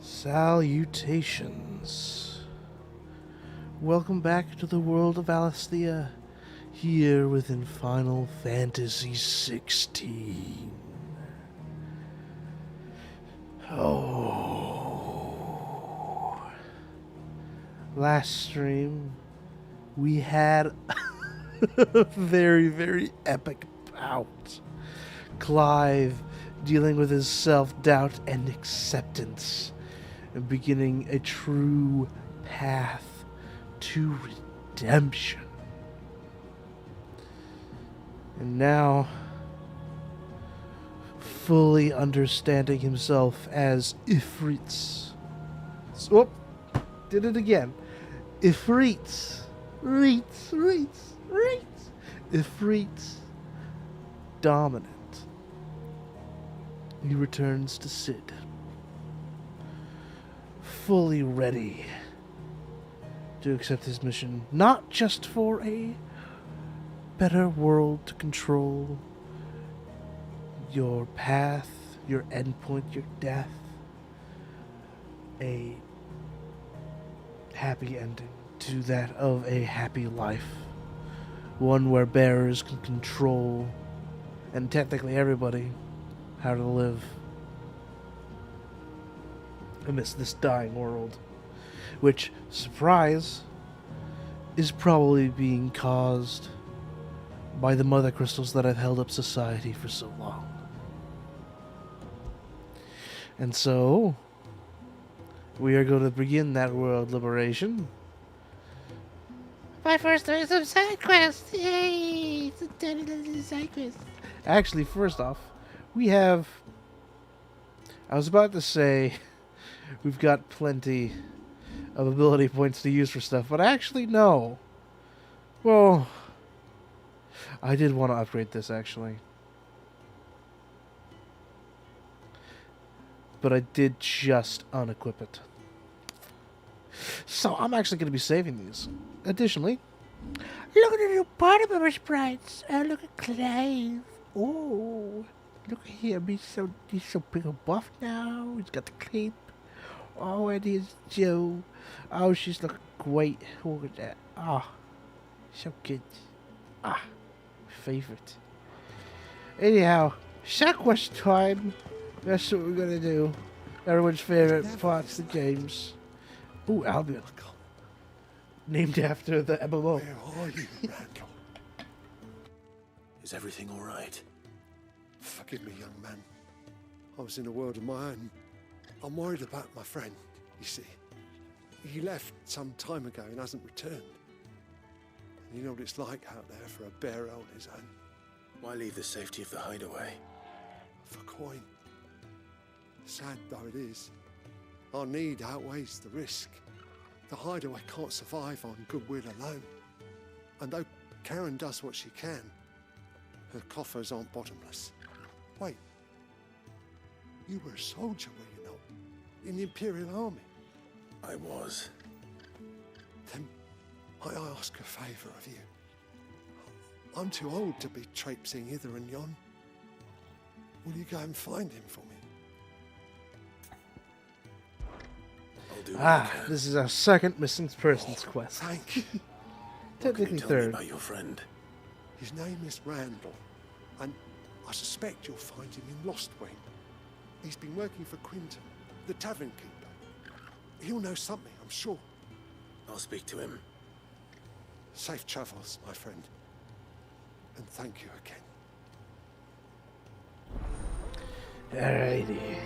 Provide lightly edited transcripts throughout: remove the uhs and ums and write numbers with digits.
Salutations. Welcome back to the world of Alasthea, here within Final Fantasy XVI. Oh. Last stream, we had a very, very epic bout. Clive dealing with his self-doubt and acceptance, and beginning a true path to redemption. And now, fully understanding himself as Ifrits. Oh, did it again. Ifrits. Ifrits. Dominant. He returns to Sid, fully ready to accept his mission, not just for a better world to control, your path, your endpoint, your death, a happy ending to that of a happy life, one where bearers can control, and technically everybody, how to live amidst this dying world, which, surprise, is probably being caused by the mother crystals that have held up society for so long. And so, we are going to begin that world liberation by first doing some side quests. Yay! Some tiny side quests. Actually, first off, we have, I was about to say we've got plenty of ability points to use for stuff, but actually no. Well, I did want to upgrade this actually, but I did just unequip it. So I'm actually going to be saving these. Additionally, look at the new party member sprites. Look at Clive. Oh. Look at him, he's so big and buff now. He's got the cape. Oh, and here's Joe. Oh, she's looking great. Look at that. Ah, so good. Ah, favorite. Anyhow, side quest time. That's what we're gonna do. Everyone's favorite parts of the games. Ooh, Albion. Named after the MMO. Where are you, Randall? Is everything all right? Forgive me, young man. I was in a world of my own. I'm worried about my friend, you see. He left some time ago and hasn't returned. And you know what it's like out there for a bearer on his own. Why leave the safety of the hideaway? For coin. Sad though it is, our need outweighs the risk. The hideaway can't survive on goodwill alone. And though Karen does what she can, her coffers aren't bottomless. Wait, you were a soldier, were you not? In the Imperial Army? I was. Then might I ask a favour of you? I'm too old to be traipsing hither and yon. Will you go and find him for me? I'll do what I can. This is our second missing persons quest. Thank you. Technically Tell me third. about your friend. His name is Randall, and I suspect you'll find him in Lostwing. He's been working for Quinton, the tavern keeper. He'll know something, I'm sure. I'll speak to him. Safe travels, my friend. And thank you again. Alrighty.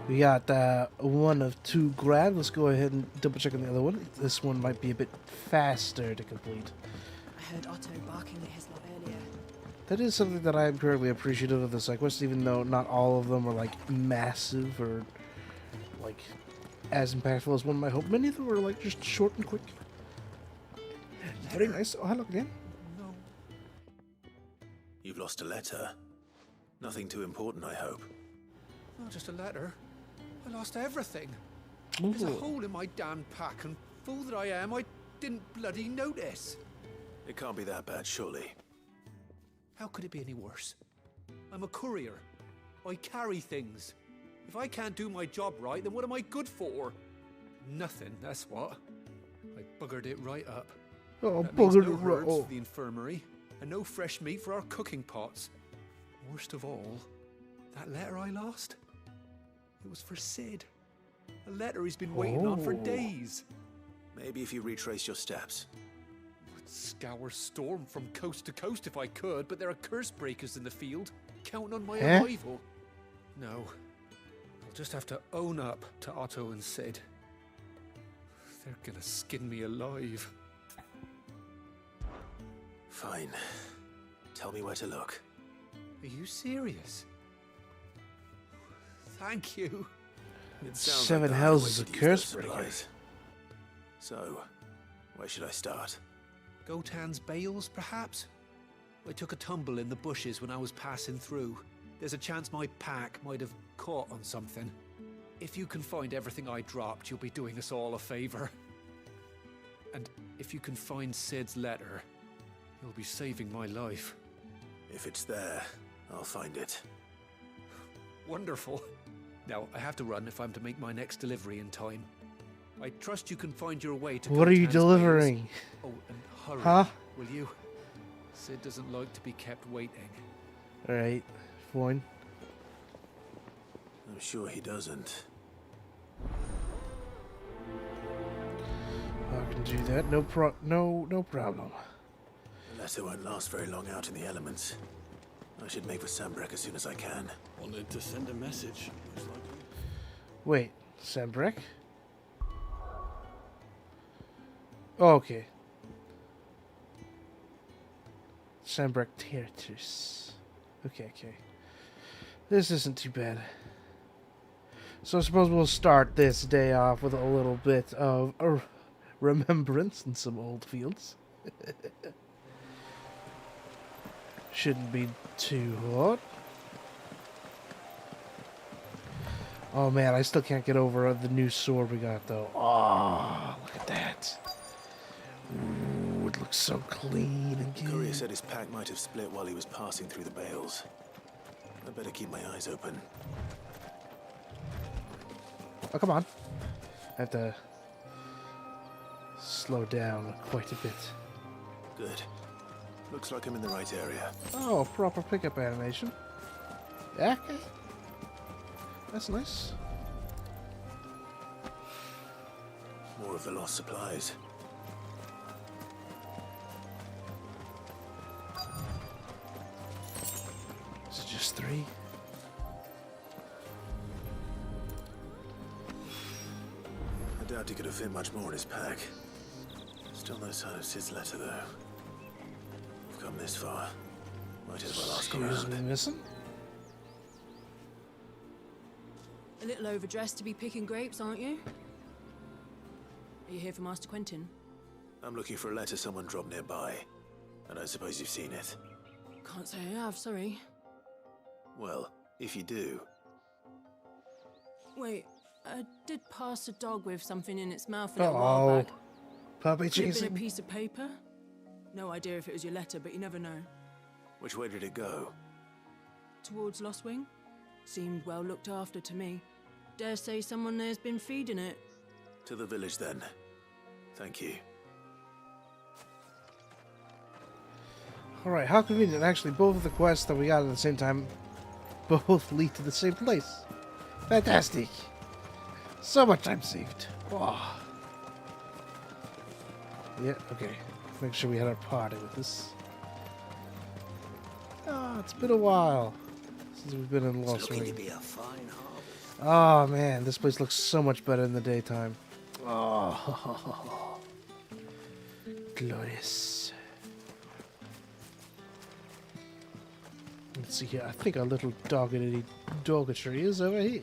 We got one of 2 grand. Let's go ahead and double check on the other one. This one might be a bit faster to complete. I heard Otto barking at his lot earlier. That is something that I am currently appreciative of the side quests, even though not all of them are like massive or like as impactful as one might hope. Many of them are like just short and quick. Very nice. Oh, hello again. No. You've lost a letter. Nothing too important, I hope. Not just a letter. I lost everything. There's a Ooh. hole in my damn pack, and fool that I am, I didn't bloody notice. It can't be that bad, surely. How could it be any worse? I'm a courier. I carry things. If I can't do my job right, then what am I good for? Nothing, that's what. I buggered it right up. Oh, That means buggered no it right herbs up. for the infirmary, and no fresh meat for our cooking pots. Worst of all, that letter I lost, it was for Sid. A letter he's been waiting on for Oh. days. Maybe if you retrace your steps. I'd scour Storm from coast to coast if I could, but there are curse breakers in the field, counting on my Eh? arrival. No, I'll just have to own up to Otto and Sid. They're gonna skin me alive. Fine. Tell me where to look. Are you serious? Thank you. It sounds Seven the hells hideaway is a could use curse those breaker. supplies. So, where should I start? Gotan's bales, perhaps? I took a tumble in the bushes when I was passing through. There's a chance my pack might have caught on something. If you can find everything I dropped, you'll be doing us all a favor. And if you can find Sid's letter, you'll be saving my life. If it's there, I'll find it. Wonderful. Now, I have to run if I'm to make my next delivery in time. I trust you can find your way to What are you Gotan's delivering? bales. Oh, and hurry, Huh? will you? Sid doesn't like to be kept waiting. Alright, fine. I'm sure he doesn't. I can do that. No problem. The letter won't last very long out in the elements. I should make for Sambrek as soon as I can. Wanted to send a message, most likely. Wait, Sambrek? Okay. Sambrek Territus. Okay. This isn't too bad. So I suppose we'll start this day off with a little bit of a remembrance in some old fields. Shouldn't be too hot. Oh man, I still can't get over the new sword we got though. Oh, look at that. Ooh, it looks so clean and The courier good. said his pack might have split while he was passing through the bales. I'd better keep my eyes open. Oh, come on. I have to slow down quite a bit. Good. Looks like I'm in the right area. Oh, proper pickup animation. Yeah, okay. That's nice. More of the lost supplies. Is it just 3? I doubt he could have fit much more in his pack. Still no sign of Sid's letter, though. We've come this far. Might as well ask Excuse me, around. missing? A little overdressed to be picking grapes, aren't you? Are you here for Master Quentin? I'm looking for a letter someone dropped nearby. I don't suppose you've seen it. Can't say I have, sorry. Well, if you do, Wait, I did pass a dog with something in its mouth a little while Uh-oh. back. Puppy Could have been a chasing. piece of paper. No idea if it was your letter, but you never know. which way did it go? Towards Lost Wing? Seemed well looked after to me. Dare say someone there's been feeding it. To the village, then. Thank you. Alright, how convenient. Actually, both of the quests that we got at the same time both lead to the same place. Fantastic. So much time saved. Oh. Yeah, okay. Make sure we had our party with this. Oh, it's been a while since we've been in Lost Wing. be a fine harvest. Oh man, this place looks so much better in the daytime. Oh, glorious. Let's see here. I think our little doggery is over here.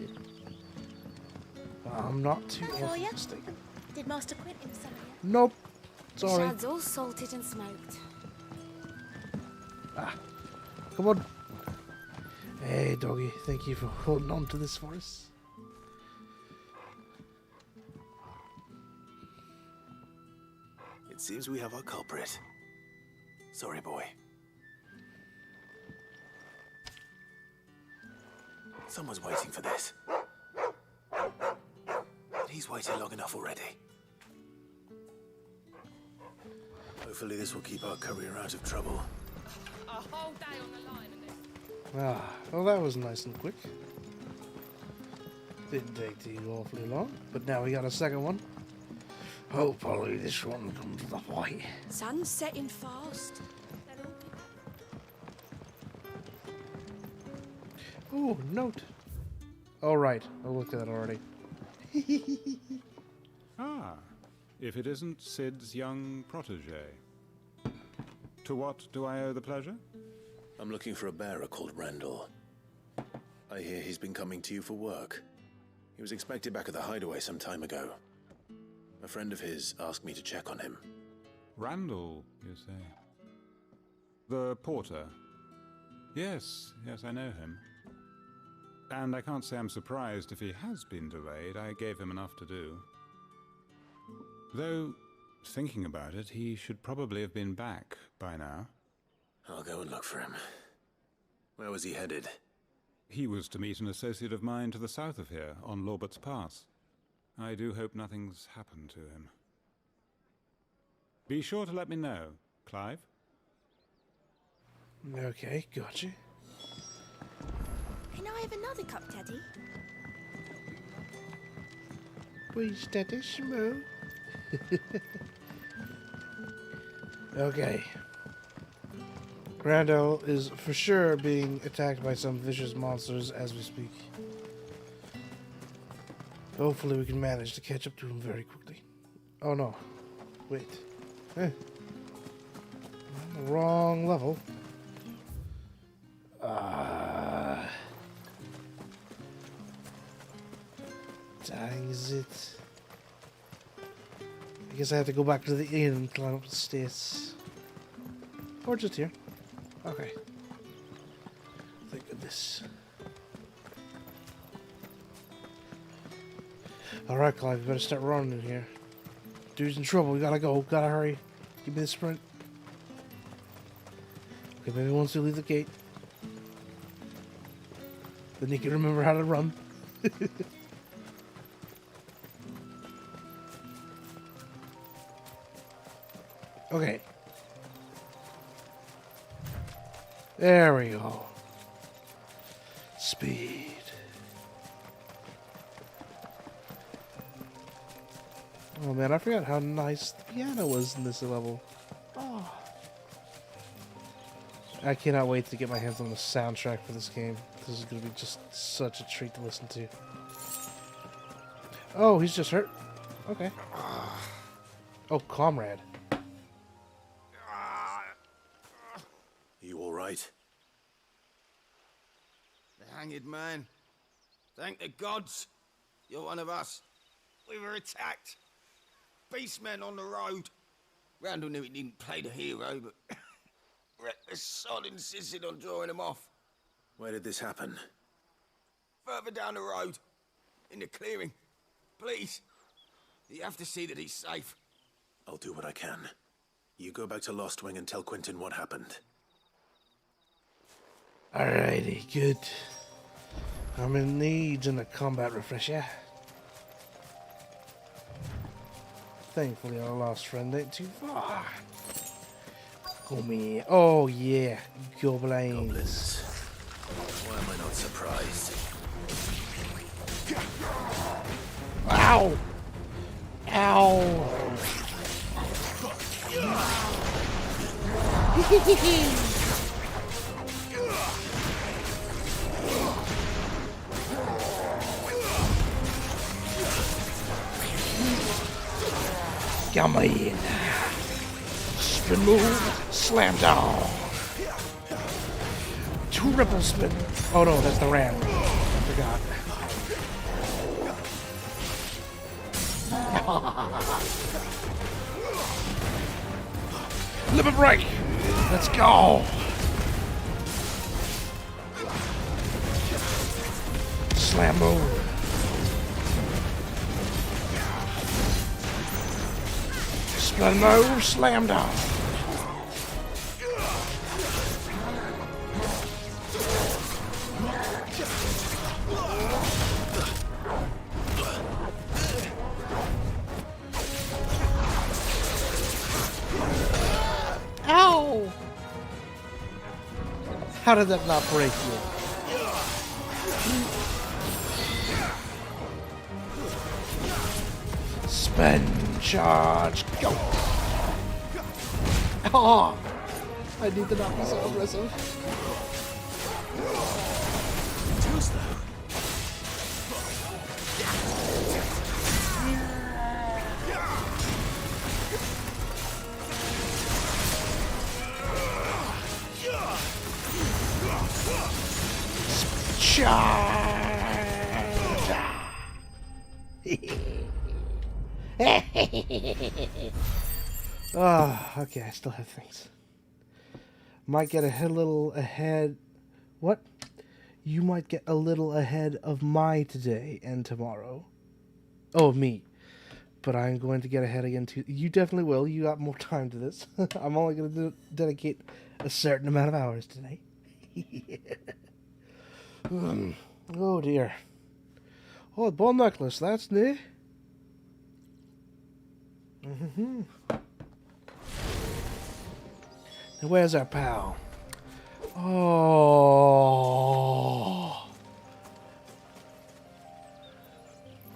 I'm not too Hi for awfully ya. mistaken. Did Master Quentin summon you? Nope. The Sorry. shad's all salted and smoked. Come on. Hey, doggy. Thank you for holding on to this for us. It seems we have our culprit. Sorry, boy. Someone's waiting for this. He's waited long enough already. Hopefully this will keep our courier out of trouble. A whole day on the line and then... Ah, well, that was nice and quick. Didn't take too awfully long, but now we got a second one. Hopefully this one comes to the fight. Sun's setting fast. Ooh, note. Oh, right. I looked at that already. Ah, if it isn't Sid's young protege. To what do I owe the pleasure? I'm looking for a bearer called Randall. I hear he's been coming to you for work. He was expected back at the hideaway some time ago. A friend of his asked me to check on him. Randall, you say? The porter? Yes, I know him. And I can't say I'm surprised if he has been delayed. I gave him enough to do. Though, thinking about it, he should probably have been back by now. I'll go and look for him. Where was he headed? He was to meet an associate of mine to the south of here, on Lorbert's Pass. I do hope nothing's happened to him. Be sure to let me know, Clive. Okay, gotcha. Can I have another cup, Teddy? Please, Teddy, smooth. Okay. Randall is for sure being attacked by some vicious monsters as we speak. Hopefully we can manage to catch up to him very quickly. Oh no. Wait. I'm on the wrong level. Dang is it. I guess I have to go back to the inn and climb up the stairs. Or just here. Okay. Thank goodness. Alright, Clive, you better start running in here. Dude's in trouble, we gotta go, gotta hurry. Give me the sprint. Okay, maybe once we leave the gate. Then you can remember how to run. Okay. There we go. Speed. Oh man, I forgot how nice the piano was in this level. Oh. I cannot wait to get my hands on the soundtrack for this game. This is going to be just such a treat to listen to. Oh, he's just hurt. Okay. Oh, comrade. You all right? The hanged man. Thank the gods. You're one of us. We were attacked. Beastmen on the road. Randall knew he didn't play the hero, but the sod insisted on drawing him off. Where did this happen? Further down the road. In the clearing. Please. You have to see that he's safe. I'll do what I can. You go back to Lost Wing and tell Quentin what happened. Alrighty, good. I'm in need of a combat refresher. Thankfully, our lost friend ain't too far. Come here. Oh, yeah. Goblins. Why am I not surprised? Ow! Ow! Come in. Spin move, slam down. Triple spin. Oh no, that's the ram. I forgot. Limit break. Let's go. Slam move. Spin move, slam down. How did that not break you? Spend charge, go! Oh, I need to not be so aggressive. Too slow. Oh, okay, I still have things. Might get a little ahead. What? You might get a little ahead of my today and tomorrow. Oh, me. But I'm going to get ahead again too. You definitely will. You got more time to this. I'm only going to dedicate a certain amount of hours today. Oh dear. Oh, the ball necklace. That's new. Mm-hmm. Now where's our pal? Oh.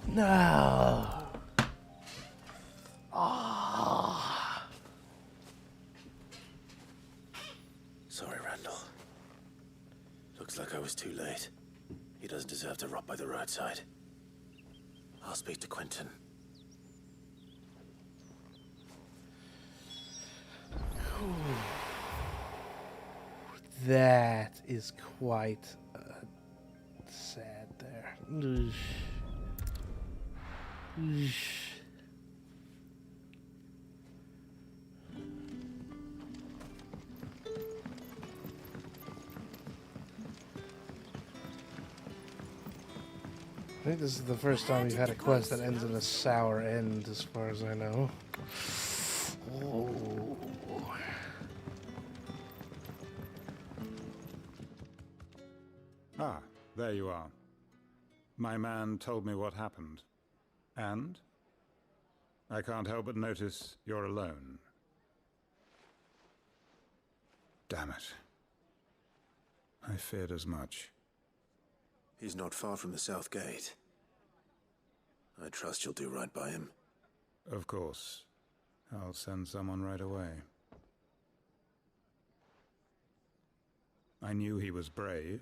No. Oh. Sorry, Randall. Looks like I was too late. He doesn't deserve to rot by the roadside. I'll speak to Quentin. That is quite sad there. I think this is the first time we've had a quest that ends in a sour end, as far as I know. Oh. Ah, there you are. My man told me what happened. And? I can't help but notice you're alone. Damn it. I feared as much. He's not far from the south gate. I trust you'll do right by him. Of course. I'll send someone right away. I knew he was brave,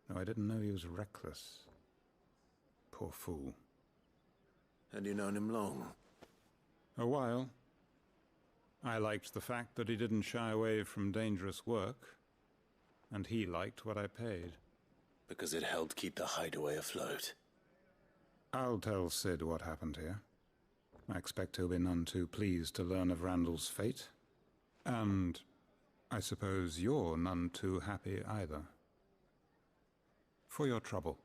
though I didn't know he was reckless. Poor fool. And you known him long? A while. I liked the fact that he didn't shy away from dangerous work, and he liked what I paid. Because it helped keep the hideaway afloat. I'll tell Sid what happened here. I expect he'll be none too pleased to learn of Randall's fate. And I suppose you're none too happy either. For your trouble.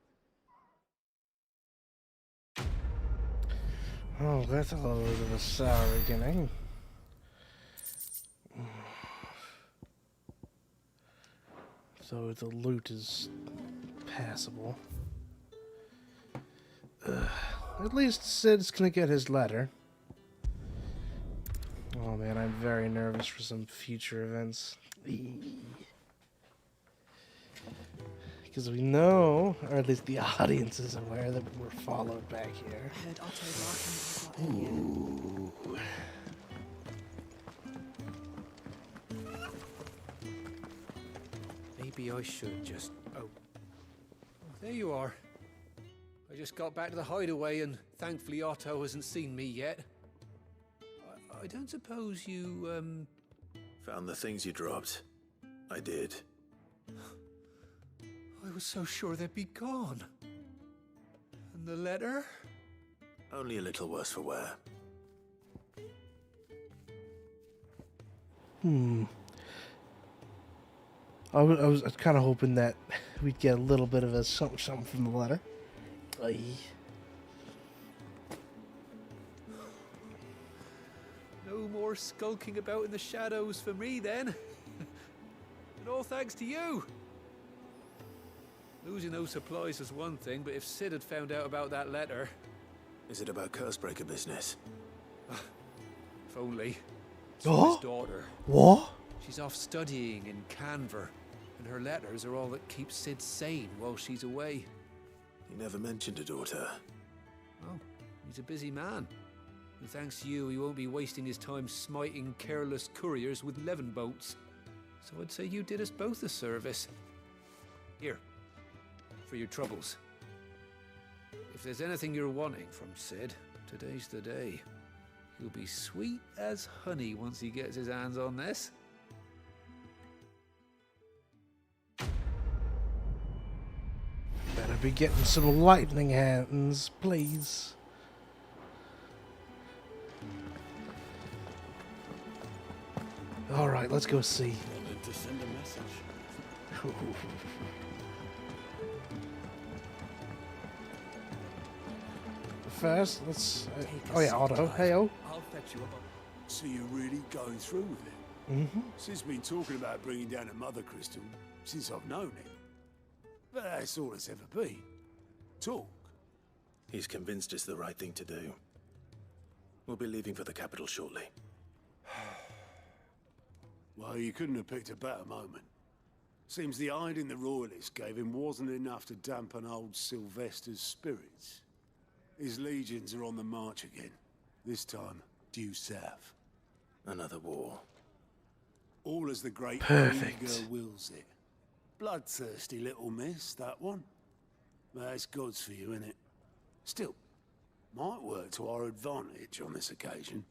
Oh, that's a little bit of a sour beginning. So the loot is passable. At least Sid's gonna get his letter. Oh man, I'm very nervous for some future events. Because we know, or at least the audience is aware, that we're followed back here. I heard Otto barking earlier. Ooh. Maybe I should just... Oh. There you are. I just got back to the hideaway and thankfully Otto hasn't seen me yet. I don't suppose you, Found the things you dropped. I did. I was so sure they'd be gone. And the letter? Only a little worse for wear. I was kind of hoping that we'd get a little bit of a something from the letter. Aye. No more skulking about in the shadows for me then. And all thanks to you. Losing those supplies is one thing, but if Sid had found out about that letter... Is it about Cursebreaker business? If only. It's Oh? his daughter. What? She's off studying in Canver, And her letters are all that keeps Sid sane while she's away. He never mentioned a daughter. Well, he's a busy man. And thanks to you, he won't be wasting his time smiting careless couriers with levin boats. So I'd say you did us both a service. Here, for your troubles. If there's anything you're wanting from Sid, today's the day. He'll be sweet as honey once he gets his hands on this. Better be getting some lightning hands, please. Alright, let's go see. Wanted to send a message. First, let's... oh yeah, Otto. Hey-o. I'll fetch you up. So you're really going through with it? Mm-hmm. Sid's been talking about bringing down a mother crystal since I've known him. But that's all it's ever been. Talk. He's convinced it's the right thing to do. We'll be leaving for the capital shortly. Well, you couldn't have picked a better moment. Seems the hiding the royalists gave him wasn't enough to dampen old Sylvester's spirits. His legions are on the march again. This time, due south. Another war. All as the great Perfect. girl wills it. Bloodthirsty little miss, that one. That's God's for you, innit? Still, might work to our advantage on this occasion.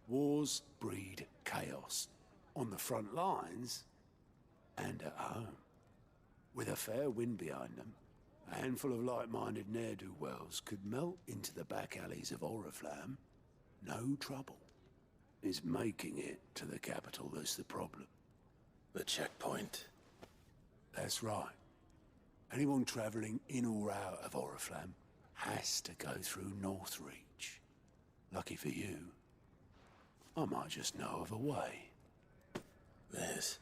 Wars breed chaos. On the front lines, and at home. With a fair wind behind them, a handful of like-minded ne'er-do-wells could melt into the back alleys of Oriflamme. No trouble. It's making it to the capital that's the problem. The checkpoint. That's right. Anyone travelling in or out of Oriflamme has to go through Northreach. Lucky for you, I might just know of a way. This.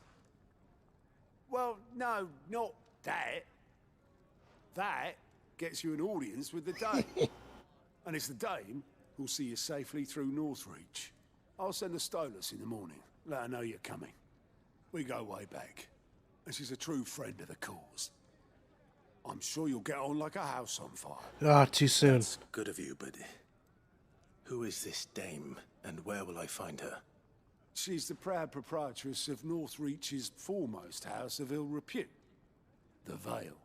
Well, no, not that. That gets you an audience with the Dame. And it's the Dame who'll see you safely through Northreach. I'll send the Stolas in the morning. Let her know you're coming. We go way back. And she's a true friend of the cause. I'm sure you'll get on like a house on fire. Ah, too soon. That's good of you, but... who is this Dame, and where will I find her? She's the proud proprietress of Northreach's foremost house of ill repute, the Vale.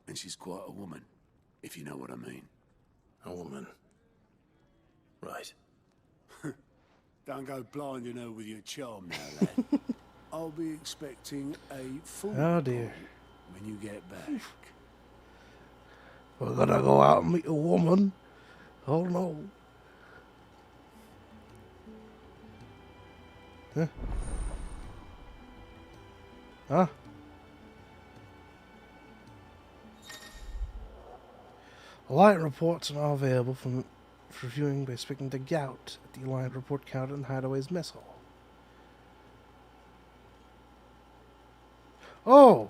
And she's quite a woman, if you know what I mean. A woman. Right. Don't go blinding her with your charm now, lad. I'll be expecting a full Oh dear. when you get back. We're gonna go out and meet a woman. Oh no. Huh? Huh? Alliant reports are now available for viewing by speaking to Gout at the Alliant report counter in Hideaway's mess hall. Oh!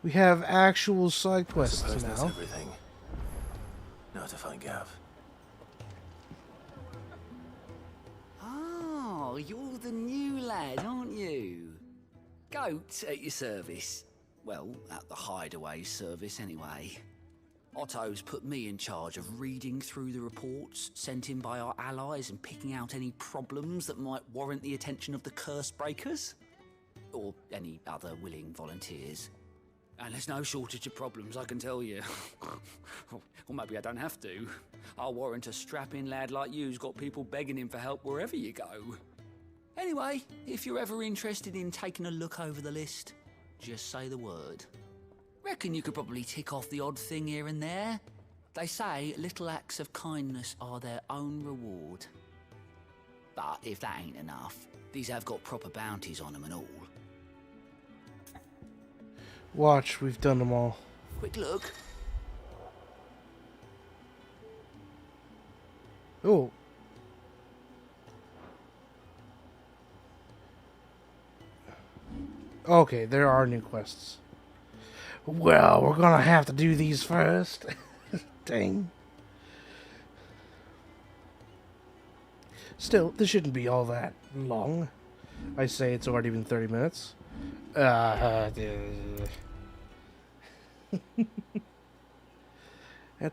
We have actual side quests Suppose that's now. everything. Now to find Gav. Oh, you're the new lad, aren't you? Goat at your service. Well, at the Hideaway service anyway. Otto's put me in charge of reading through the reports sent in by our allies and picking out any problems that might warrant the attention of the curse breakers. Or any other willing volunteers. And there's no shortage of problems, I can tell you. Or maybe I don't have to. I'll warrant a strapping lad like you's got people begging him for help wherever you go. Anyway, if you're ever interested in taking a look over the list, just say the word. Reckon you could probably tick off the odd thing here and there. They say little acts of kindness are their own reward. But if that ain't enough, these have got proper bounties on them and all. Watch, we've done them all. Quick look. Oh. Okay, there are new quests. Well, we're gonna have to do these first. Dang. Still, this shouldn't be all that long. I say it's already been 30 minutes. At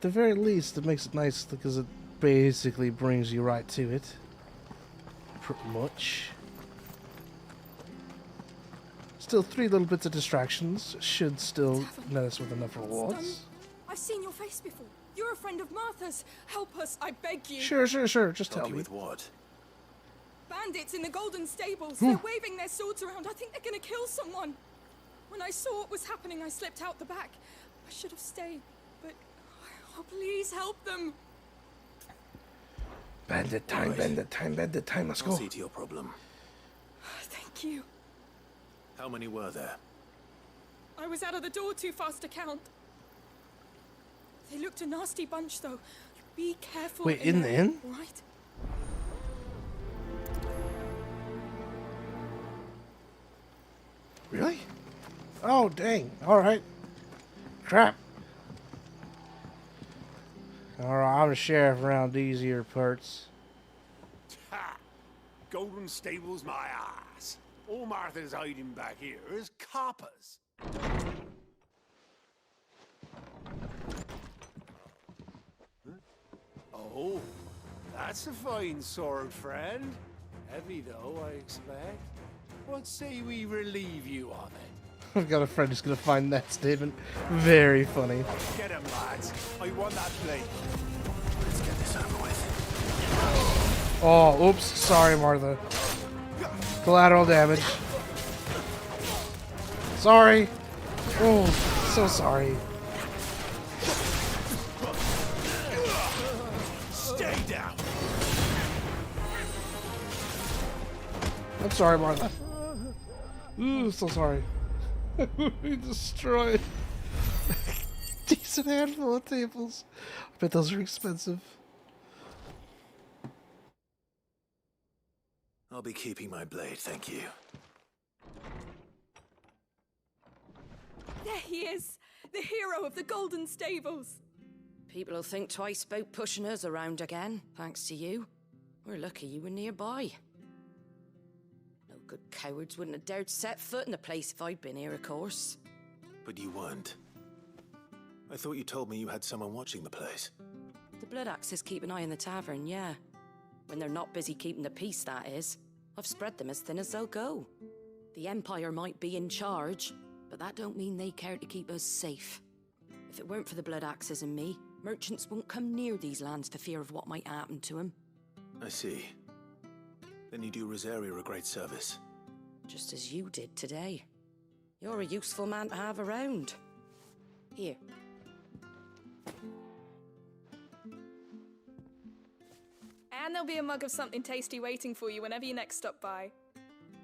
the very least, it makes it nice because it basically brings you right to it. Pretty much. Still 3 little bits of distractions. Should still net us with enough rewards. I've seen your face before. You're a friend of Martha's. Help us, I beg you. Sure. Just tell me. With what? Bandits in the Golden Stables. They're waving their swords around. I think they're going to kill someone. When I saw what was happening, I slipped out the back. I should have stayed, but oh, please help them. Bandit time. Let's go. I'll see to your problem. Thank you. How many were there? I was out of the door too fast to count. They looked a nasty bunch, though. Be careful. Wait, in the inn? Right? Really? Oh, dang. Alright. Crap. Alright, I'm a sheriff around these here parts. Ha! Golden Stables, my ass. All Martha's hiding back here is coppers. Oh, that's a fine sword, friend. Heavy, though, I expect. What say we relieve you of it? I've got a friend who's going to find that statement very funny. Get him, lads. I want that blade. Let's get this over with. Oh, oops. Sorry, Martha. Collateral damage. Sorry. Oh, so sorry. Stay down. I'm sorry, Martha. Ooh, so sorry. We destroyed decent handful of tables. I bet those are expensive. I'll be keeping my blade, thank you. There he is, the hero of the Golden Stables. People will think twice about pushing us around again, thanks to you. We're lucky you were nearby. No good cowards wouldn't have dared set foot in the place if I'd been here, of course. But you weren't. I thought you told me you had someone watching the place. The Blood Axes keep an eye on the tavern, yeah. When they're not busy keeping the peace, that is. I've spread them as thin as they'll go. The Empire might be in charge, but that don't mean they care to keep us safe. If it weren't for the Blood Axes and me, merchants won't come near these lands for fear of what might happen to them. I see. Then you do Rosaria a great service. Just as you did today. You're a useful man to have around. Here. And there'll be a mug of something tasty waiting for you whenever you next stop by.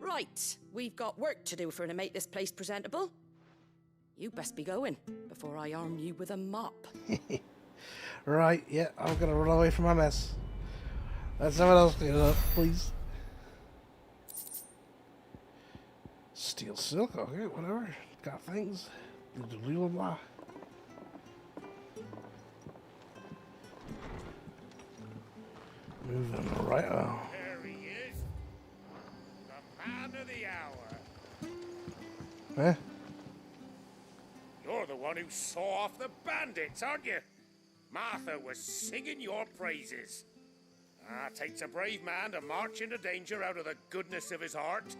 Right, we've got work to do for to make this place presentable. You best be going, before I arm you with a mop. Right, yeah, I'm gonna run away from my mess. Let someone else clean it up, please. Steel silk, okay, whatever. Got things. Blah, blah. Moving right on. There he is. The man of the hour. Eh? You're the one who saw off the bandits, aren't you? Martha was singing your praises. Takes a brave man to march into danger out of the goodness of his heart.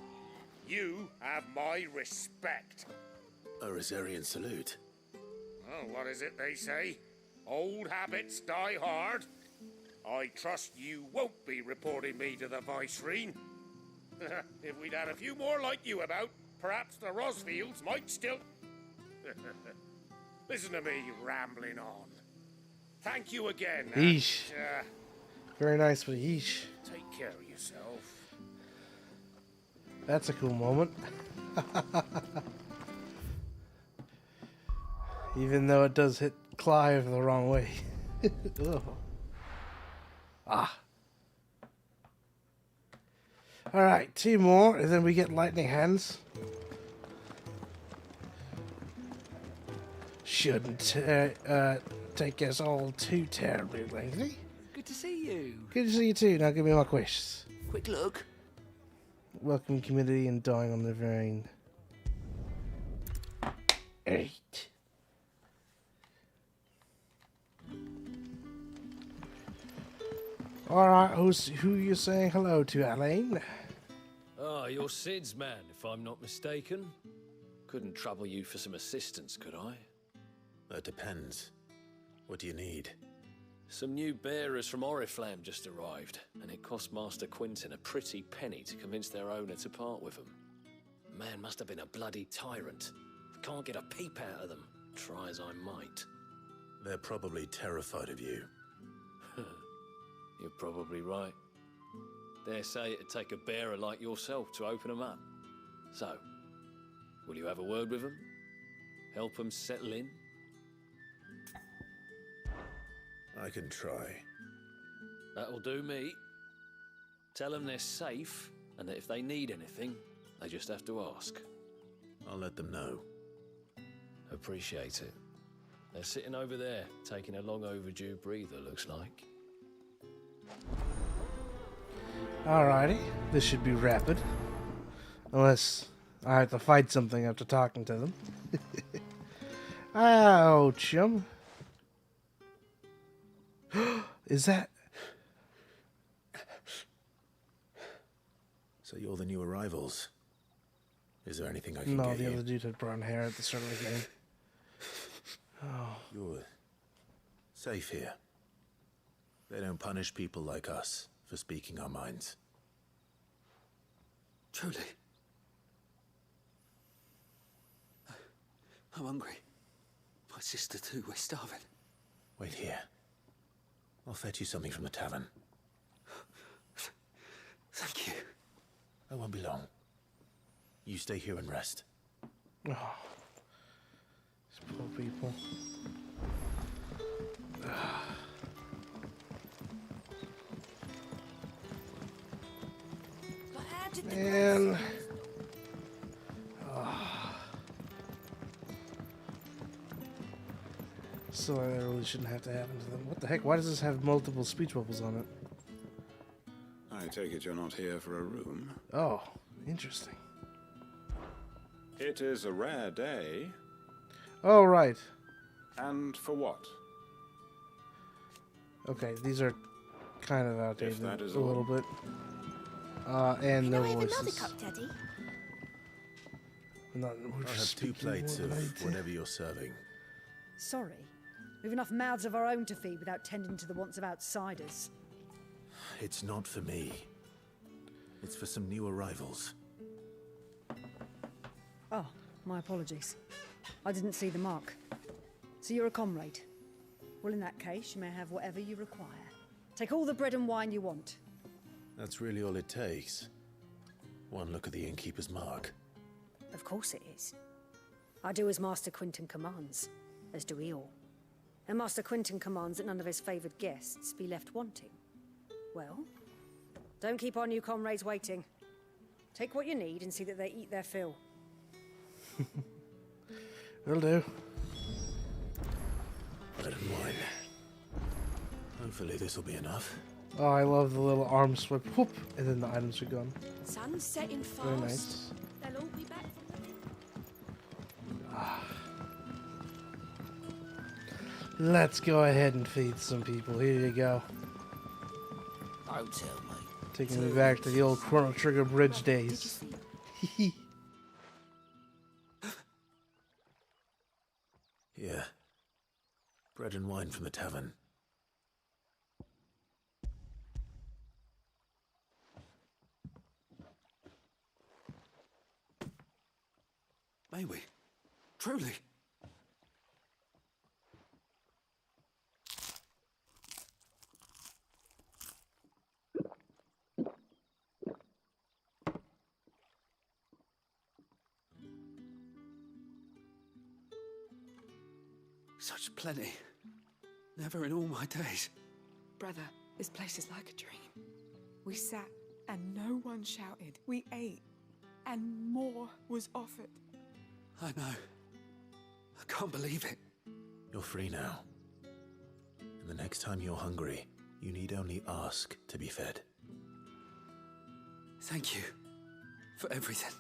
You have my respect. A Rosarian salute. Oh, what is it they say? Old habits die hard. I trust you won't be reporting me to the Viceroy. If we'd had a few more like you about, perhaps the Rosfields might still... Listen to me rambling on. Thank you again. Yeesh. Very nice, but yeesh. Take care of yourself. That's a cool moment. Even though it does hit Clive the wrong way. Alright, 2 more, and then we get lightning hands. Shouldn't take us all too terribly lengthy. Good to see you. Good to see you too. Now give me my questions. Quick look. Welcome community and dying on the vein. Eight. Alright, who you saying hello to, Alain? Ah, you're Sid's man, if I'm not mistaken. Couldn't trouble you for some assistance, could I? That depends. What do you need? Some new bearers from Oriflamme just arrived, and it cost Master Quinton a pretty penny to convince their owner to part with them. The man must have been a bloody tyrant. I can't get a peep out of them, try as I might. They're probably terrified of you. You're probably right. Dare say it'd take a bearer like yourself to open them up. So, will you have a word with them? Help them settle in? I can try. That'll do me. Tell them they're safe, and that if they need anything, they just have to ask. I'll let them know. Appreciate it. They're sitting over there, taking a long overdue breather, looks like. Alrighty, this should be rapid. Unless I have to fight something after talking to them. Ow, chum. Is that... So you're the new arrivals. Is there anything I can No, get the you? other dude had brown hair at the start of the game. Oh. You're safe here. They don't punish people like us for speaking our minds. Truly. I'm hungry. My sister too, we're starving. Wait here. I'll fetch you something from the tavern. Thank you. I won't be long. You stay here and rest. Oh. These poor people. Man. So that really shouldn't have to happen to them. What the heck? Why does this have multiple speech bubbles on it? I take it you're not here for a room. Oh, interesting. It is a rare day. Oh, right. And for what? Okay, these are kind of outdated that is a little bit. And no voices. Another cup, Daddy? We're I'll just have 2 speaking plates more of than I did. whatever you're serving. Sorry. We've enough mouths of our own to feed without tending to the wants of outsiders. It's not for me. It's for some new arrivals. Oh, my apologies. I didn't see the mark. So you're a comrade. Well, in that case, you may have whatever you require. Take all the bread and wine you want. That's really all it takes. One look at the innkeeper's mark. Of course it is. I do as Master Quinton commands, as do we all. And Master Quinton commands that none of his favoured guests be left wanting. Well, don't keep our new comrades waiting. Take what you need and see that they eat their fill. Will do. Bread and wine. Hopefully this will be enough. Oh, I love the little arm swipe, whoop, and then the items are gone. Sun's setting fast. Very nice. They'll all be back from the... Let's go ahead and feed some people. Here you go. Don't tell me. Taking me back to the old Chrono Trigger Bridge days. Here. Bread and wine from the tavern. May we? Truly? Such plenty. Never in all my days. Brother, this place is like a dream. We sat and no one shouted. We ate and more was offered. I know. I can't believe it. You're free now. And the next time you're hungry, you need only ask to be fed. Thank you for everything.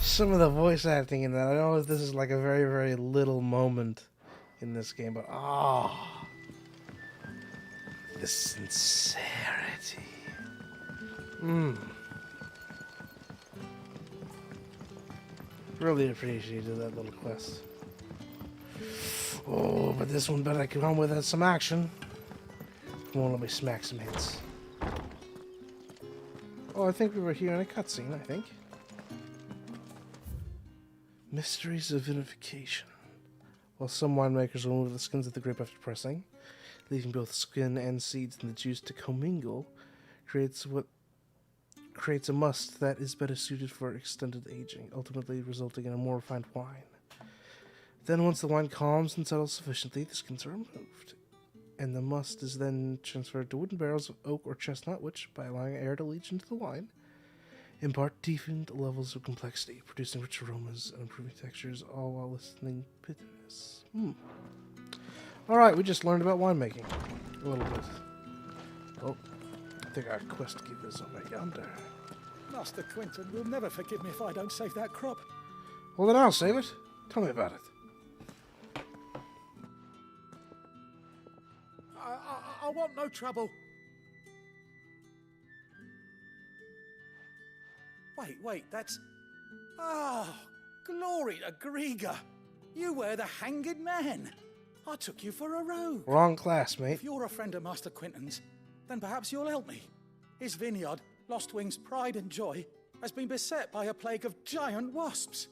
Some of the voice acting in that. I know this is like a very, very little moment in this game, but the sincerity. Really appreciated that little quest. Oh, but this one better come with some action. Come on, let me smack some hits. Oh, I think we were here in a cutscene, I think. Mysteries of vinification. While some winemakers will remove the skins of the grape after pressing, leaving both skin and seeds in the juice to commingle, creates a must that is better suited for extended aging, ultimately resulting in a more refined wine. Then once the wine calms and settles sufficiently, the skins are removed, and the must is then transferred to wooden barrels of oak or chestnut, which, by allowing air to leach into the wine, impart deepened levels of complexity, producing rich aromas and improving textures, all while lessening bitterness. Alright, we just learned about winemaking. A little bit. Oh, I think our quest giver is over yonder. Master Quinton will never forgive me if I don't save that crop. Well, then I'll save it. Tell me about it. I want no trouble. Wait, that's... Oh, glory to Grieger. You were the hanged man. I took you for a rogue. Wrong class, mate. If you're a friend of Master Quinton's, then perhaps you'll help me. His vineyard, Lostwing's pride and joy, has been beset by a plague of giant wasps.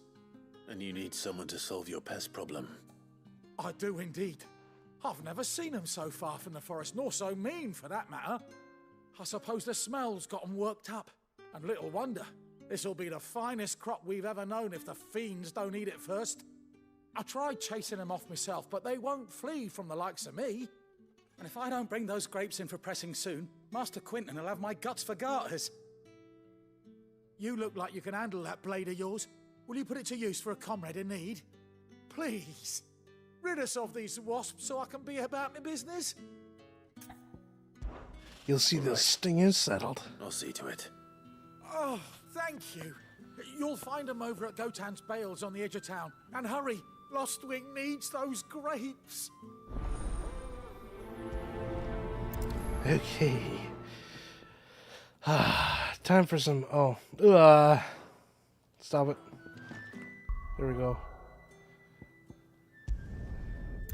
And you need someone to solve your pest problem. I do indeed. I've never seen them so far from the forest, nor so mean, for that matter. I suppose the smell's got them worked up. And little wonder. This'll be the finest crop we've ever known if the fiends don't eat it first. I tried chasing them off myself, but they won't flee from the likes of me. And if I don't bring those grapes in for pressing soon, Master Quinton will have my guts for garters. You look like you can handle that blade of yours. Will you put it to use for a comrade in need? Please, rid us of these wasps so I can be about my business. You'll see the stingers settled. I'll see to it. Oh, thank you. You'll find them over at Gotan's Bales on the edge of town. And hurry, Lostwing needs those grapes. Okay. Time for some... Oh. Stop it. There we go.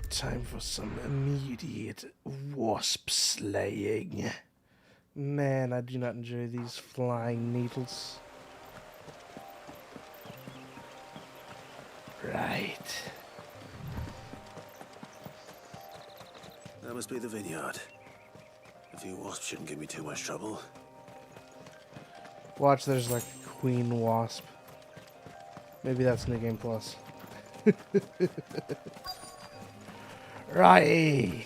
Time for some immediate wasp slaying. Man, I do not enjoy these flying needles. Right. That must be the vineyard. A few wasps shouldn't give me too much trouble. Watch, there's like a queen wasp. Maybe that's New Game Plus. Right.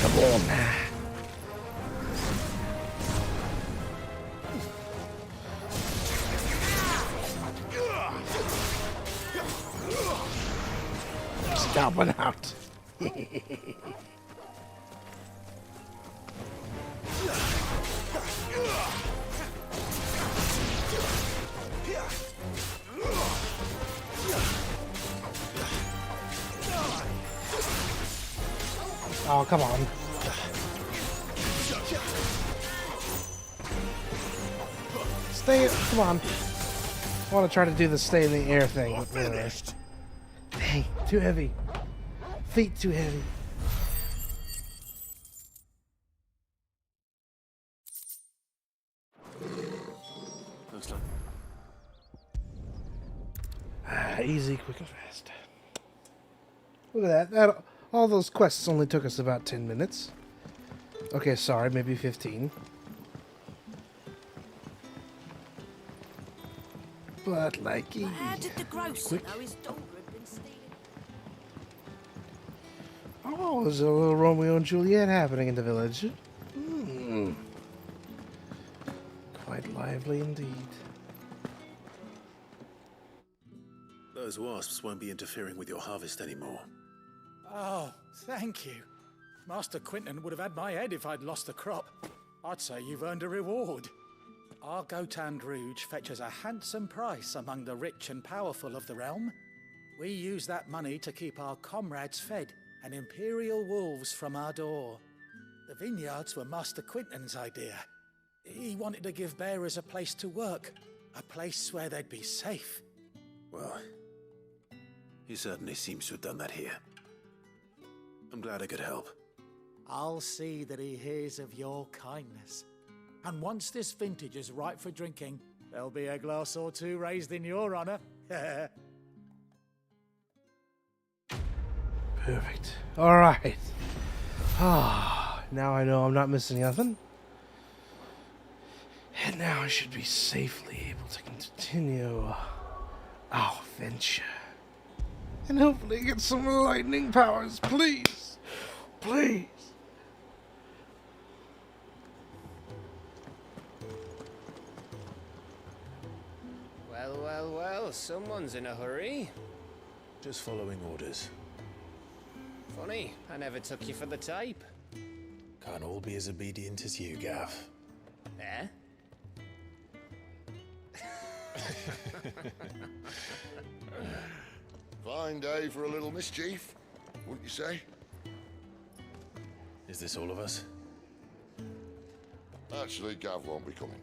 Come on. Stop one out. Oh, come on. Stay, come on. I want to try to do the stay in the air thing. But finished. Dang, too heavy. Feet too heavy. Looks like... Easy, quick and fast. Look at that. All those quests only took us about 10 minutes. Okay, sorry, maybe 15. But like, How did the grocer quick. know his daughter had been stealing? Oh, there's a little Romeo and Juliet happening in the village. quite lively indeed. Those wasps won't be interfering with your harvest anymore. Oh, thank you. Master Quinton would have had my head if I'd lost the crop. I'd say you've earned a reward. Our Gotand Rouge fetches a handsome price among the rich and powerful of the realm. We use that money to keep our comrades fed and imperial wolves from our door. The vineyards were Master Quinton's idea. He wanted to give bearers a place to work, a place where they'd be safe. Well, he certainly seems to have done that here. I'm glad I could help. I'll see that he hears of your kindness. And once this vintage is ripe for drinking, there'll be a glass or two raised in your honor. Perfect. Alright. Ah, now I know I'm not missing nothing. And now I should be safely able to continue our venture. And hopefully get some lightning powers, please. Please. Well, well, well, someone's in a hurry. Just following orders. Funny, I never took you for the type. Can't all be as obedient as you, Gav. Eh? Fine day for a little mischief, wouldn't you say? Is this all of us? Actually, Gav won't be coming.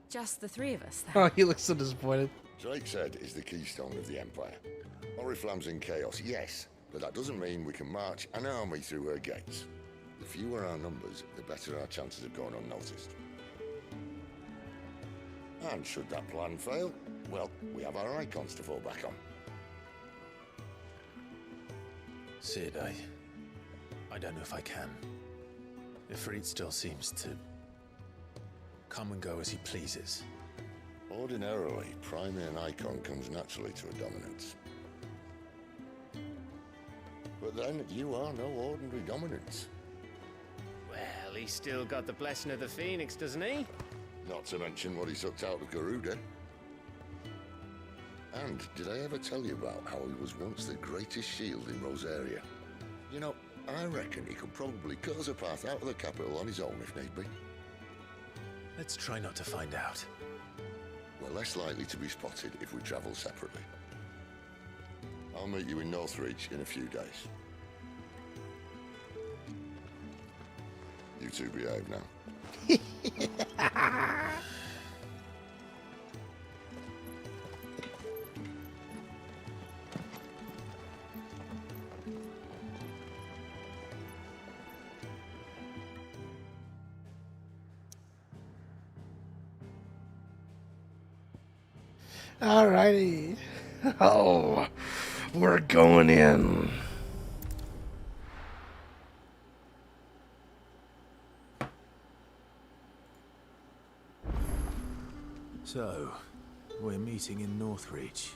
Just the three of us, then. Oh, he looks so disappointed. Drake's head is the keystone of the Empire. Oriflamme's in chaos, yes, but that doesn't mean we can march an army through her gates. The fewer our numbers, the better our chances of going unnoticed. And should that plan fail, well, we have our icons to fall back on. Sid, I don't know if I can. Ifrit still seems to come and go as he pleases. Ordinarily, priming an icon comes naturally to a dominance. But then, you are no ordinary dominance. Well, he's still got the blessing of the Phoenix, doesn't he? Not to mention what he sucked out of Garuda. And did I ever tell you about how he was once the greatest shield in Rosaria? You know, I reckon he could probably cut us a path out of the capital on his own if need be. Let's try not to find out. We're less likely to be spotted if we travel separately. I'll meet you in Northreach in a few days. You two behave now. Alrighty. Oh, we're going in. So, we're meeting in Northreach.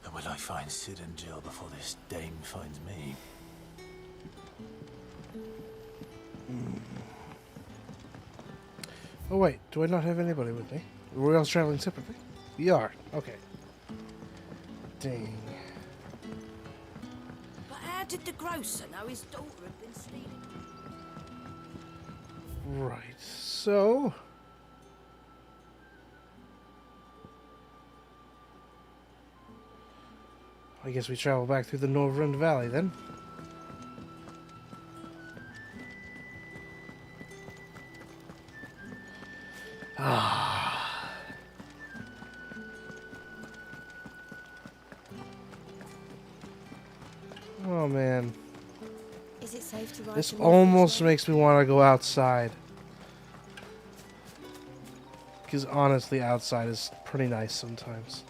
And will I find Sid and Jill before this dame finds me? Oh wait, do I not have anybody with me? We're all traveling separately? We are. Okay. Dang. But how did the grocer know his daughter had been stealing? Right, so... I guess we travel back through the Norvrund Valley then. Ah. Oh man. Is it safe to ride This to almost makes me want to go outside. Because honestly, outside is pretty nice sometimes.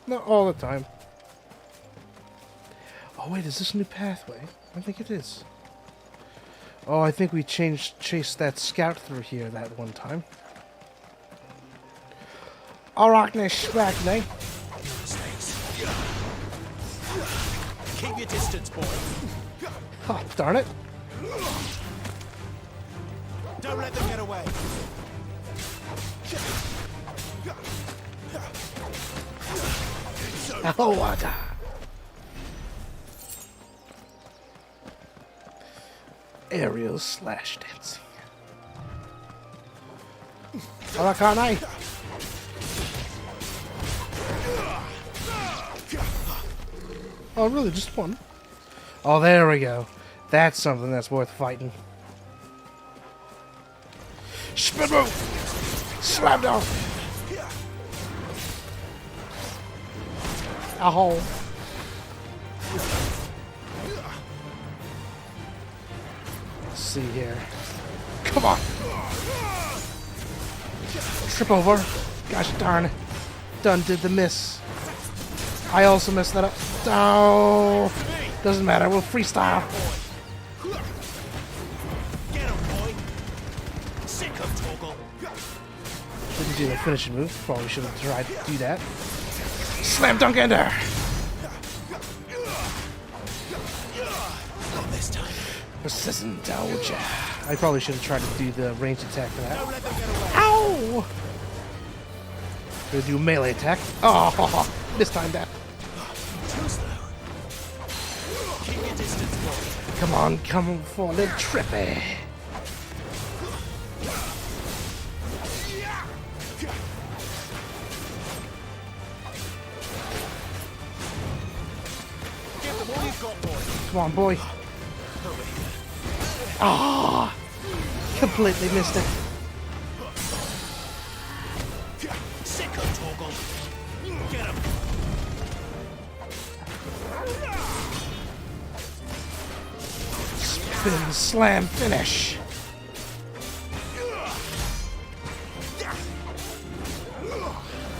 Not all the time. Oh wait, is this a new pathway? I think it is. Oh, I think we chased that scout through here that one time. Arachnish Arachne. Keep your distance, boy. Oh, darn it. Don't let them get away. Oh, water. Aerial slash dancing. Oh, can't I? Oh, really? Just one? Oh, there we go. That's something that's worth fighting. Spin move! Slam down! Oh. Let's see here. Come on! Trip over. Gosh darn it. Done did the miss. I also messed that up. Oh, doesn't matter. We'll freestyle. Didn't do the finishing move. Probably should have tried to do that. Slam dunk ender. Not this time. Precision dodge. I probably should have tried to do the ranged attack for that. Ow! Gonna do melee attack. Oh, mistimed that. Too slow. Keep your distance, boy. Come on, come for a little trippy. Give them all you've got, boy. Come on, boy. Ah, completely missed it. Sick of Torgal. Get him. Spin, slam, finish.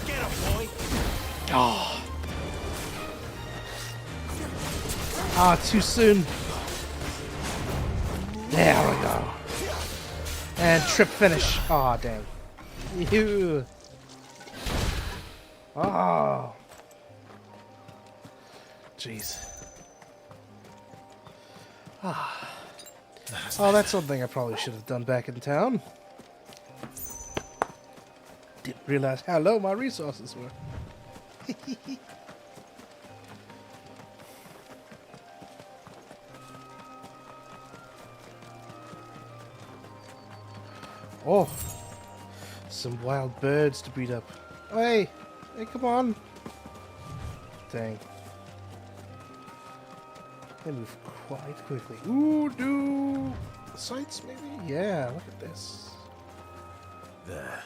Get him, boy. Oh. Ah, too soon. There we go. And trip finish. Aw, dang. Ew. Oh. Jeez. Ah. Oh, that's something I probably should have done back in town. Didn't realize how low my resources were. Oh, some wild birds to beat up. Oh, hey, come on. Dang. They move quite quickly. Ooh, do sights maybe? Yeah, look at this. There.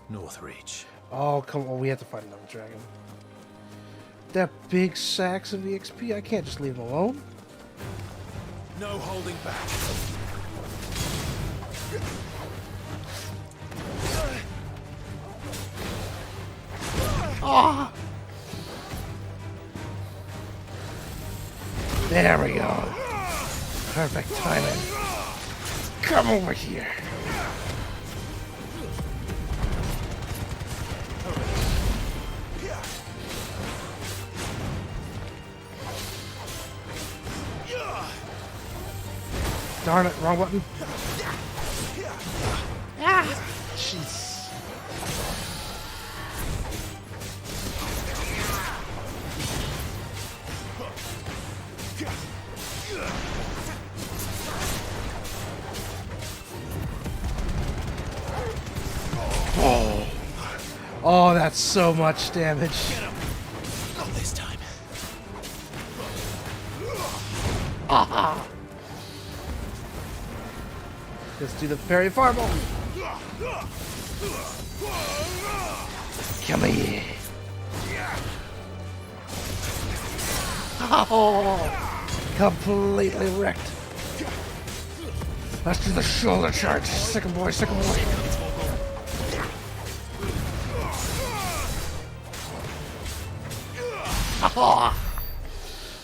North Reach. Oh, come on, we have to fight another dragon. That big sacks of EXP, I can't just leave him alone. No holding back. Ah! There we go. Perfect timing. Come over here. Darn it, wrong button. Ah! Jeez. Oh. Oh, that's so much damage. Not this time. Aha! Let's do the parry fireball. Come here. Oh, completely wrecked. Let's do the shoulder charge. Second boy, second boy.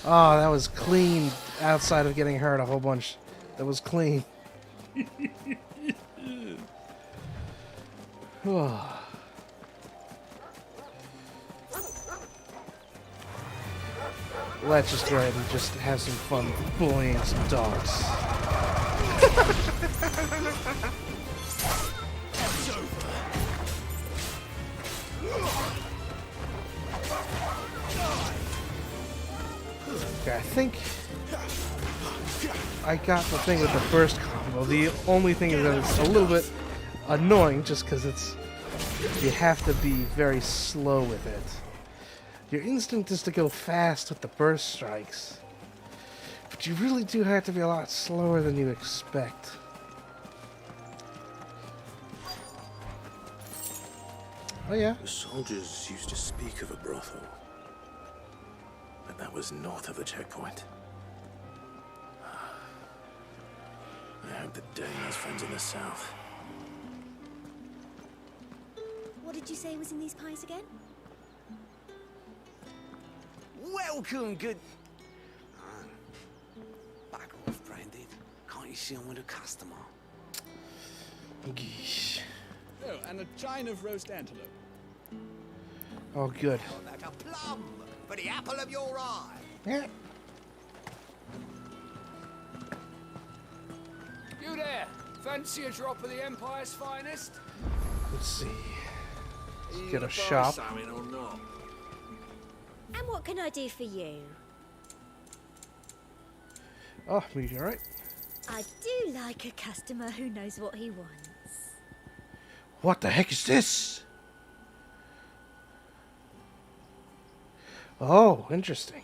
Oh, that was clean. Outside of getting hurt a whole bunch, that was clean. Let's just go ahead and just have some fun bullying some dogs. Okay, I think I got the thing with the first combo. The only thing is that it's a little bit annoying just because you have to be very slow with it. Your instinct is to go fast with the burst strikes, but you really do have to be a lot slower than you expect. Oh yeah? The soldiers used to speak of a brothel, but that was north of the checkpoint. I hope that Dane has friends in the south. What did you say was in these pies again? Welcome, good... Back off, Branded. Can't you see I'm with a customer? Geesh. Oh, and a chine of roast antelope. Oh, good. Like a plum for the apple of your eye. Yeah. You there, fancy a drop of the Empire's finest? Let's see. Let's You get a gonna buy shop. something or not? And what can I do for you? Oh, meteorite. I do like a customer who knows what he wants. What the heck is this? Oh, interesting.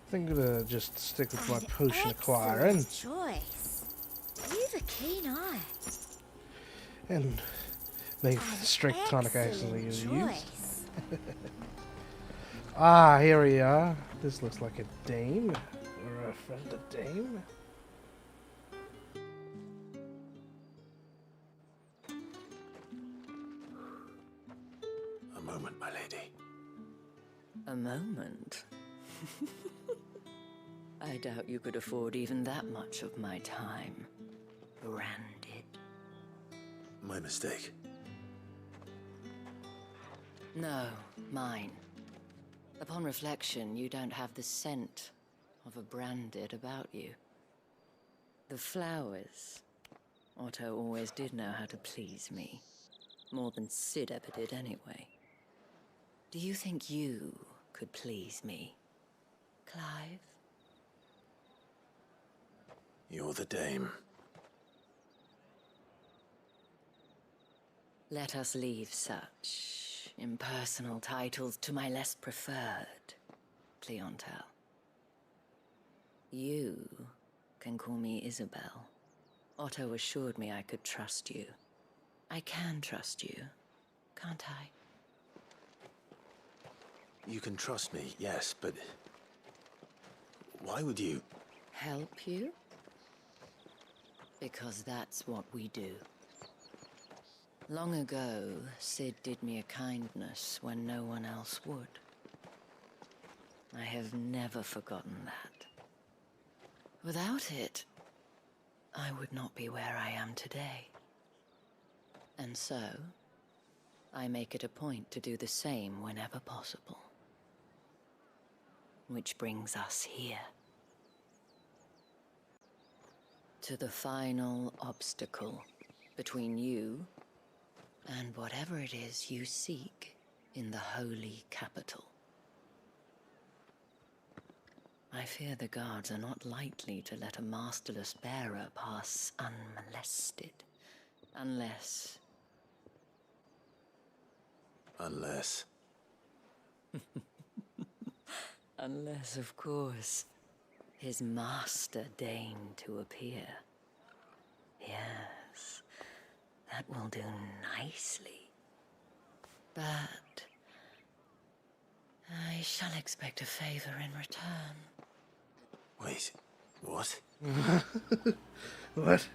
I think I'm gonna just stick with my potion acquiring. Choice. You've a keen eye. And maybe the strength tonic I accidentally used. Ah, here we are. This looks like a dame. Or a friend of dame. A moment, my lady. A moment? I doubt you could afford even that much of my time. Branded. My mistake. No, mine. Upon reflection, you don't have the scent of a branded about you. The flowers. Otto always did know how to please me. More than Sid ever did anyway. Do you think you could please me, Clive? You're the dame. Let us leave such impersonal titles to my less preferred clientele. You can call me Isabel. Otto assured me I could trust you. I can trust you, can't I? You can trust me, yes, but why would you? Help you? Because that's what we do. Long ago, Sid did me a kindness when no one else would. I have never forgotten that. Without it, I would not be where I am today. And so, I make it a point to do the same whenever possible. Which brings us here. To the final obstacle between you and whatever it is you seek in the holy capital. I fear the guards are not likely to let a masterless bearer pass unmolested, unless... Unless... Unless, of course, his master deigned to appear. Yes, that will do nicely. But I shall expect a favor in return. Wait, what? What?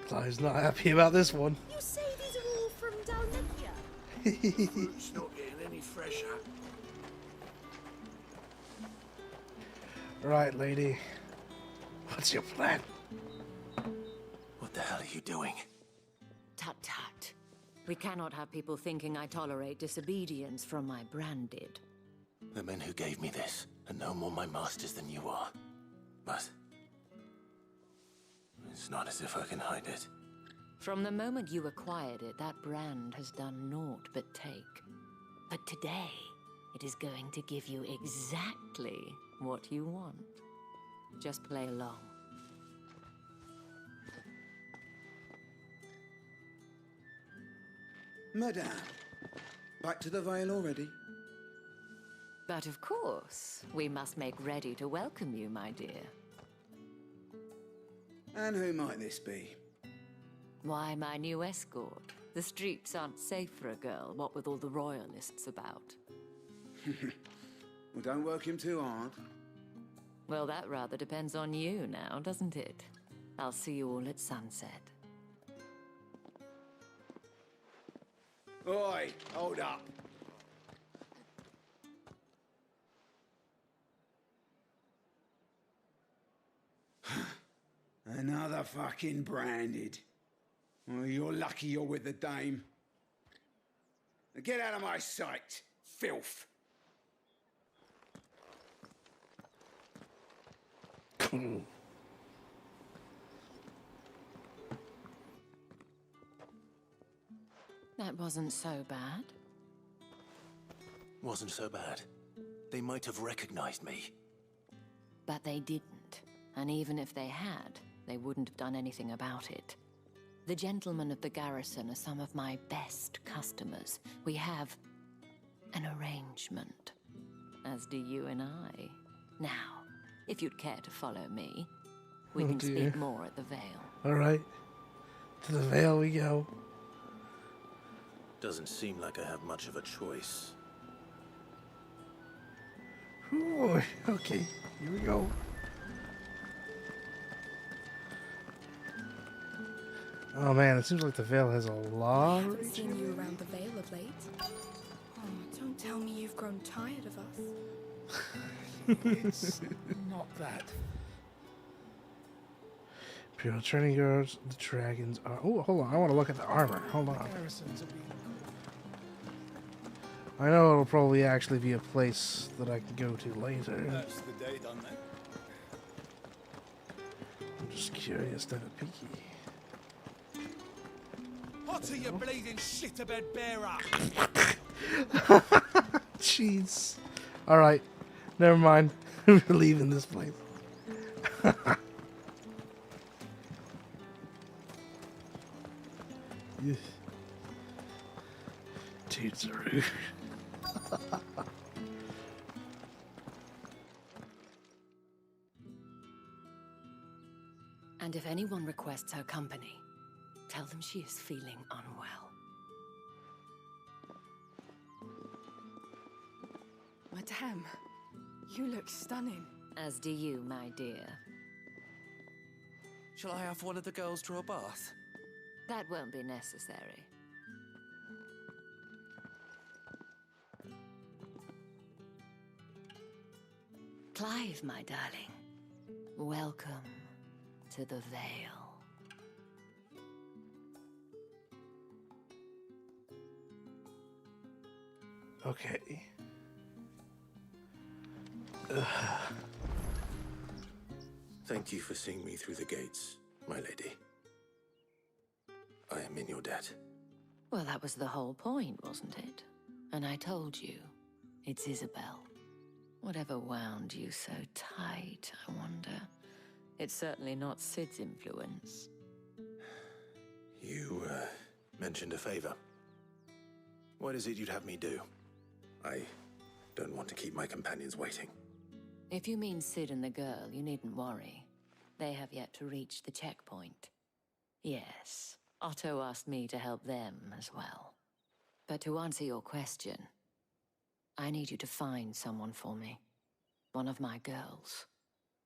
Clive's not happy about this one. You say these are all from Dalmatia? Fruit's not getting any fresher. Right, lady. What's your plan? What the hell are you doing? Tut-tut. We cannot have people thinking I tolerate disobedience from my branded. The men who gave me this are no more my masters than you are. But it's not as if I can hide it. From the moment you acquired it, that brand has done naught but take. But today, it is going to give you exactly what you want. Just play along. Madame, back to the Vale already? But of course, we must make ready to welcome you, my dear. And who might this be? Why, my new escort. The streets aren't safe for a girl, what with all the royalists about. Well, don't work him too hard. Well, that rather depends on you now, doesn't it? I'll see you all at sunset. Oi, hold up. Another fucking branded. Well, you're lucky you're with the dame. Now get out of my sight, filth. That wasn't so bad. Wasn't so bad. They might have recognized me. But they didn't. And even if they had, they wouldn't have done anything about it. The gentlemen of the garrison are some of my best customers. We have an arrangement, as do you and I. Now, if you'd care to follow me, we can speak more at the Vale. Alright. To the Vale we go. Doesn't seem like I have much of a choice. Ooh, okay, here we go. Oh man, it seems like the Vale has a lot. I haven't seen you around the Vale of late. Oh, don't tell me you've grown tired of us. It's not that. Imperial training guards, the dragons are. Oh, hold on, I want to look at the armor. Hold on. Garrisons are being I know it'll probably actually be a place that I can go to later. That's the day done then. I'm just curious to have a peeky. What are you bleeding shit-a-bed bearer? Jeez. Alright. Never mind. We're leaving this place. Dude's rude. And if anyone requests her company, tell them she is feeling unwell. Madame, you look stunning. As do you, my dear. Shall I have one of the girls draw a bath? That won't be necessary. Clive, my darling. Welcome to the Vale. Okay. Thank you for seeing me through the gates, my lady. I am in your debt. Well, that was the whole point, wasn't it? And I told you, it's Isabel. Whatever wound you so tight, I wonder. It's certainly not Sid's influence. You, mentioned a favor. What is it you'd have me do? I don't want to keep my companions waiting. If you mean Sid and the girl, you needn't worry. They have yet to reach the checkpoint. Yes, Otto asked me to help them as well. But to answer your question, I need you to find someone for me. One of my girls.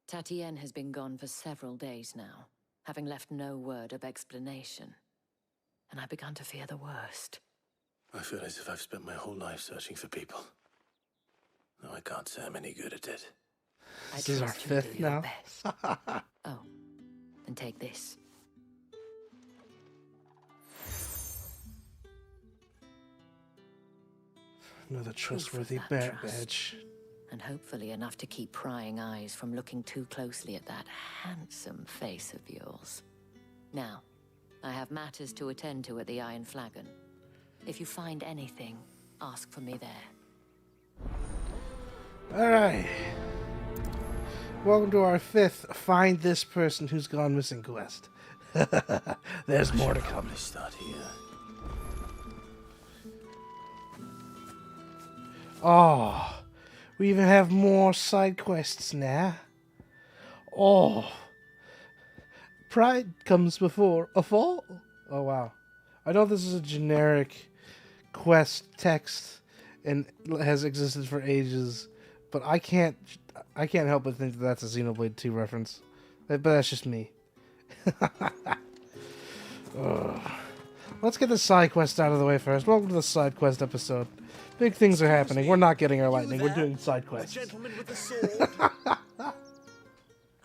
Tatienne has been gone for several days now, having left no word of explanation. And I've begun to fear the worst. I feel as if I've spent my whole life searching for people. No, I can't say I'm any good at it. This is our fifth now. Oh, and take this. Another trustworthy that bear trust. badge. And hopefully enough to keep prying eyes from looking too closely at that handsome face of yours. Now, I have matters to attend to at the Iron Flagon. If you find anything, ask for me there. Alright. Welcome to our 5th Find This Person Who's Gone Missing quest. There's more to come. Start here. Oh, we even have more side quests now. Oh, pride comes before a fall. Oh wow, I know this is a generic quest text and has existed for ages, but I can't help but think that that's a Xenoblade 2 reference. But that's just me. Let's get the side quest out of the way first. Welcome to the side quest episode. Big things are happening. We're not getting our lightning. We're doing side quests. The gentleman with the sword.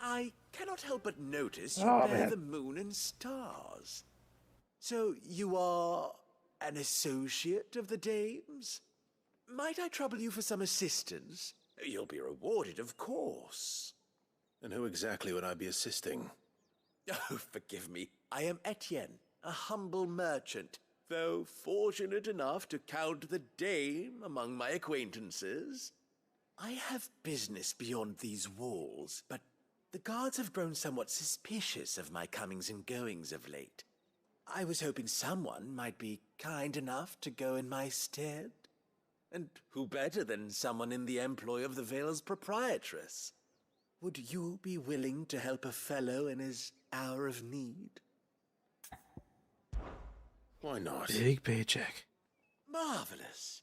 I cannot help but notice you bear man. the moon and stars. So you are an associate of the dames? Might I trouble you for some assistance? You'll be rewarded, of course. And who exactly would I be assisting? Oh, forgive me. I am Etienne, a humble merchant, though fortunate enough to count the dame among my acquaintances. I have business beyond these walls, but the guards have grown somewhat suspicious of my comings and goings of late. I was hoping someone might be kind enough to go in my stead. And who better than someone in the employ of the Vale's proprietress? Would you be willing to help a fellow in his hour of need? Why not? Big paycheck. Marvelous.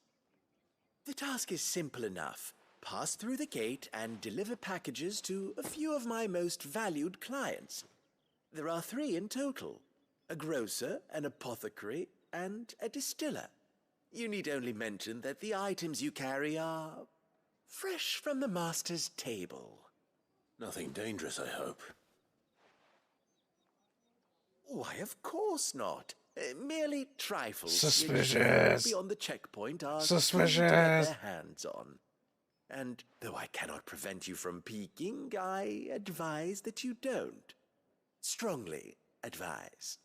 The task is simple enough. Pass through the gate and deliver packages to a few of my most valued clients. There are 3 in total: a grocer, an apothecary, and a distiller. You need only mention that the items you carry are fresh from the master's table. Nothing dangerous, I hope. Why, of course not. Merely trifles. Suspicious. Beyond the checkpoint are Suspicious. to get their hands on. And though I cannot prevent you from peeking, I advise that you don't. Strongly advise.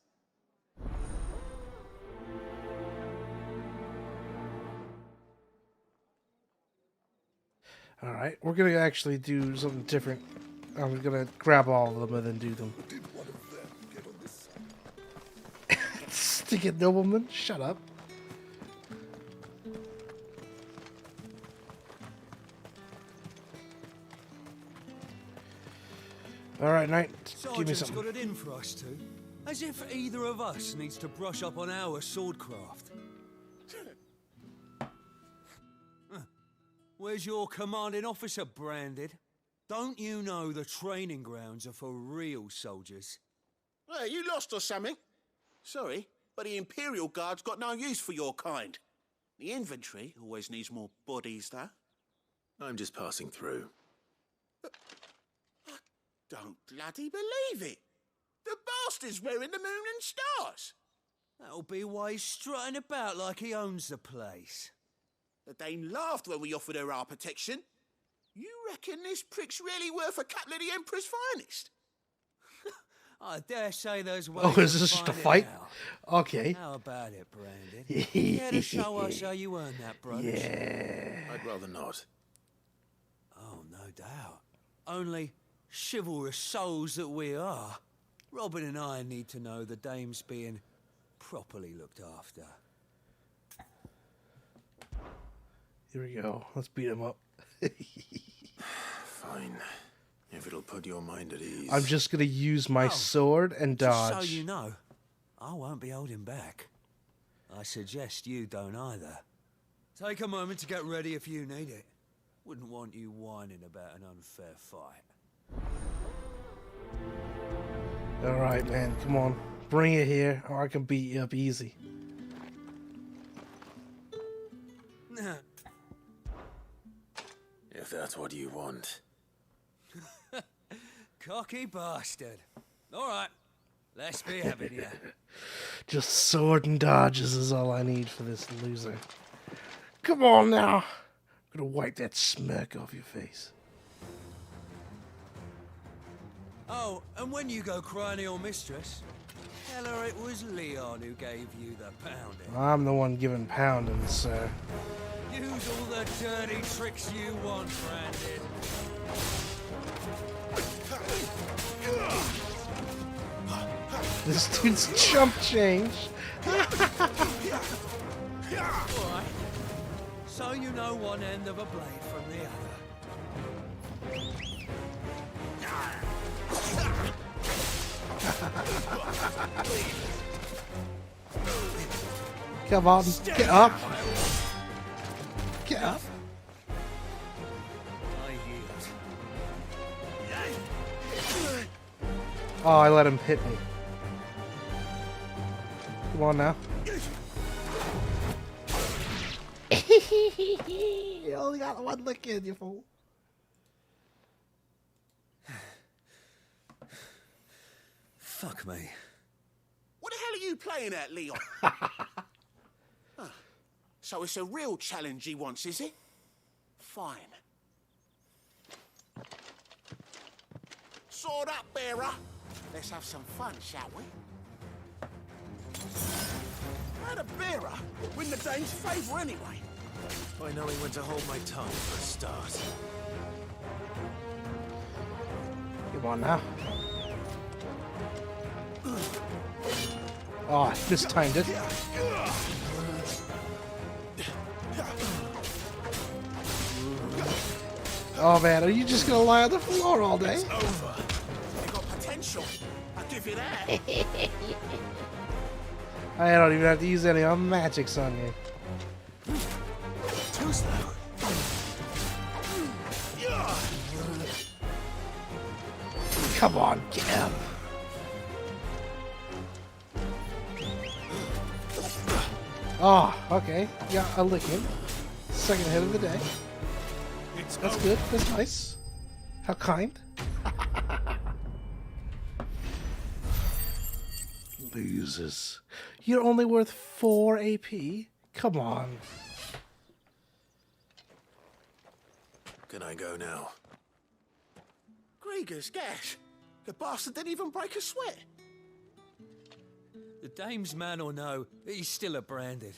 Alright, we're gonna actually do something different. I'm gonna grab all of them and then do them. Stick it, nobleman. Shut up. Alright, Knight, give me Sergeant's something. got it in for us two. As if either of us needs to brush up on our swordcraft. Where's your commanding officer branded? Don't you know the training grounds are for real soldiers? Well, you lost or something? Sorry, but the Imperial Guard's got no use for your kind. The infantry always needs more bodies, though. I'm just passing through. I don't bloody believe it. The bastard's wearing the moon and stars. That'll be why he's strutting about like he owns the place. The Dane laughed when we offered her our protection. You reckon this prick's really worth a couple of the Emperor's finest? I dare say there's ways Oh, is to this just a find it fight? out. Okay. How about it, Brandon? Care to show us how you earned that brooch? Yeah. I'd rather not. Oh, no doubt. Only chivalrous souls that we are, Robin and I need to know the dame's being properly looked after. Here we go. Let's beat him up. Fine. If it'll put your mind at ease. I'm just gonna use my sword and dodge. Just so you know, I won't be holding back. I suggest you don't either. Take a moment to get ready if you need it. Wouldn't want you whining about an unfair fight. Alright, man. Come on. Bring it here, or I can beat you up easy. If that's what you want. Cocky bastard. All right, let's be having you. Just sword and dodges is all I need for this loser. Come on now. I'm gonna wipe that smirk off your face. Oh, and when you go crying to your mistress, tell her it was Leon who gave you the pounding. I'm the one giving pounding, sir. Use all the dirty tricks you want, Brandon. This dude's jump change. Why? So you know one end of a blade from the other. Come on, get up. Get up. I yield. Oh, I let him hit me. Come on now. You only got one lick in, you fool. Fuck me. What the hell are you playing at, Leon? Huh. So it's a real challenge he wants, is it? Fine. Sword up, bearer. Let's have some fun, shall we? How'd a bearer win the dame's favour anyway? By knowing when to hold my tongue for a start. Come on now. Oh, I mistimed it. Oh man, are you just gonna lie on the floor all day? It's over. They got potential. I'll give you that. I don't even have to use any of my magics on you. Too slow. Come on, get up. Oh, okay. Yeah, a licking. Second hit of the day. That's good. That's nice. How kind. Losers. You're only worth 4 AP? Come on. Can I go now? Grieger's gash. The bastard didn't even break a sweat. The dame's man or no, he's still a branded.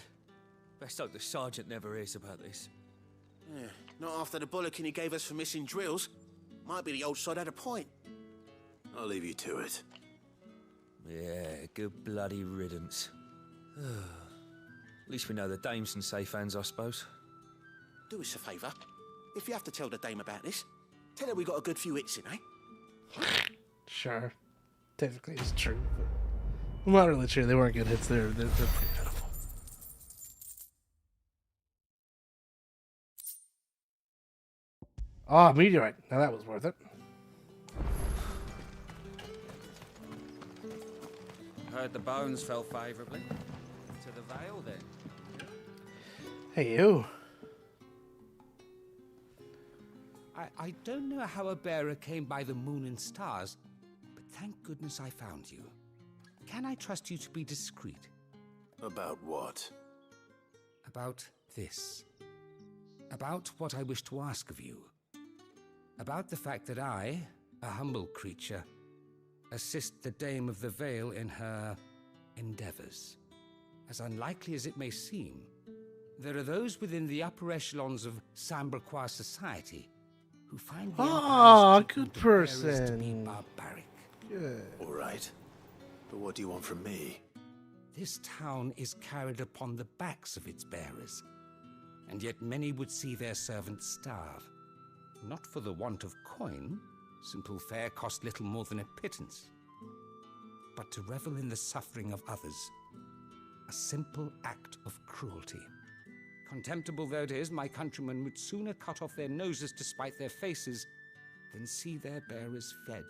Best hope the sergeant never hears about this. Yeah, not after the bollocking he gave us for missing drills. Might be the old sod had a point. I'll leave you to it. Yeah, good bloody riddance. At least we know the dame's in safe hands, I suppose. Do us a favour. If you have to tell the dame about this, tell her we got a good few hits in, eh? Sure. Technically it's true, but... Well, not really true. They weren't good hits. They're pretty pitiful. Ah, meteorite. Now that was worth it. Heard the bones fell favourably. To the Vale, then. Hey, you. I don't know how a bearer came by the moon and stars, but thank goodness I found you. Can I trust you to be discreet? About what? About this. About what I wish to ask of you. About the fact that I, a humble creature, assist the Dame of the Vale in her endeavors. As unlikely as it may seem, there are those within the upper echelons of Samberquois society who find the Empire's good treatment of bearers to person. be barbaric. Good. All right. But what do you want from me? This town is carried upon the backs of its bearers, and yet many would see their servants starve. Not for the want of coin, simple fare cost little more than a pittance, but to revel in the suffering of others, a simple act of cruelty. Contemptible though it is, my countrymen would sooner cut off their noses to spite their faces than see their bearers fed.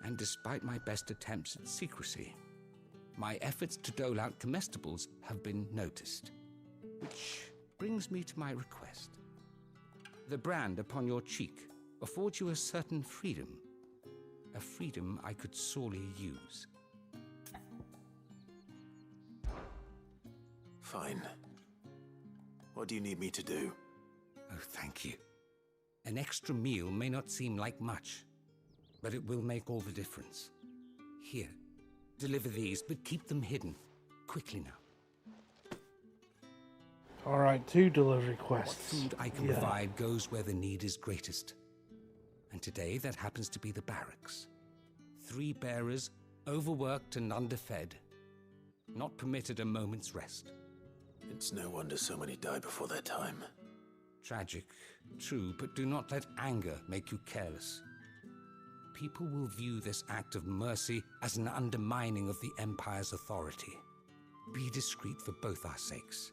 And despite my best attempts at secrecy, my efforts to dole out comestibles have been noticed. Which brings me to my request. The brand upon your cheek affords you a certain freedom, a freedom I could sorely use. Fine. What do you need me to do? Oh, thank you. An extra meal may not seem like much, but it will make all the difference. Here, deliver these, but keep them hidden. Quickly now. All right, 2 delivery What quests. food I can provide goes where the need is greatest. And today, that happens to be the barracks. 3 bearers, overworked and underfed. Not permitted a moment's rest. It's no wonder so many die before their time. Tragic, true, but do not let anger make you careless. People will view this act of mercy as an undermining of the Empire's authority. Be discreet for both our sakes,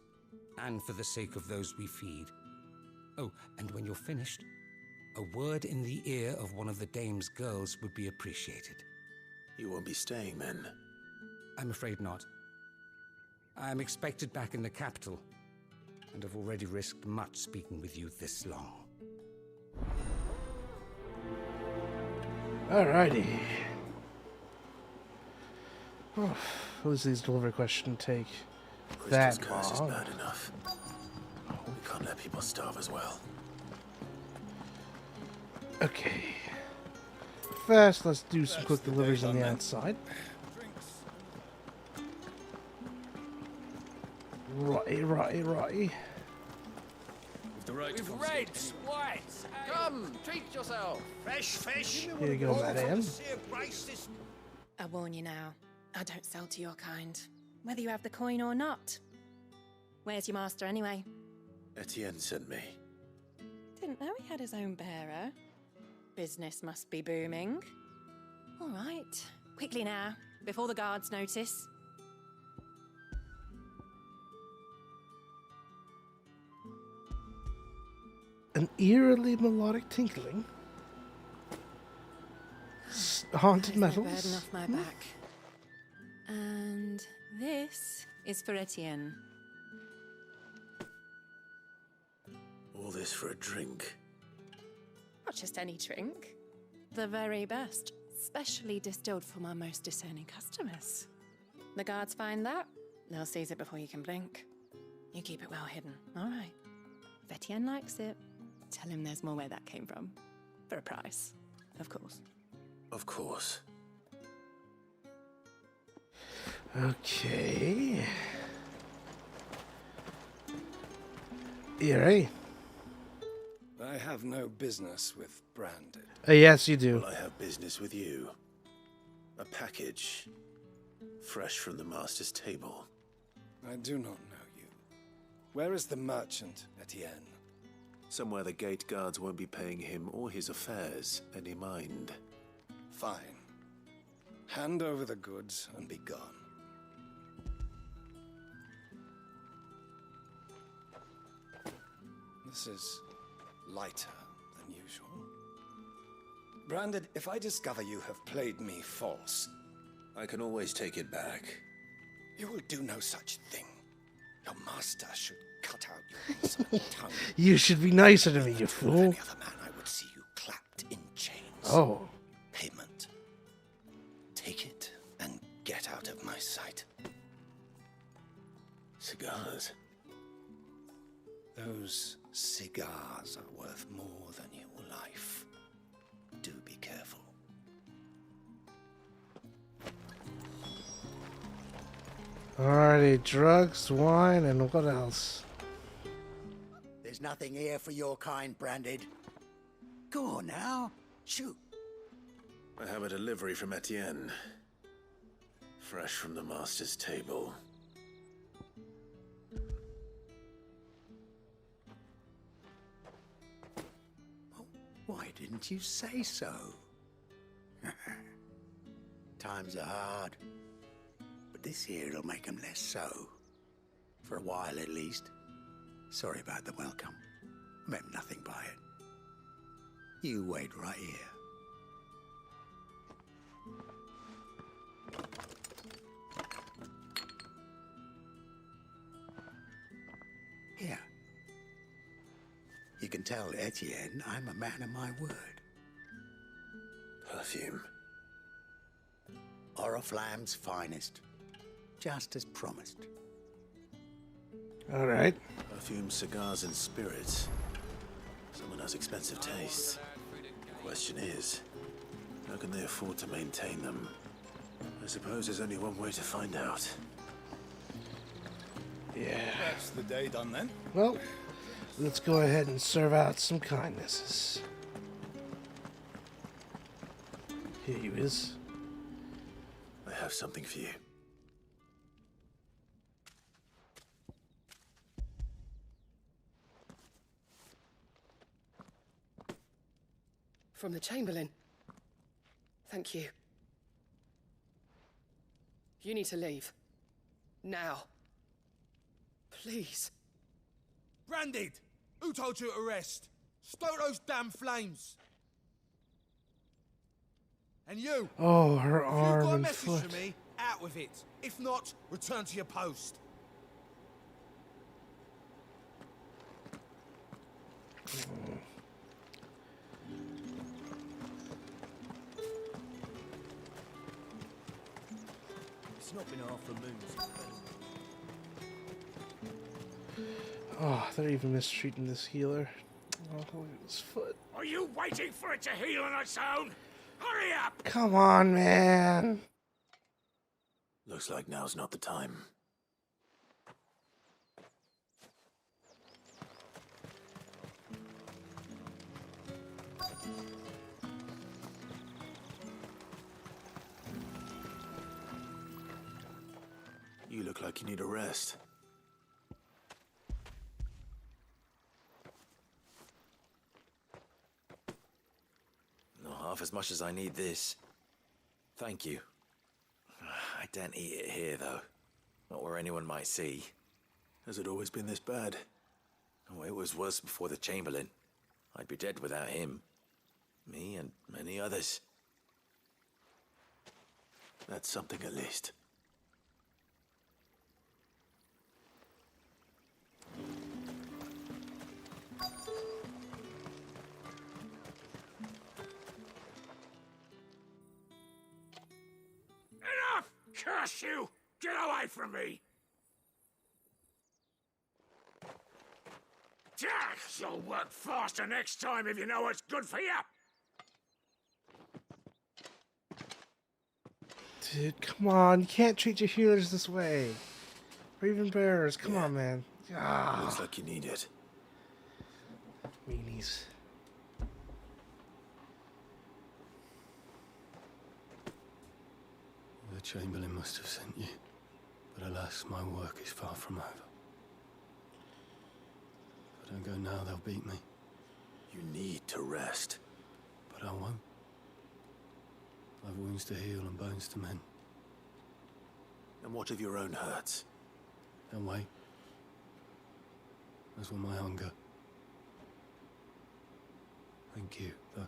and for the sake of those we feed. Oh, and when you're finished, a word in the ear of one of the dame's girls would be appreciated. You won't be staying then? I'm afraid not. I'm expected back in the capital, and I've already risked much speaking with you this long. Alrighty. Oh, who's these delivery questions take Crystal's that curse is long? bad enough. We can't let people starve as well. Okay. First, let's do some quick deliveries on the outside. Righty. With the right With reds, whites. Come, treat yourself. Fresh fish. Here you go, madam. I warn you now, I don't sell to your kind, whether you have the coin or not. Where's your master anyway? Etienne sent me. Didn't know he had his own bearer. Business must be booming. All right, quickly now, before the guards notice. An eerily melodic tinkling. Haunted There's no metals. burden off my back. And this is for Etienne. All this for a drink. Not just any drink. The very best, specially distilled for my most discerning customers. The guards find that, they'll seize it before you can blink. You keep it well hidden, all right? If Etienne likes it, tell him there's more where that came from. For a price, of course. Of course. Okay. Eerie. I have no business with Branded. Yes, you do. Well, I have business with you. A package. Fresh from the master's table. I do not know you. Where is the merchant, Etienne? Somewhere the gate guards won't be paying him or his affairs any mind. Fine. Hand over the goods and be gone. This is lighter than usual. Branded, if I discover you have played me false... I can always take it back. You will do no such thing. Your master should cut out your insolent tongue. You should be nicer to me, you fool. Any other man, I would see you clapped in chains. Oh. Payment. Take it and get out of my sight. Cigars. Those cigars are worth more than your life. Do be careful. Alrighty, drugs, wine, and what else? There's nothing here for your kind, Branded. Go on now, shoot. I have a delivery from Etienne. Fresh from the master's table. Why didn't you say so? Times are hard. But this here'll make 'em less so. For a while at least. Sorry about the welcome. Meant nothing by it. You wait right here. Here. You can tell Etienne I'm a man of my word. Perfume. Oriflamme's finest. Just as promised. All right. Perfume, cigars, and spirits. Someone has expensive tastes. Question is, how can they afford to maintain them? I suppose there's only one way to find out. Yeah. That's the day done then. Well, let's go ahead and serve out some kindnesses. Here he is. I have something for you. From the Chamberlain. Thank you. You need to leave. Now. Please. Branded! Who told you to rest? Stoke those damn flames! And you! Oh, her if arm you've got a and message foot. for me, out with it. If not, return to your post. It's not been half a moon since Oh, they're even mistreating this healer. Oh, look at his foot. Are you waiting for it to heal on its own? Hurry up! Come on, man. Looks like now's not the time. You look like you need a rest. Not half as much as I need this. Thank you. I daren't eat it here, though. Not where anyone might see. Has it always been this bad? Oh, it was worse before the Chamberlain. I'd be dead without him. Me and many others. That's something at least. Enough! Curse you! Get away from me! You'll work faster next time if you know what's good for you! Dude, come on. You can't treat your healers this way. Or even bearers. Come on, man. Ah. Looks like you need it. Meanies. The Chamberlain must have sent you. But alas, my work is far from over. If I don't go now, they'll beat me. You need to rest. But I won't. I've wounds to heal and bones to mend. And what of your own hurts? Don't wait. As will my hunger. Thank you, though.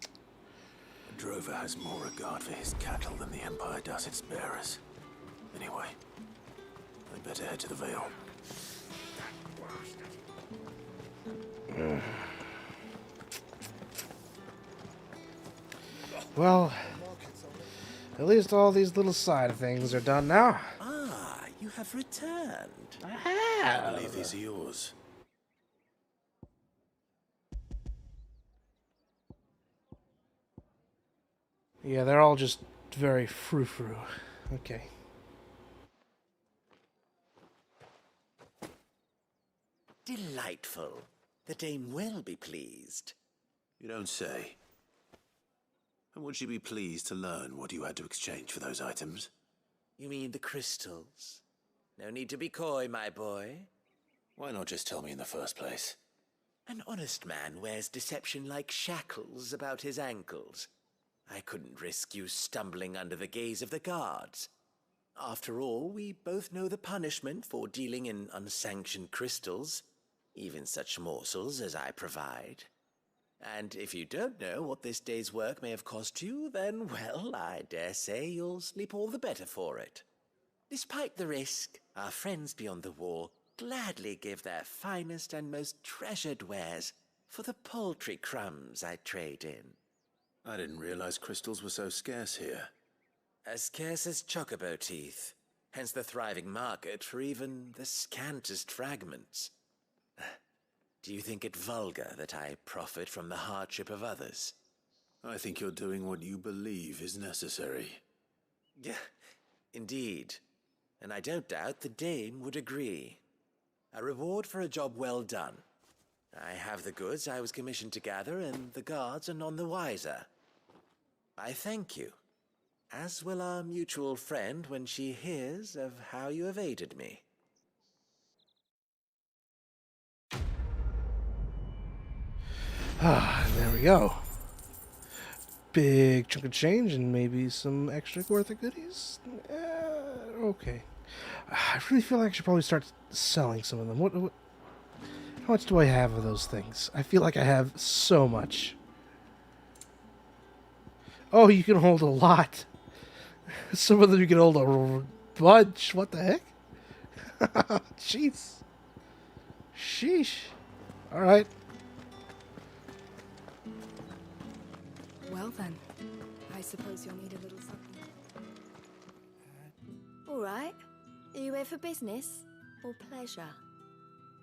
A drover has more regard for his cattle than the Empire does its bearers. Anyway, I'd better head to the Vale. Well, at least all these little side things are done now. Ah, you have returned. I believe these are yours. Yeah, they're all just very frou-frou. Okay. Delightful. The dame will be pleased. You don't say. And would she be pleased to learn what you had to exchange for those items? You mean the crystals? No need to be coy, my boy. Why not just tell me in the first place? An honest man wears deception like shackles about his ankles. I couldn't risk you stumbling under the gaze of the guards. After all, we both know the punishment for dealing in unsanctioned crystals, even such morsels as I provide. And if you don't know what this day's work may have cost you, then, well, I dare say you'll sleep all the better for it. Despite the risk, our friends beyond the wall gladly give their finest and most treasured wares for the paltry crumbs I trade in. I didn't realize crystals were so scarce here. As scarce as chocobo teeth, hence the thriving market for even the scantest fragments. Do you think it vulgar that I profit from the hardship of others? I think you're doing what you believe is necessary. Yeah, indeed. And I don't doubt the dame would agree. A reward for a job well done. I have the goods I was commissioned to gather, and the guards are none the wiser. I thank you, as will our mutual friend when she hears of how you have aided me. Ah, there we go. Big chunk of change and maybe some extra worth of goodies. Okay. I really feel like I should probably start selling some of them. What, how much do I have of those things? I feel like I have so much. Oh, you can hold a lot. Some of them you can hold a bunch. What the heck? Jeez. Sheesh. All right. Well then, I suppose you'll need a little something. All right. Are you here for business or pleasure?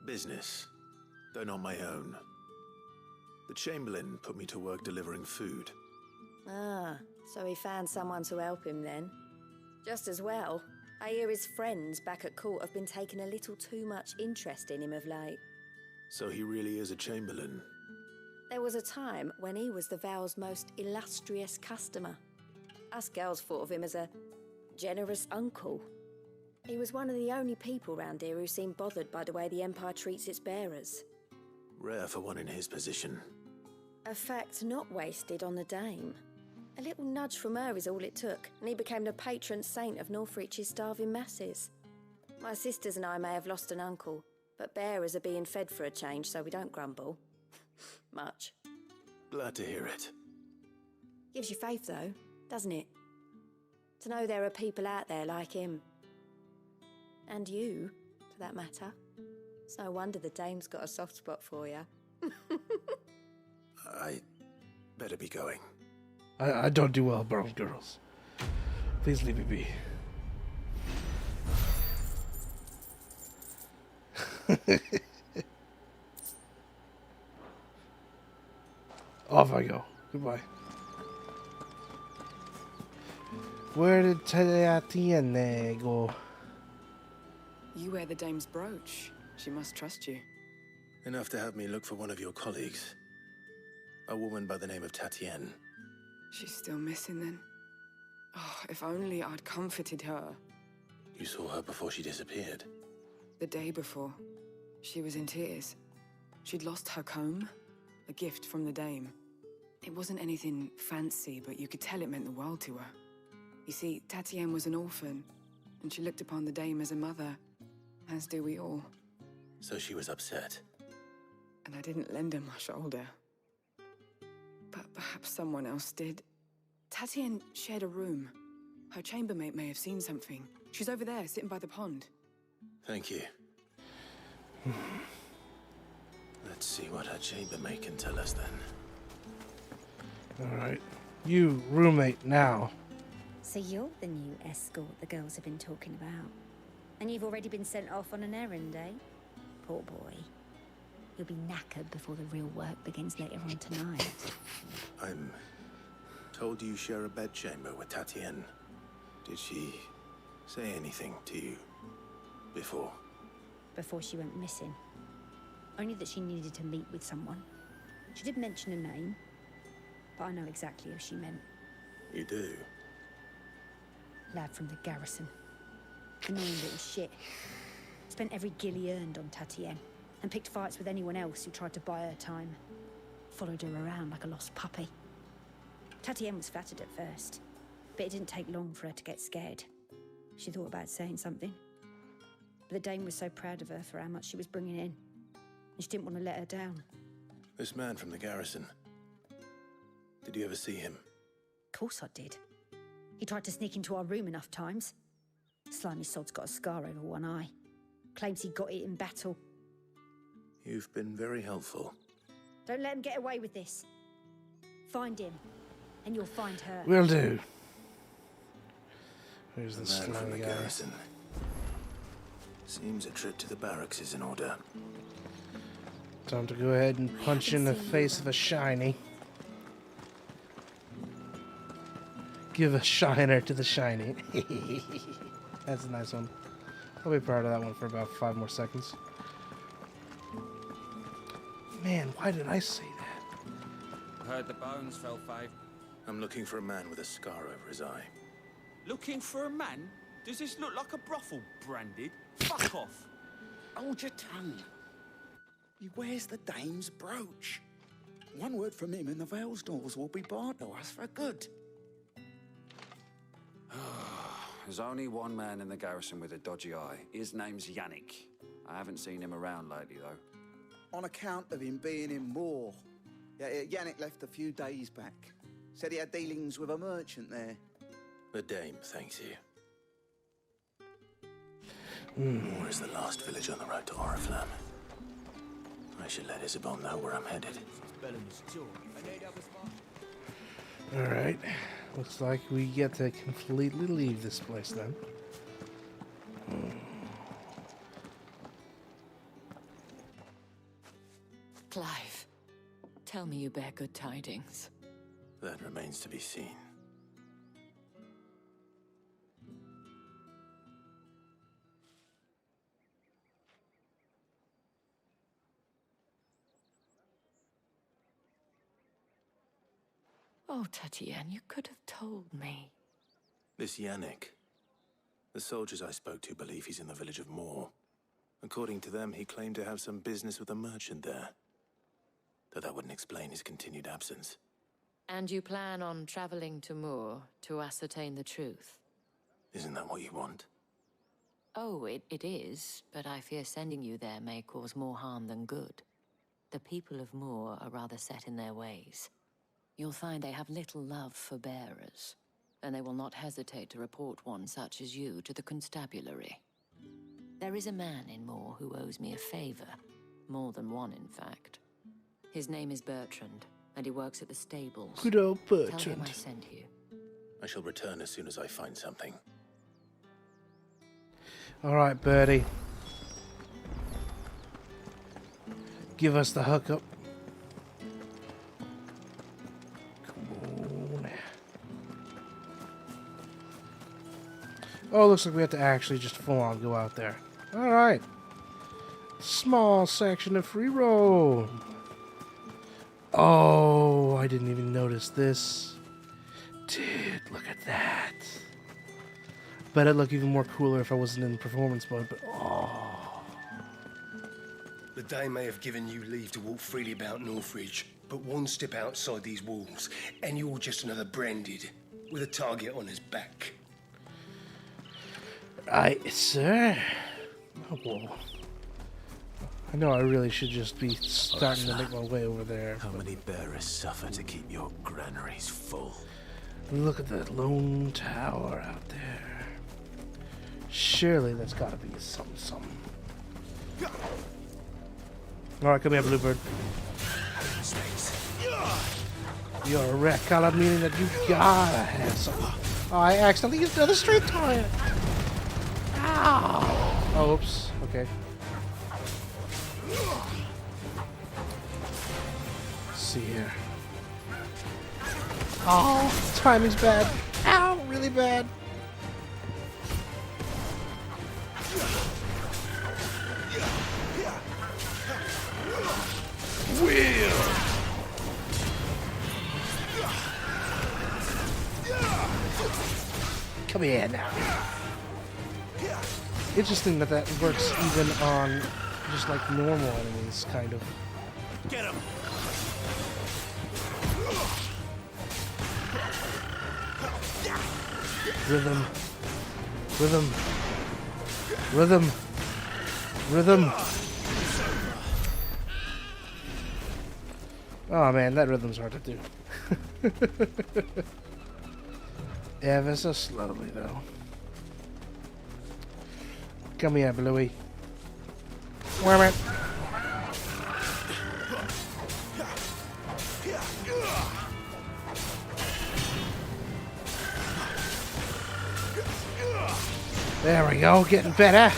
Business, though not my own. The Chamberlain put me to work delivering food. Ah, so he found someone to help him then. Just as well. I hear his friends back at court have been taking a little too much interest in him of late. So he really is a Chamberlain. There was a time when he was the Vale's most illustrious customer. Us girls thought of him as a generous uncle. He was one of the only people round here who seemed bothered by the way the Empire treats its bearers. Rare for one in his position. A fact not wasted on the dame. A little nudge from her is all it took, and he became the patron saint of Northreach's starving masses. My sisters and I may have lost an uncle, but bearers are being fed for a change, so we don't grumble. Much. Glad to hear it. Gives you faith, though, doesn't it? To know there are people out there like him. And you, for that matter. It's no wonder the dame's got a soft spot for you. I better be going. I don't do well around girls. Please leave me be. Off I go. Goodbye. Where did Tatiana go? You wear the dame's brooch. She must trust you. Enough to have me look for one of your colleagues. A woman by the name of Tatienne. She's still missing then. Oh, if only I'd comforted her. You saw her before she disappeared? The day before. She was in tears. She'd lost her comb, a gift from the dame. It wasn't anything fancy, but you could tell it meant the world to her. You see, Tatienne was an orphan, and she looked upon the dame as a mother, as do we all. So she was upset. And I didn't lend her my shoulder. But perhaps someone else did. Tatienne shared a room. Her chambermaid may have seen something. She's over there, sitting by the pond. Thank you. Let's see what her chambermaid can tell us then. Alright. You, roommate, now. So you're the new escort the girls have been talking about. And you've already been sent off on an errand, eh? Poor boy. You'll be knackered before the real work begins later on tonight. I'm told you share a bedchamber with Tatienne. Did she say anything to you before? Before she went missing. Only that she needed to meet with someone. She did mention a name, but I know exactly who she meant. You do? Lad from the garrison. Annoying little shit. Spent every guil he earned on Tatienne, and picked fights with anyone else who tried to buy her time. Followed her around like a lost puppy. Tatienne was flattered at first, but it didn't take long for her to get scared. She thought about saying something. But the dame was so proud of her for how much she was bringing in, and she didn't want to let her down. This man from the garrison. Did you ever see him? Of course I did. He tried to sneak into our room enough times. Slimy sod's got a scar over one eye. Claims he got it in battle. You've been very helpful. Don't let him get away with this. Find him, and you'll find her. Will do. Here's the man from slimy the guy. garrison. Seems a trip to the barracks is in order. Time to go ahead and punch in the face of a shiny. Give a shiner to the shiny. That's a nice one. I'll be proud of that one for about 5 more seconds. Man, why did I say that? Heard the bones fell 5. I'm looking for a man with a scar over his eye. Looking for a man? Does this look like a brothel, Branded? Fuck off! Hold your tongue. He wears the dame's brooch. One word from him and the Vale's doors will be barred to us for good. There's only one man in the garrison with a dodgy eye. His name's Yannick. I haven't seen him around lately, though. On account of him being in war. Yeah, Yannick left a few days back. Said he had dealings with a merchant there. The dame thanks you. Moor is the last village on the road to Oriflamme. I should let Isabel know where I'm headed. Alright. Looks like we get to completely leave this place then. Clive, tell me you bear good tidings. That remains to be seen. Oh, Tatienne, you could have told me. This Yannick. The soldiers I spoke to believe he's in the village of Moor. According to them, he claimed to have some business with a merchant there. Though that wouldn't explain his continued absence. And you plan on traveling to Moor to ascertain the truth? Isn't that what you want? Oh, it is, but I fear sending you there may cause more harm than good. The people of Moor are rather set in their ways. You'll find they have little love for bearers, and they will not hesitate to report one such as you to the constabulary. There is a man in Moor who owes me a favor, more than one in fact. His name is Bertrand, and he works at the stables. Good old Tell him Bertrand. I sent you. I shall return as soon as I find something. Alright, Birdie. Give us the hookup. Come on. Oh, looks like we have to actually just full on go out there. Alright. Small section of free roam. Oh, I didn't even notice this. Dude, look at that. Bet it'd look even more cooler if I wasn't in performance mode, but oh. The dame may have given you leave to walk freely about Northridge, but one step outside these walls, and you're just another Branded, with a target on his back. Aye, sir. Oh, whoa. I know I really should just be starting to make my way over there. How many bearers suffer to keep your granaries full? Look at that lone tower out there. Surely that's gotta be something. Alright, come here, Bluebird. You're a wreck, color meaning that you gotta have something. Oh, I accidentally used another straight tire. Ow! Oh, oops. Okay. Let's see here. Oh, timing's bad. Ow, really bad. Wheel. Come here now. Interesting that that works even on just like normal enemies, kind of. Get him! Rhythm. Rhythm. Rhythm. Rhythm. Oh man, that rhythm's hard to do. Ever so slowly though. Come here, Bluey. Worm it. There we go, getting better.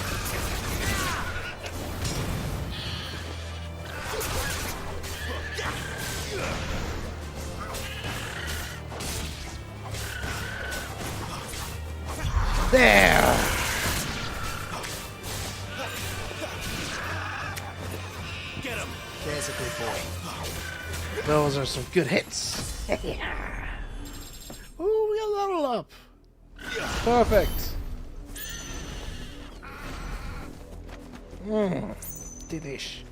There. Get him. There's a good boy. Those are some good hits. Ooh, we got a level up. Perfect. Delish.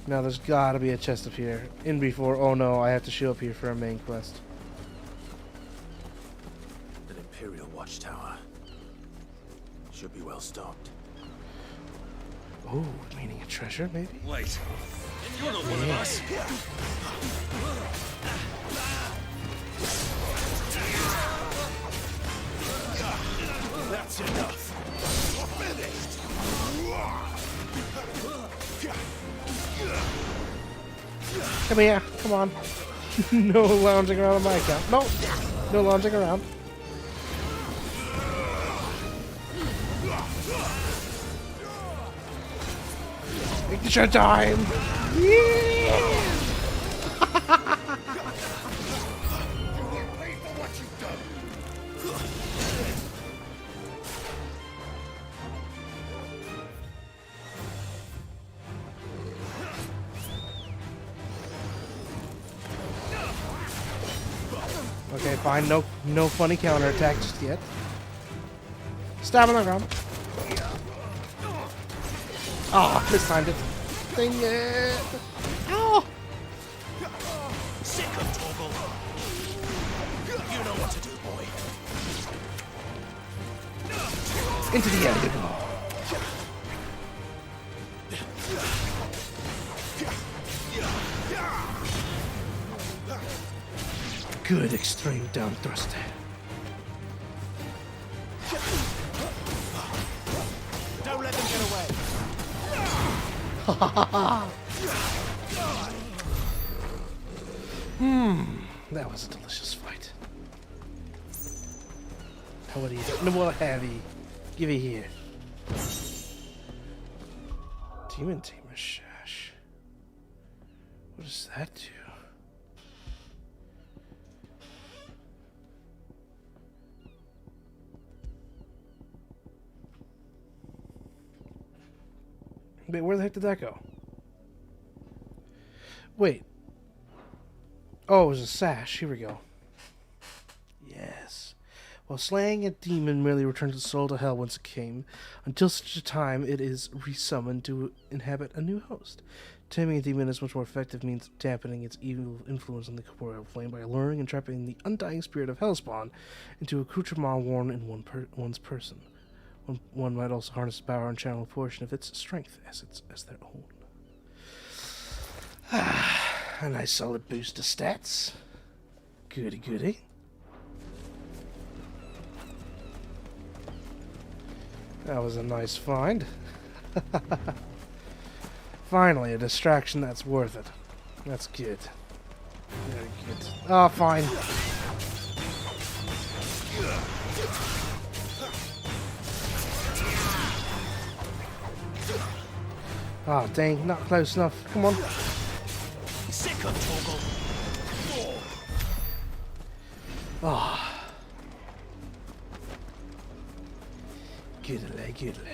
Now there's gotta be a chest up here. In before. Oh no, I have to show up here for a main quest. An Imperial watchtower. Should be well stocked. Oh, meaning a treasure, maybe? Wait. You're not one of us. That's enough. Come here, come on. No lounging around on my account. No, no lounging around. Picture time! Yeah! Okay, fine. No funny counterattack just yet. Stab on the ground. Oh, mistimed it. Dang it. Ow! Sick of Torgal. You know what to do, boy. Into the air you go. Good extreme down thrust. Don't let them get away. That was a delicious fight. Now what do you do? No more heavy. Give it here. Demon Tamer Shash. What does that do? Wait, where the heck did that go? Wait. Oh, it was a sash. Here we go. Yes. While slaying a demon merely returns its soul to hell whence it came, until such a time it is resummoned to inhabit a new host. Taming a demon is much more effective means dampening its evil influence on the corporeal flame by luring and trapping the undying spirit of Hellspawn into accoutrement worn in one's person. One might also harness the power and channel a portion of its strength as their own. A nice solid boost to stats. Goody goody. That was a nice find. Finally, a distraction that's worth it. That's good. Very good. Oh, fine. Oh, dang, not close enough. Come on. Sick of Torgal. Oh. Goodly, goodly.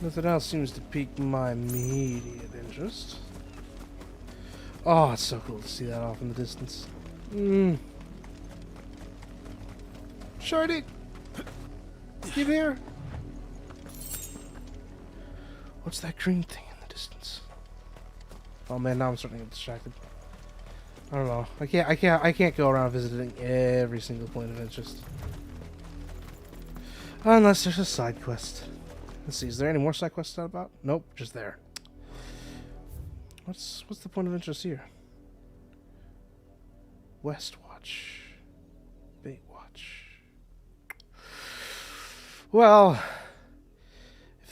Nothing else seems to pique my immediate interest. Oh, it's so cool to see that off in the distance. Shiny! Give here! What's that green thing in the distance? Oh man, now I'm starting to get distracted. I don't know. I can't go around visiting every single point of interest. Unless there's a side quest. Let's see, is there any more side quests out about? Nope, just there. What's the point of interest here? Westwatch. Baitwatch. Well, if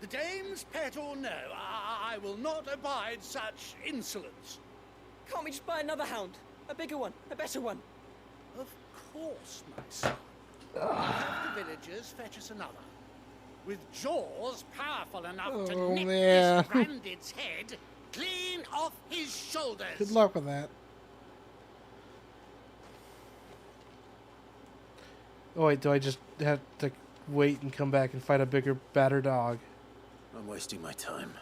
The dame's pet or no, I will not abide such insolence. Can't we just buy another hound? A bigger one, a better one. Of course, my son. Have the villagers fetch us another. With jaws powerful enough to nip this Branded's head clean off his shoulders. Good luck with that. Oh wait, do I just have to wait and come back and fight a bigger, badder dog? I'm wasting my time.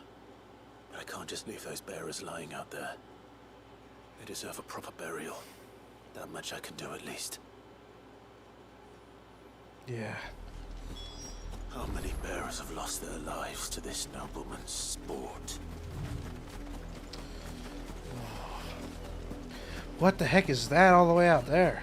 But I can't just leave those bearers lying out there. They deserve a proper burial. That much I can do at least. Yeah. How many bearers have lost their lives to this nobleman's sport? What the heck is that all the way out there?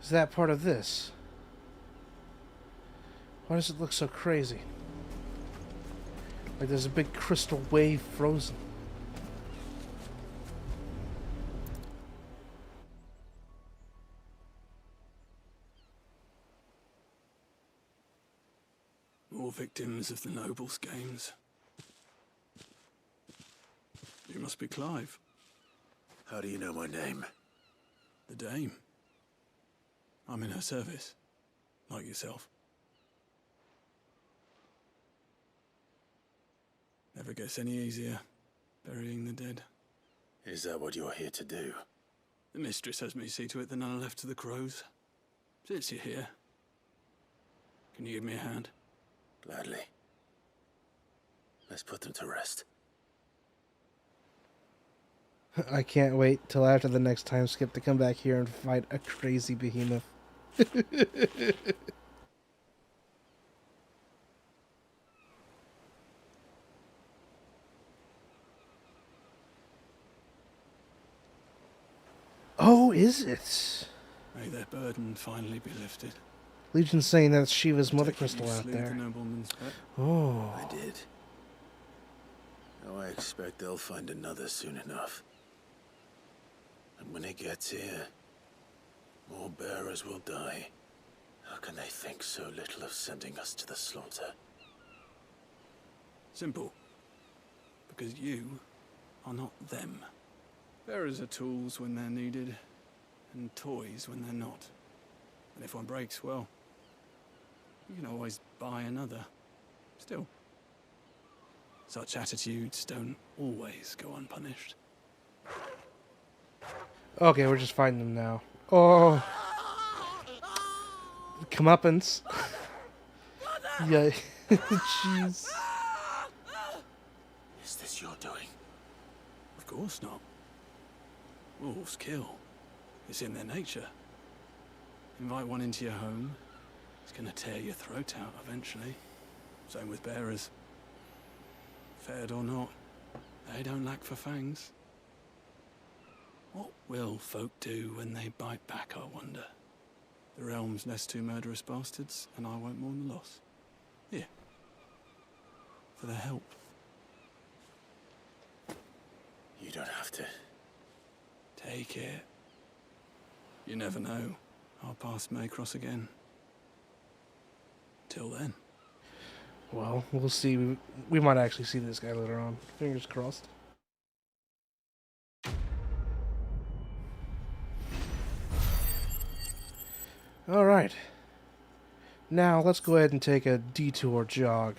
Is that part of this? Why does it look so crazy? Like there's a big crystal wave frozen. More victims of the nobles' games. You must be Clive. How do you know my name? The Dame. I'm in her service, like yourself. Never gets any easier, burying the dead. Is that what you're here to do? The mistress has me see to it that none are left to the crows. Since you're here, can you give me a hand? Gladly. Let's put them to rest. I can't wait till after the next time skip to come back here and fight a crazy behemoth. Oh, is it? May their burden finally be lifted. Legion's saying that's Shiva's mother crystal You out slew the there. nobleman's pet? Oh. I did. Now I expect they'll find another soon enough. And when it gets here, more bearers will die. How can they think so little of sending us to the slaughter? Simple. Because you are not them. Bearers are tools when they're needed, and toys when they're not. And if one breaks, well, you can always buy another. Still, such attitudes don't always go unpunished. Okay, we're just fighting them now. Oh. Comeuppance. Yeah. Jeez. Is this your doing? Of course not. Wolves kill. It's in their nature. Invite one into your home, it's gonna tear your throat out eventually. Same with bearers. Fed or not, they don't lack for fangs. What will folk do when they bite back, I wonder? The realm's less two murderous bastards, and I won't mourn the loss. Here. For their help. You don't have to. Take it. You never know. Our paths may cross again. Till then. Well, we'll see. We might actually see this guy later on. Fingers crossed. Alright. Now, let's go ahead and take a detour jog.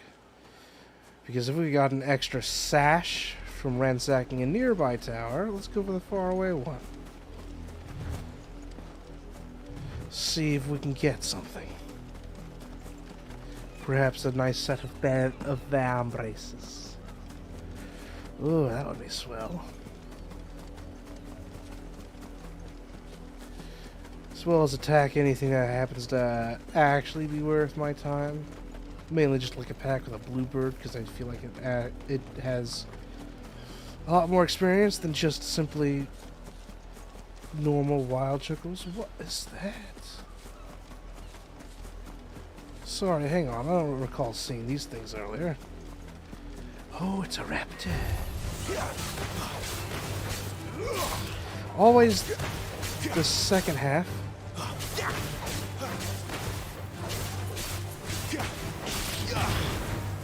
Because if we got an extra sash from ransacking a nearby tower, let's go for the faraway one. See if we can get something. Perhaps a nice set of van braces. Ooh, that would be swell. As well as attack anything that happens to actually be worth my time. Mainly just like a pack with a bluebird, because I feel like it has a lot more experience than just simply normal wild chuckles. What is that? Sorry, hang on. I don't recall seeing these things earlier. Oh, it's a raptor. Always the second half.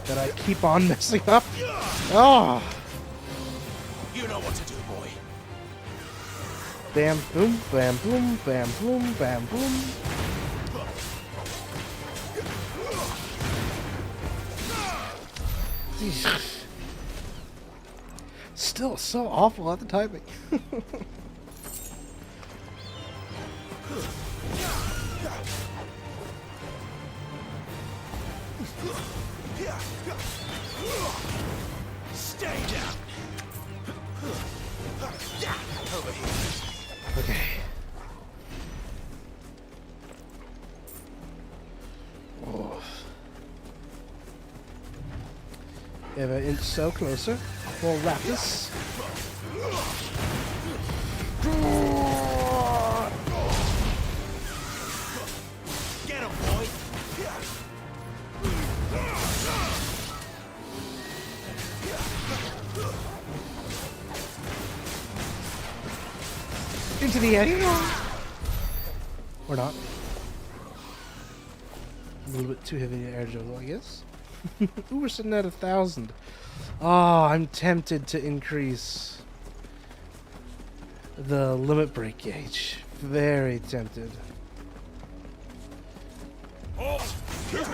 That I keep on messing up. Oh! You know what to do, boy. Bam, boom, bam, boom, bam, boom, bam, boom. Still so awful at the timing. Stay down. Over here. Okay. Oh. If an inch so closer. More raptors. Get him, boy. Into the edge. Or not. A little bit too heavy to air juggle, I guess. Ooh, we're sitting at 1,000. Oh, I'm tempted to increase the limit break gauge. Very tempted.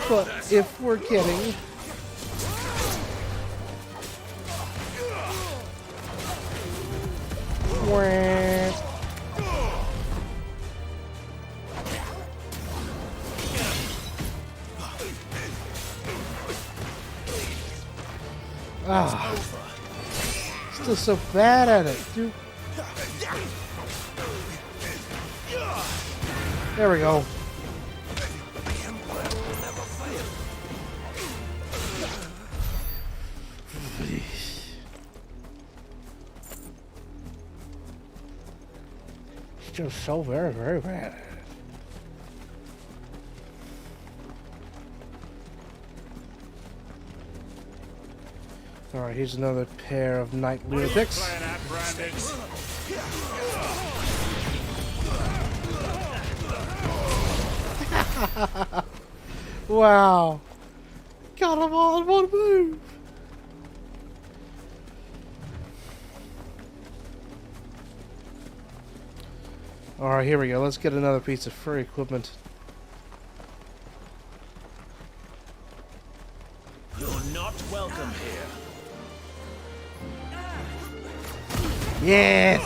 But if we're getting ah, still so bad at it, dude. There we go. Still so very, very bad. Alright, here's another pair of night lunatics. Wow. Got them all in one move. Alright, here we go. Let's get another piece of fur equipment. You're not welcome here. Yes!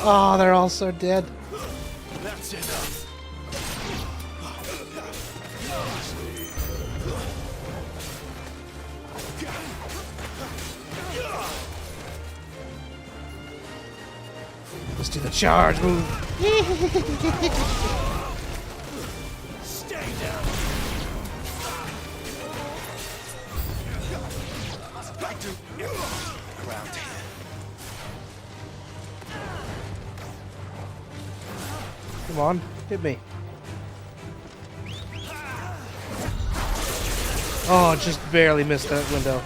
Oh, they're all so dead. That's enough. Let's do the charge move. Stay down. Back to ground here. Come on, hit me. Oh, just barely missed that window.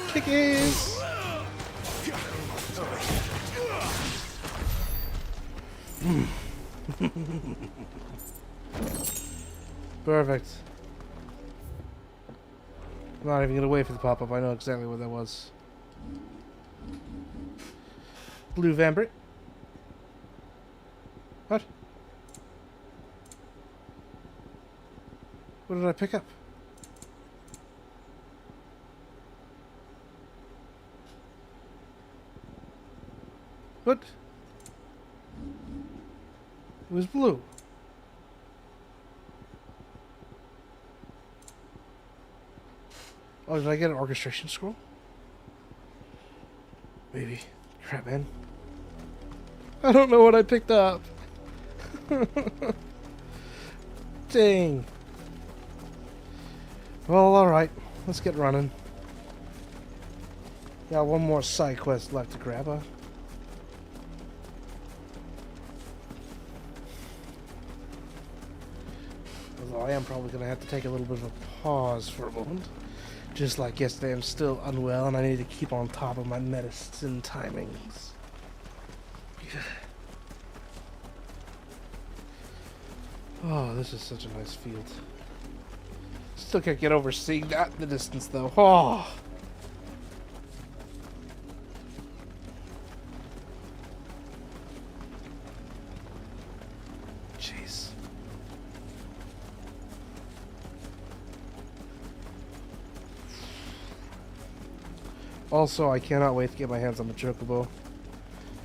Kickies! Perfect. I'm not even gonna wait for the pop-up. I know exactly what that was. Blue Vambrit. What? What did I pick up? What? It was blue. Oh, did I get an orchestration scroll? Maybe. Crap, man. I don't know what I picked up. Dang. Well, alright. Let's get running. Got one more side quest left to grab, huh? Although I am probably going to have to take a little bit of a pause for a moment. Just like yesterday, I'm still unwell and I need to keep on top of my medicine timings. Oh, this is such a nice field. Still can't get over seeing that in the distance, though. Oh! Jeez. Also, I cannot wait to get my hands on the chocobo,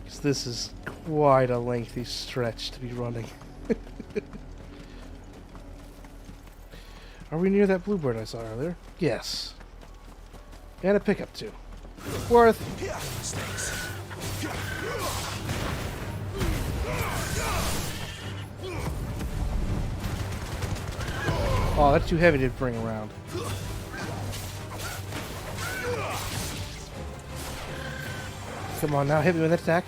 because this is quite a lengthy stretch to be running. Are we near that bluebird I saw earlier? Yes. And a pickup too. Worth. Oh, that's too heavy to bring around. Come on now, hit me with that attack.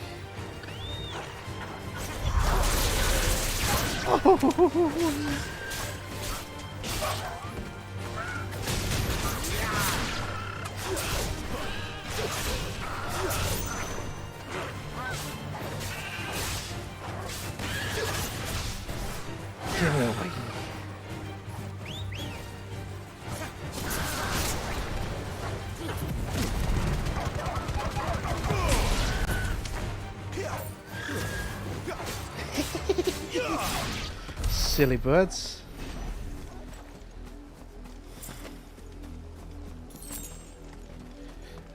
Oh. Silly birds.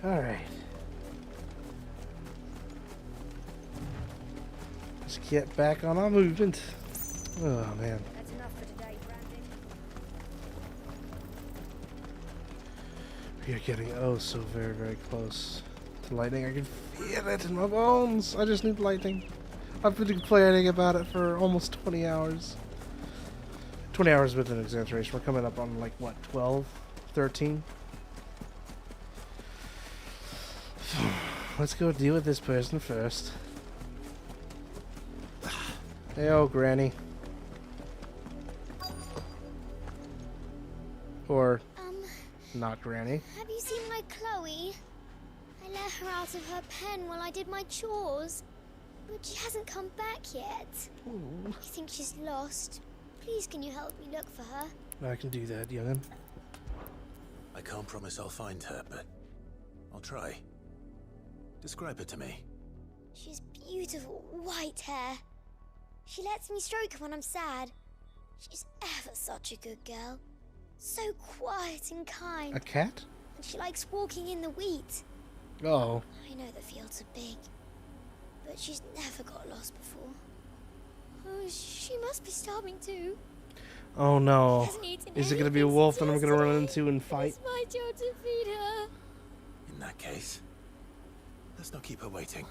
All right. Let's get back on our movement. Oh man. That's enough for today, Brandon. We are getting oh so very, very close to lightning. I can feel it in my bones. I just need lightning. I've been complaining about it for almost 20 hours. 20 hours with an exaggeration. We're coming up on like what, 12, 13? Let's go deal with this person first. Hey, oh, Granny. Or not Granny. Have you seen my Chloe? I let her out of her pen while I did my chores, but she hasn't come back yet. Ooh. I think she's lost. Please, can you help me look for her? I can do that, young'un. I can't promise I'll find her, but I'll try. Describe her to me. She's beautiful white hair. She lets me stroke her when I'm sad. She's ever such a good girl. So quiet and kind. A cat? And she likes walking in the wheat. Oh. I know the fields are big, but she's never got lost before. Oh, she must be starving too. Oh no. Is it Is gonna be a wolf that I'm gonna run into and fight? It's my job to feed her. In that case, let's not keep her waiting.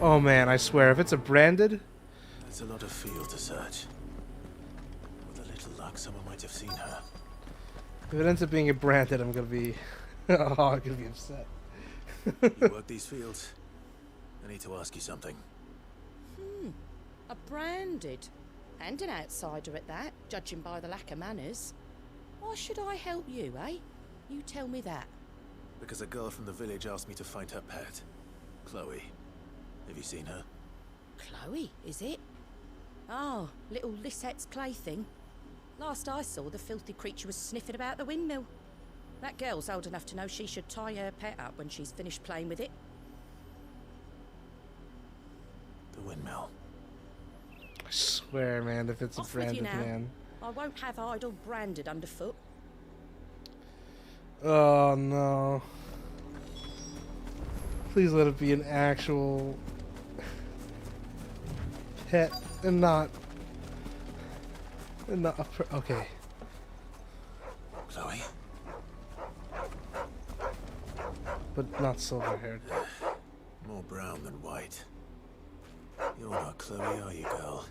Oh man, I swear, if it's a branded... That's a lot of field to search. With a little luck, someone might have seen her. If it ends up being a branded, I'm gonna be... oh, I'm gonna be upset. You work these fields? I need to ask you something. A branded. And an outsider at that, judging by the lack of manners. Why should I help you, eh? You tell me that. Because a girl from the village asked me to find her pet, Chloe. Have you seen her? Chloe, is it? Oh, little Lisette's plaything. Last I saw, the filthy creature was sniffing about the windmill. That girl's old enough to know she should tie her pet up when she's finished playing with it. The windmill. I swear, man, if it's Off a with you branded now. man... I won't have idle branded underfoot. Oh no. Please let it be an actual pet and not a okay. Chloe? But not silver haired. More brown than white. You're not Chloe, are you, girl?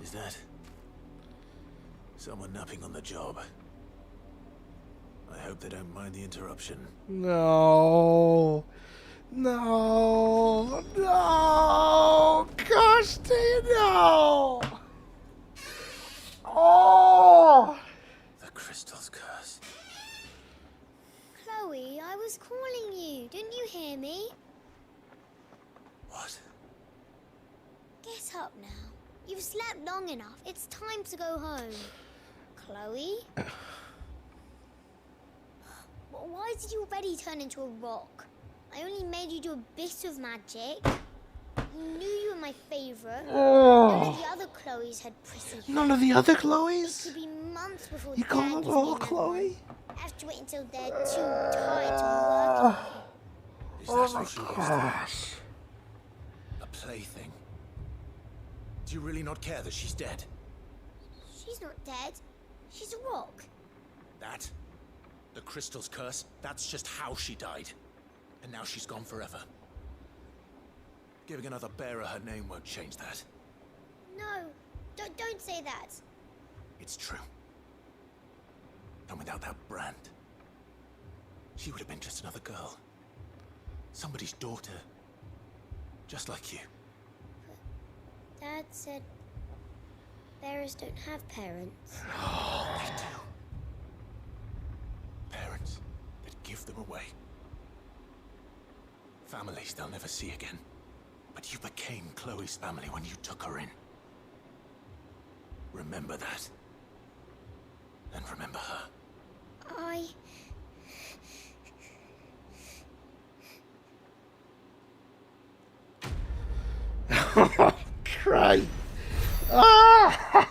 Is that someone napping on the job? I hope they don't mind the interruption. No. No. No. Gosh, do you know? up now. You've slept long enough. It's time to go home. Chloe? Why did you already turn into a rock? I only made you do a bit of magic. You knew you were my favourite. None of the other Chloes had pretty hair. None of the other Chloes? It could be months before You call them all Chloe? I have to wait until they're too tired to work. Is Oh that my what she was gosh. A plaything? Do you really not care that she's dead? She's not dead. She's a rock. That? The crystal's curse? That's just how she died. And now she's gone forever. Giving another bearer her name won't change that. No, don't say that. It's true. And without that brand, she would have been just another girl. Somebody's daughter. Just like you. Dad said bearers don't have parents. They do. Parents that give them away. Families they'll never see again. But you became Chloe's family when you took her in. Remember that. And remember her. Christ. Ah!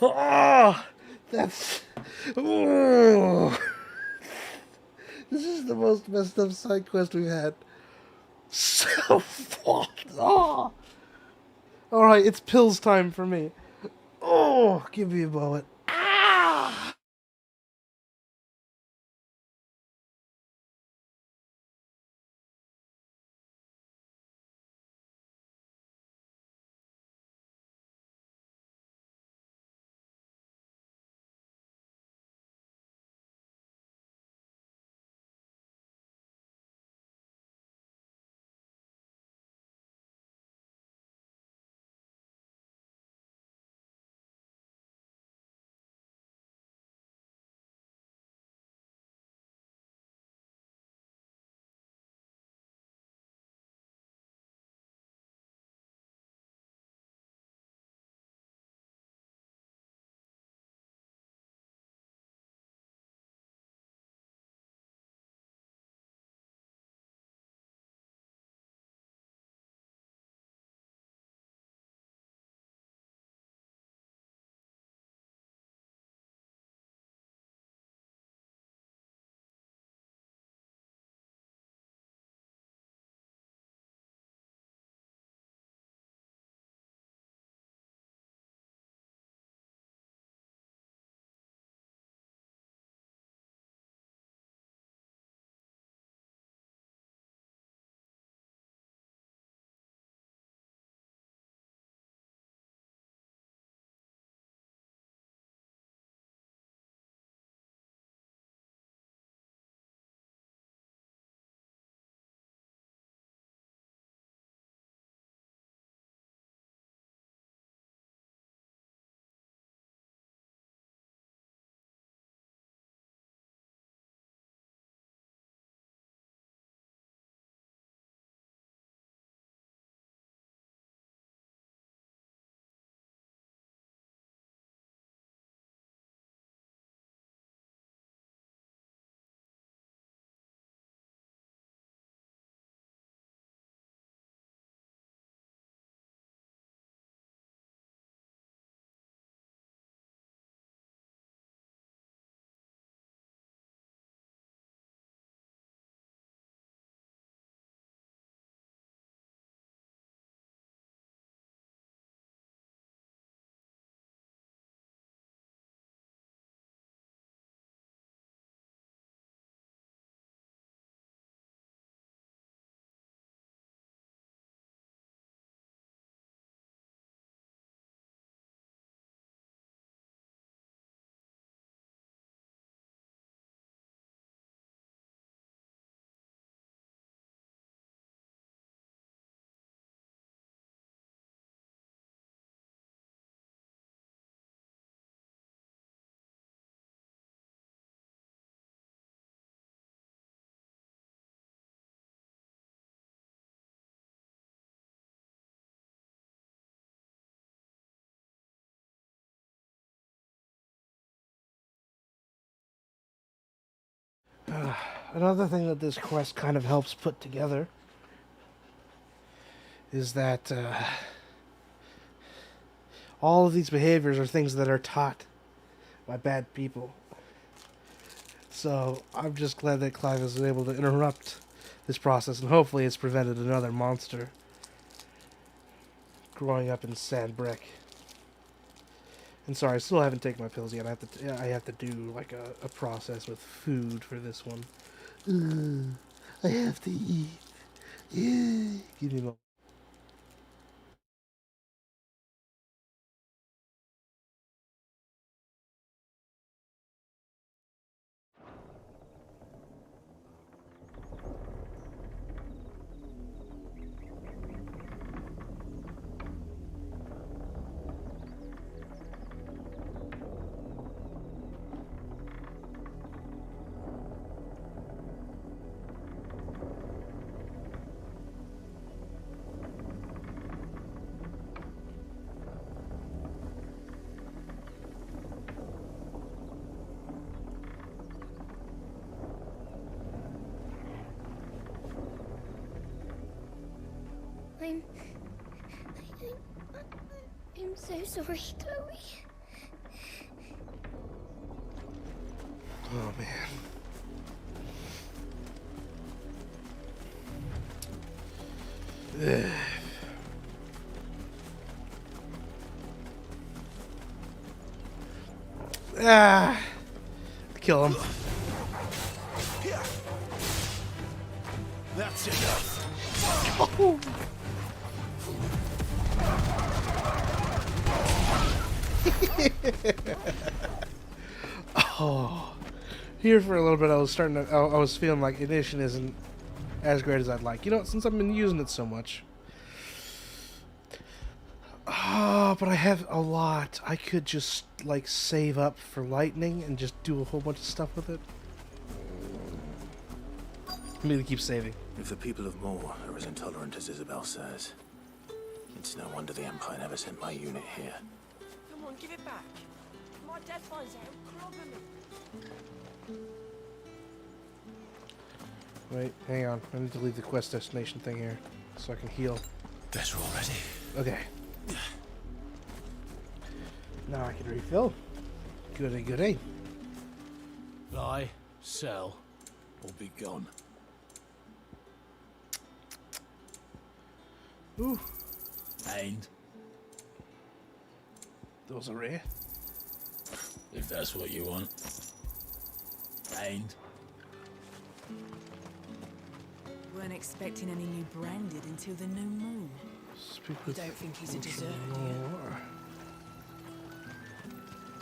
Oh, that's... Oh. This is the most messed up side quest we've had. So fucked. Oh. Alright, it's pills time for me. Oh, give me a moment. Another thing that this quest kind of helps put together is that all of these behaviors are things that are taught by bad people. So I'm just glad that Clive was able to interrupt this process, and hopefully it's prevented another monster growing up in Sandbrick. And sorry, I still haven't taken my pills yet. I have to do like a process with food for this one. I have to eat. Yeah. Give me a moment. I'm so sorry, Chloe. Oh man. Ugh. Ah, kill him. That's enough. Oh. Oh, here for a little bit, I was starting to. I was feeling like Ignition isn't as great as I'd like. You know, since I've been using it so much. Oh, but I have a lot. I could just like save up for lightning and just do a whole bunch of stuff with it. I'm gonna keep saving. If the people of Moor are as intolerant as Isabel says, it's no wonder the Empire never sent my unit here. Come on, give it back. My dad finds out, clobber me. Wait, hang on. I need to leave the quest destination thing here so I can heal. Guess we're all ready. Okay. Now I can refill. Goody, goody. Lie, sell, or be gone. Ooh. And those are rare. If that's what you want. And Weren't expecting any new branded until the new moon. You don't think he's a deserter, do you?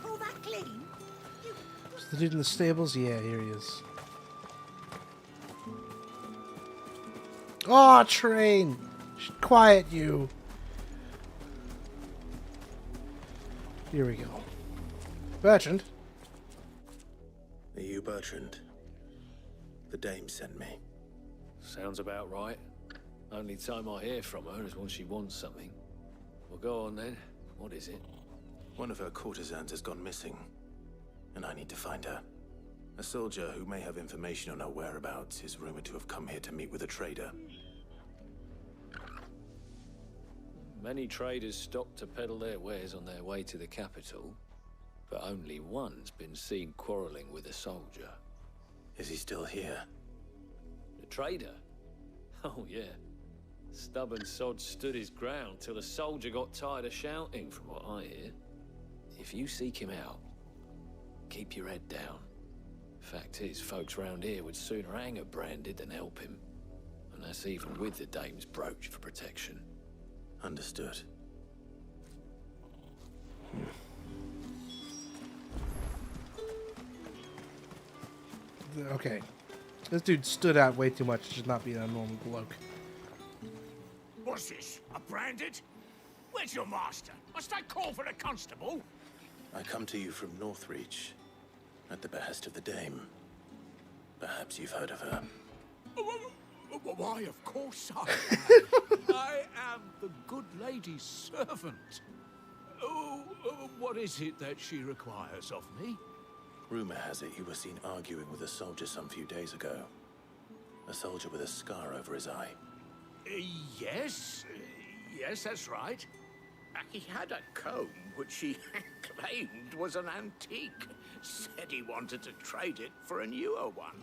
All that clean? Is the dude in the stables? Yeah, here he is. Oh, train! Quiet you. Here we go. Bertrand? Are you Bertrand? The dame sent me. Sounds about right. Only time I hear from her is when she wants something. Well, go on then. What is it? One of her courtesans has gone missing, and I need to find her. A soldier who may have information on her whereabouts is rumored to have come here to meet with a trader. Many traders stop to peddle their wares on their way to the capital, but only one's been seen quarreling with a soldier. Is he still here? The trader? Oh, yeah. Stubborn sod stood his ground till the soldier got tired of shouting, from what I hear. If you seek him out, keep your head down. Fact is, folks round here would sooner hang a branded than help him. And that's even with the dame's brooch for protection. Understood. Okay. This dude stood out way too much to not be a normal bloke. What's this? A branded? Where's your master? Must I call for a constable? I come to you from Northreach, at the behest of the dame. Perhaps you've heard of her. Why, of course I am. I am the good lady's servant. Oh, what is it that she requires of me? Rumor has it you were seen arguing with a soldier some few days ago. A soldier with a scar over his eye. Yes, that's right. He had a comb which he claimed was an antique. Said he wanted to trade it for a newer one.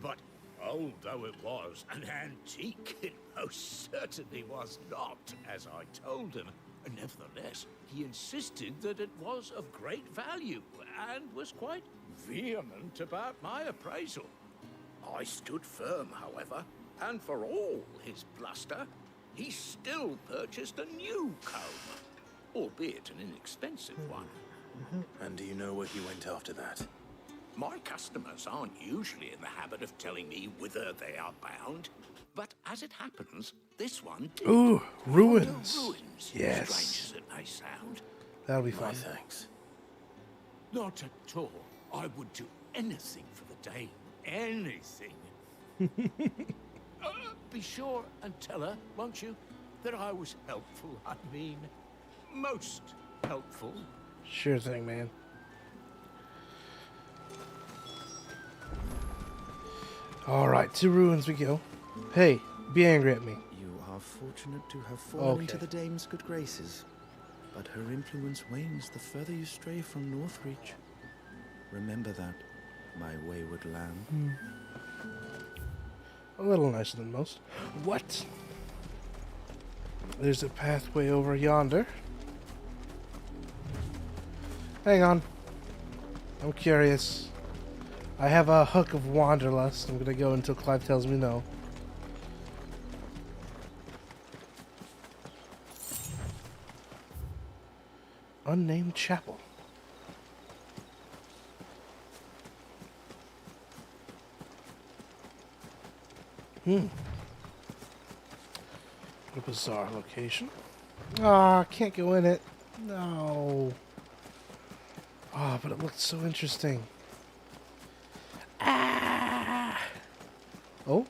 But old though it was, an antique it most certainly was not, as I told him. Nevertheless, he insisted that it was of great value, and was quite vehement about my appraisal. I stood firm, however, and for all his bluster, he still purchased a new comb, albeit an inexpensive one. And do you know where he went after that? My customers aren't usually in the habit of telling me whither they are bound, but as it happens, this one... Ooh, ruins. Ruins, Yes. strange as it may sound. That'll be fun. My thanks. Not at all. I would do anything for the Dame. Anything. Be sure and tell her, won't you, that I was helpful. I mean, most helpful. Sure thing, man. Alright, to ruins we go. Hey, be angry at me. You are fortunate to have fallen into Okay. the dame's good graces, but her influence wanes the further you stray from Northreach. Remember that, my wayward lamb. A little nicer than most. What? There's a pathway over yonder. Hang on. I'm curious. I have a hook of wanderlust. I'm gonna go until Clive tells me no. Unnamed chapel. What a bizarre location. Ah, can't go in it. No. Ah, but it looked so interesting. Ah. Oh.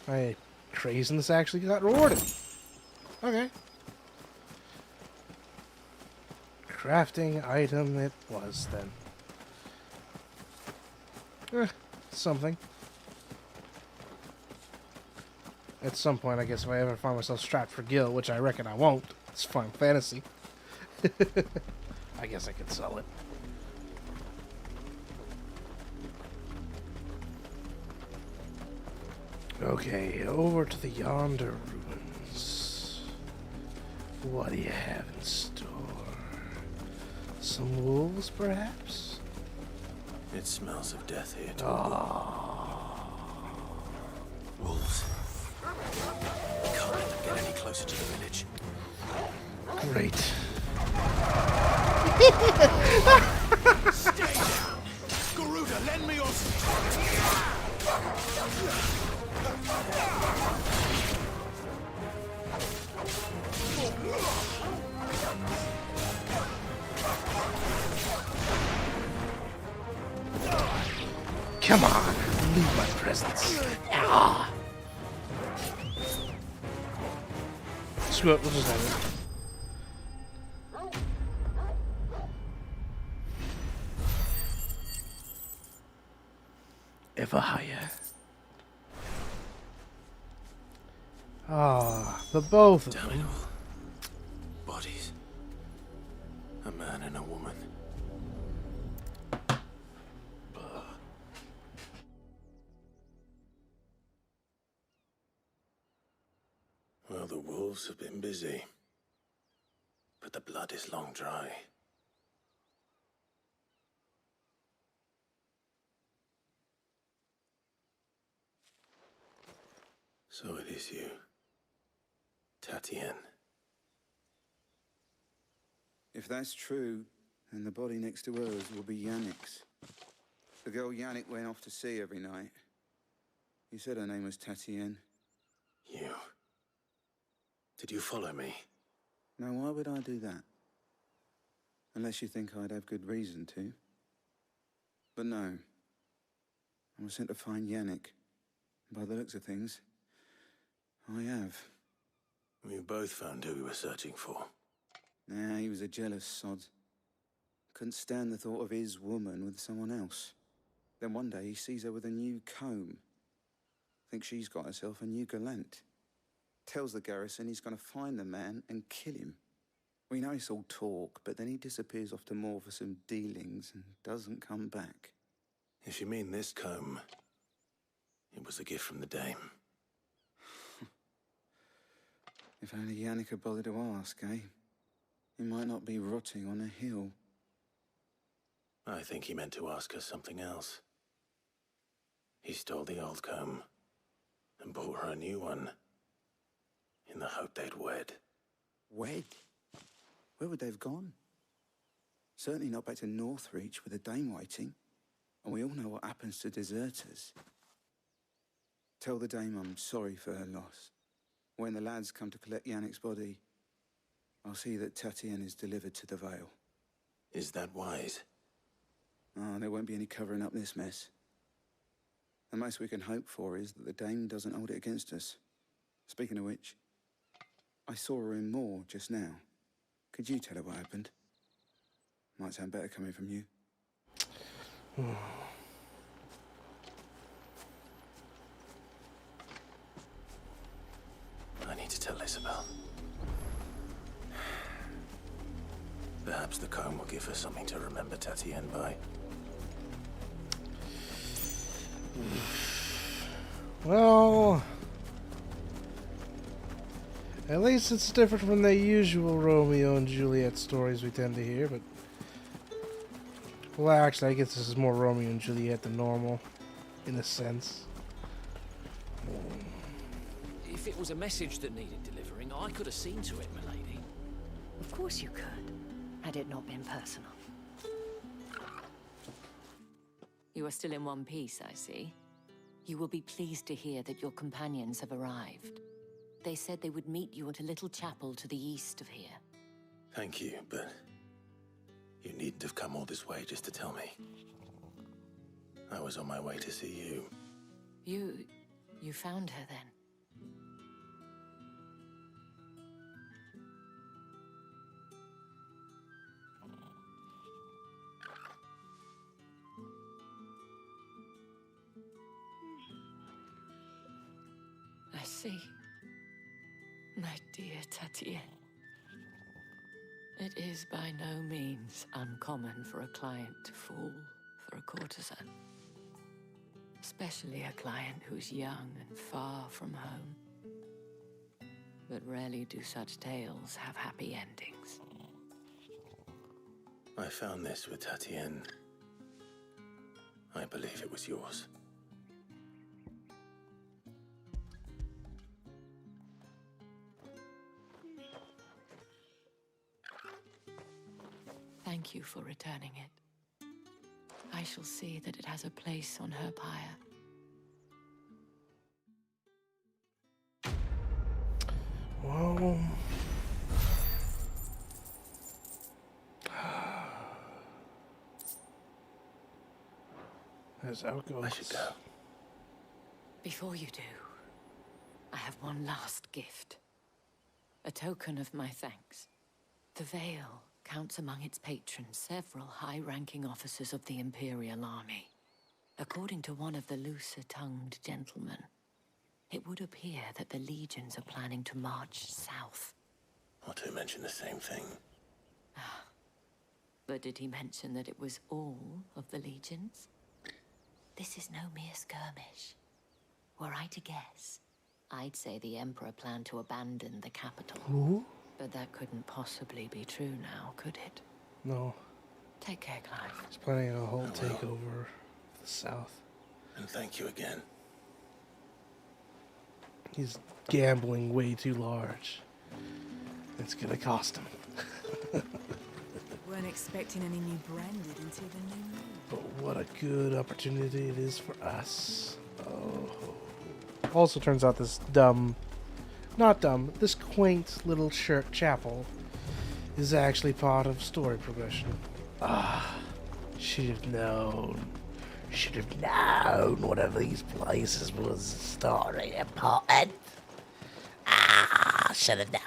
My craziness actually got rewarded. Okay. Crafting item it was then. Something. At some point, I guess, if I ever find myself strapped for Gil, which I reckon I won't, it's Final Fantasy. I guess I could sell it. Okay, over to the yonder ruins. What do you have in store? Some wolves, perhaps? It smells of death here, too. Wolves. We can't let them get any closer to the village. Great. Stay down! Garuda, lend me your Come on, leave my presence. Ah. Screw it, we'll just have it. Ever higher. Ah, the both of Damn them. it all. Bodies. A man and a woman. Well, the wolves have been busy. But the blood is long dry. So it is you, Tatienne. If that's true, then the body next to hers will be Yannick's. The girl Yannick went off to sea every night. You said her name was Tatienne. You. Did you follow me? Now, why would I do that? Unless you think I'd have good reason to. But no. I was sent to find Yannick. By the looks of things, I have. We both found who we were searching for. Nah, he was a jealous sod. Couldn't stand the thought of his woman with someone else. Then one day he sees her with a new comb. Thinks she's got herself a new gallant. Tells the garrison he's going to find the man and kill him. We know it's all talk, but then he disappears off to Moor for some dealings and doesn't come back. If you mean this comb, it was a gift from the dame. If only Yannick had bothered to ask, eh? He might not be rotting on a hill. I think he meant to ask her something else. He stole the old comb and bought her a new one in the hope they'd wed. Wed? Where would they have gone? Certainly not back to Northreach with a dame waiting. And we all know what happens to deserters. Tell the dame I'm sorry for her loss. When the lads come to collect Yannick's body, I'll see that Tatienne is delivered to the Vale. Is that wise? Oh, there won't be any covering up this mess. The most we can hope for is that the dame doesn't hold it against us. Speaking of which, I saw her in Moor just now. Could you tell her what happened? Might sound better coming from you. I need to tell Isabel. Perhaps the comb will give her something to remember Tatienne by. Well, at least it's different from the usual Romeo and Juliet stories we tend to hear, but... Well, actually, I guess this is more Romeo and Juliet than normal, in a sense. If it was a message that needed delivering, I could have seen to it, milady. Of course you could, had it not been personal. You are still in one piece, I see. You will be pleased to hear that your companions have arrived. They said they would meet you at a little chapel to the east of here. Thank you, but you needn't have come all this way just to tell me. I was on my way to see you. You found her then? I see. My dear Tatienne. It is by no means uncommon for a client to fall for a courtesan. Especially a client who's young and far from home. But rarely do such tales have happy endings. I found this with Tatienne. I believe it was yours. Thank you for returning it. I shall see that it has a place on her pyre. Well... That's how it goes. I should go. Before you do, I have one last gift. A token of my thanks. The Vale counts among its patrons several high-ranking officers of the Imperial Army. According to one of the looser-tongued gentlemen, it would appear that the legions are planning to march south. Or to mention the same thing. But did he mention that it was all of the legions? This is no mere skirmish. Were I to guess, I'd say the Emperor planned to abandon the capital. Ooh. But that couldn't possibly be true now, could it? No. Take care, Clive. He's planning a whole takeover of the south. And thank you again. He's gambling way too large. It's gonna cost him. Weren't expecting any new branded until the new moon. But what a good opportunity it is for us. Oh. Also turns out this this quaint little chapel is actually part of story progression. Should have known. Should have known one of these places was story important. Should have known.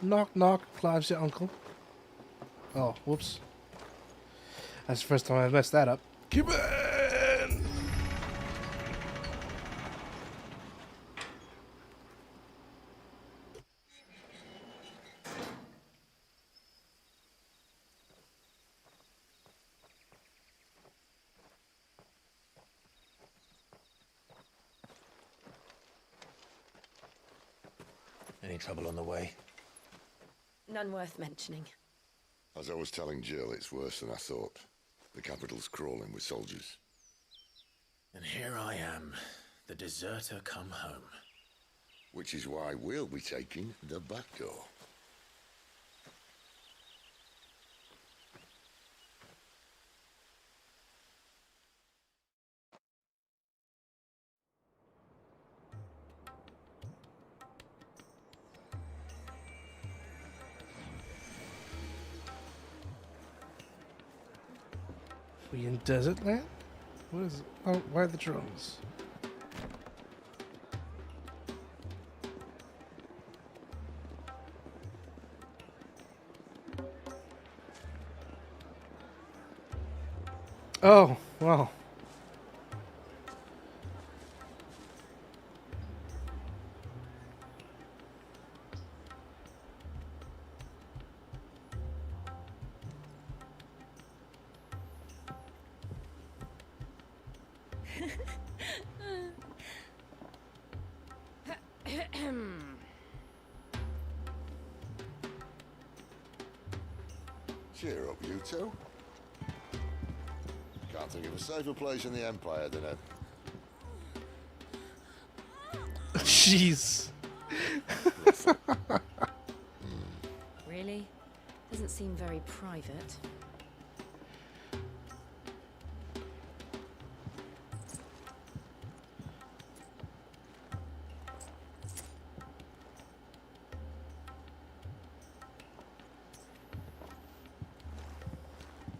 Knock, knock. Clive's your uncle. Oh, whoops. That's the first time I've messed that up. Come on! Any trouble on the way? None worth mentioning. As I was telling Jill, it's worse than I thought. The capital's crawling with soldiers. And here I am, the deserter come home. Which is why we'll be taking the back door. We in desert land? What is it? Oh, why are the drums? Oh, wow. Cheer up, you two. Can't think of a safer place in the Empire than a... Jeez. Really? Doesn't seem very private.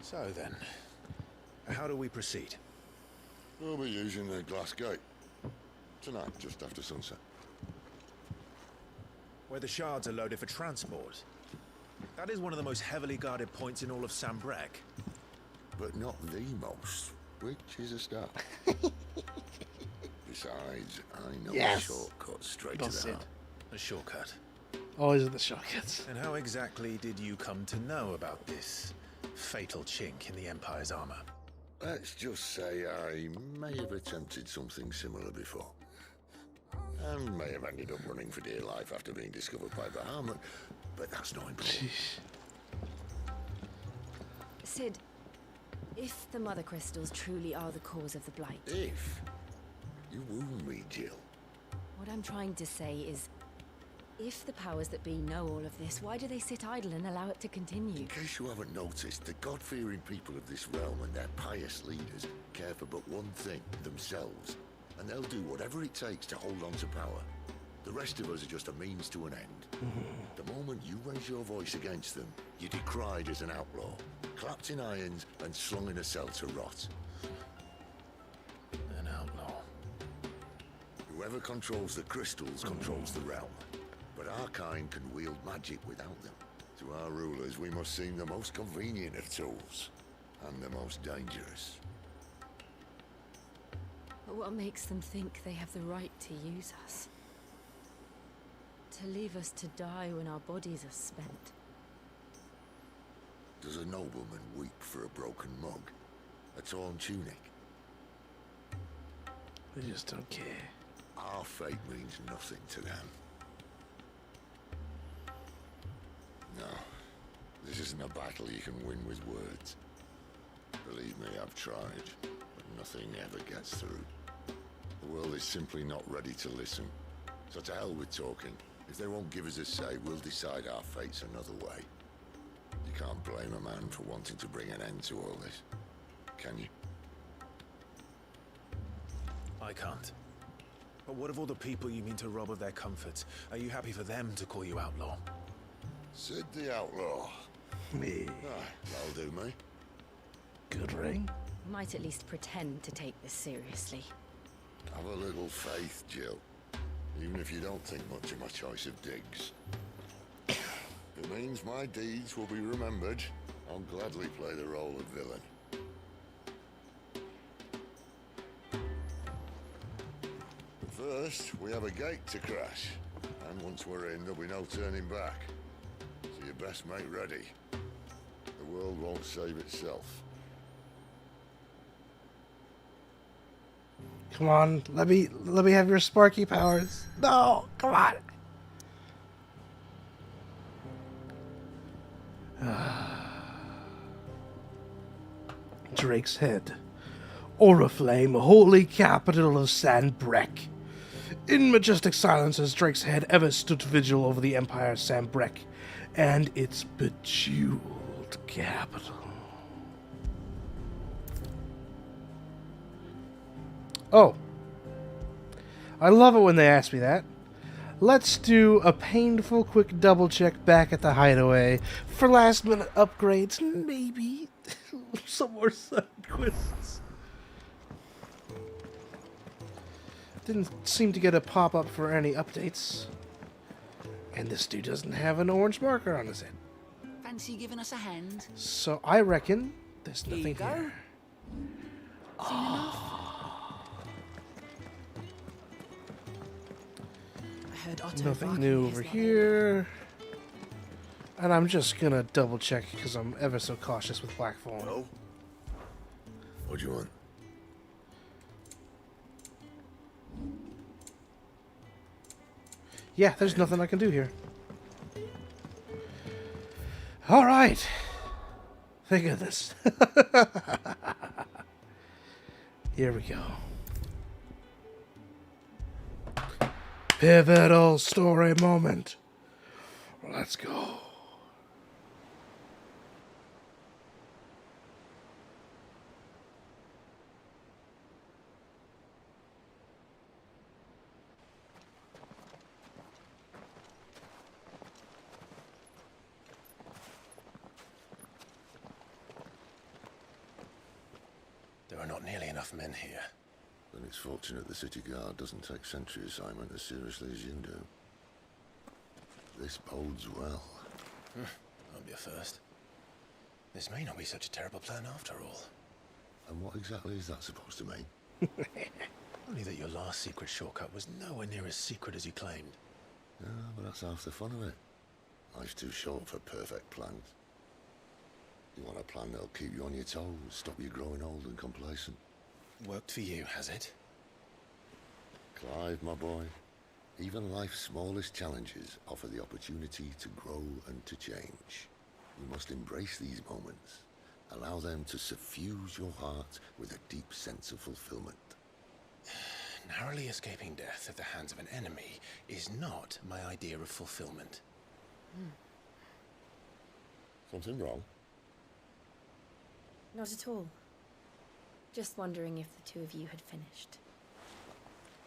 So then, how do we proceed? We'll be using the glass gate. Tonight, just after sunset. Where the shards are loaded for transport. That is one of the most heavily guarded points in all of Sambrek. But not the most, which is a start. Besides, I know a shortcut straight to the heart. A shortcut. Always the shortcuts. And how exactly did you come to know about this fatal chink in the Empire's armor? Let's just say I may have attempted something similar before. And may have ended up running for dear life after being discovered by Bahamut, but that's not important. Sid, if the Mother Crystals truly are the cause of the Blight... If? You wound me, Jill. What I'm trying to say is, if the powers that be know all of this, why do they sit idle and allow it to continue? In case you haven't noticed, the God-fearing people of this realm and their pious leaders care for but one thing, themselves. And they'll do whatever it takes to hold on to power. The rest of us are just a means to an end. The moment you raise your voice against them, you're decried as an outlaw, clapped in irons and slung in a cell to rot. An outlaw. Whoever controls the crystals controls the realm. But our kind can wield magic without them. To our rulers, we must seem the most convenient of tools, and the most dangerous. But what makes them think they have the right to use us? To leave us to die when our bodies are spent? Does a nobleman weep for a broken mug? A torn tunic? They just don't care. Our fate means nothing to them. No, this isn't a battle you can win with words. Believe me, I've tried, but nothing ever gets through. The world is simply not ready to listen. So to hell with talking. If they won't give us a say, we'll decide our fates another way. You can't blame a man for wanting to bring an end to all this, can you? I can't. But what of all the people you mean to rob of their comforts? Are you happy for them to call you outlaw? Sid the Outlaw. Me. That'll do me. Good ring. Might at least pretend to take this seriously. Have a little faith, Jill. Even if you don't think much of my choice of digs. It means my deeds will be remembered. I'll gladly play the role of villain. But first, we have a gate to crash. And once we're in, there'll be no turning back. So you best make ready. The world won't save itself. Come on, let me have your sparky powers. No, come on. Drake's Head. Oriflamme, holy capital of Sanbreque. In majestic silence as Drake's Head ever stood vigil over the Empire of Sanbreque and its bejeweled capital. Oh. I love it when they ask me that. Let's do a painful quick double check back at the hideaway for last minute upgrades, maybe some more side quests. Didn't seem to get a pop-up for any updates. And this dude doesn't have an orange marker on his head. Fancy giving us a hand? So I reckon there's Here nothing you go. here. Seen enough? I heard Otto Nothing barking new his over lot. here. And I'm just gonna double check because I'm ever so cautious with Black Phone. Oh? What do you want? Yeah, there's nothing I can do here. Alright. Thank goodness. Here we go. Pivotal story moment. Let's go. There are not nearly enough men here. Then it's fortunate the city guard doesn't take sentry assignment as seriously as you do. This bodes well. Won't be a first. This may not be such a terrible plan after all. And what exactly is that supposed to mean? Only that your last secret shortcut was nowhere near as secret as you claimed. Yeah, but that's half the fun of it. Life's too short for perfect plans. You want a plan that'll keep you on your toes, stop you growing old and complacent. Worked for you, has it? Clive, my boy, even life's smallest challenges offer the opportunity to grow and to change. You must embrace these moments. Allow them to suffuse your heart with a deep sense of fulfillment. Narrowly escaping death at the hands of an enemy is not my idea of fulfillment. Something wrong? Not at all. Just wondering if the two of you had finished.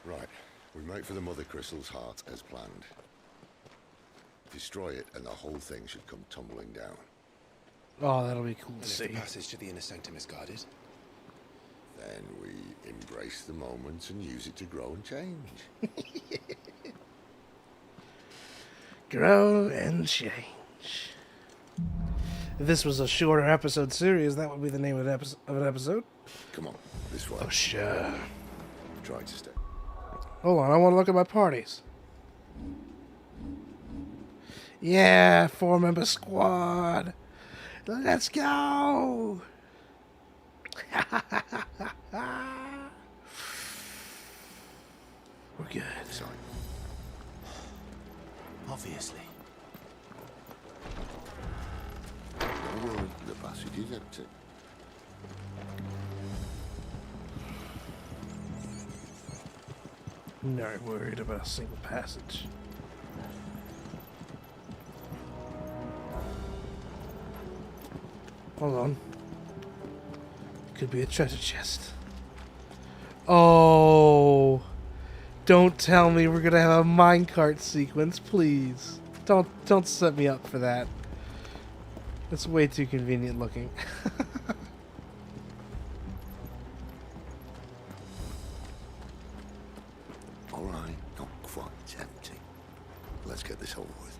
Right. We make for the Mother Crystal's heart as planned. Destroy it and the whole thing should come tumbling down. Oh, that'll be cool And to if see. the passage to the inner sanctum is guarded? Then we embrace the moment and use it to grow and change. Grow and change. If this was a shorter episode series, that would be the name of an episode. Come on, this way. Oh, sure. Try to stay. Hold on, I want to look at my parties. Yeah, 4-member squad. Let's go. We're good. Sorry. Obviously. Don't worry, the passage is empty. Not worried about a single passage. Hold on. Could be a treasure chest. Oh, don't tell me we're gonna have a minecart sequence, please. Don't set me up for that. That's way too convenient looking. All right, not quite empty. Let's get this over with.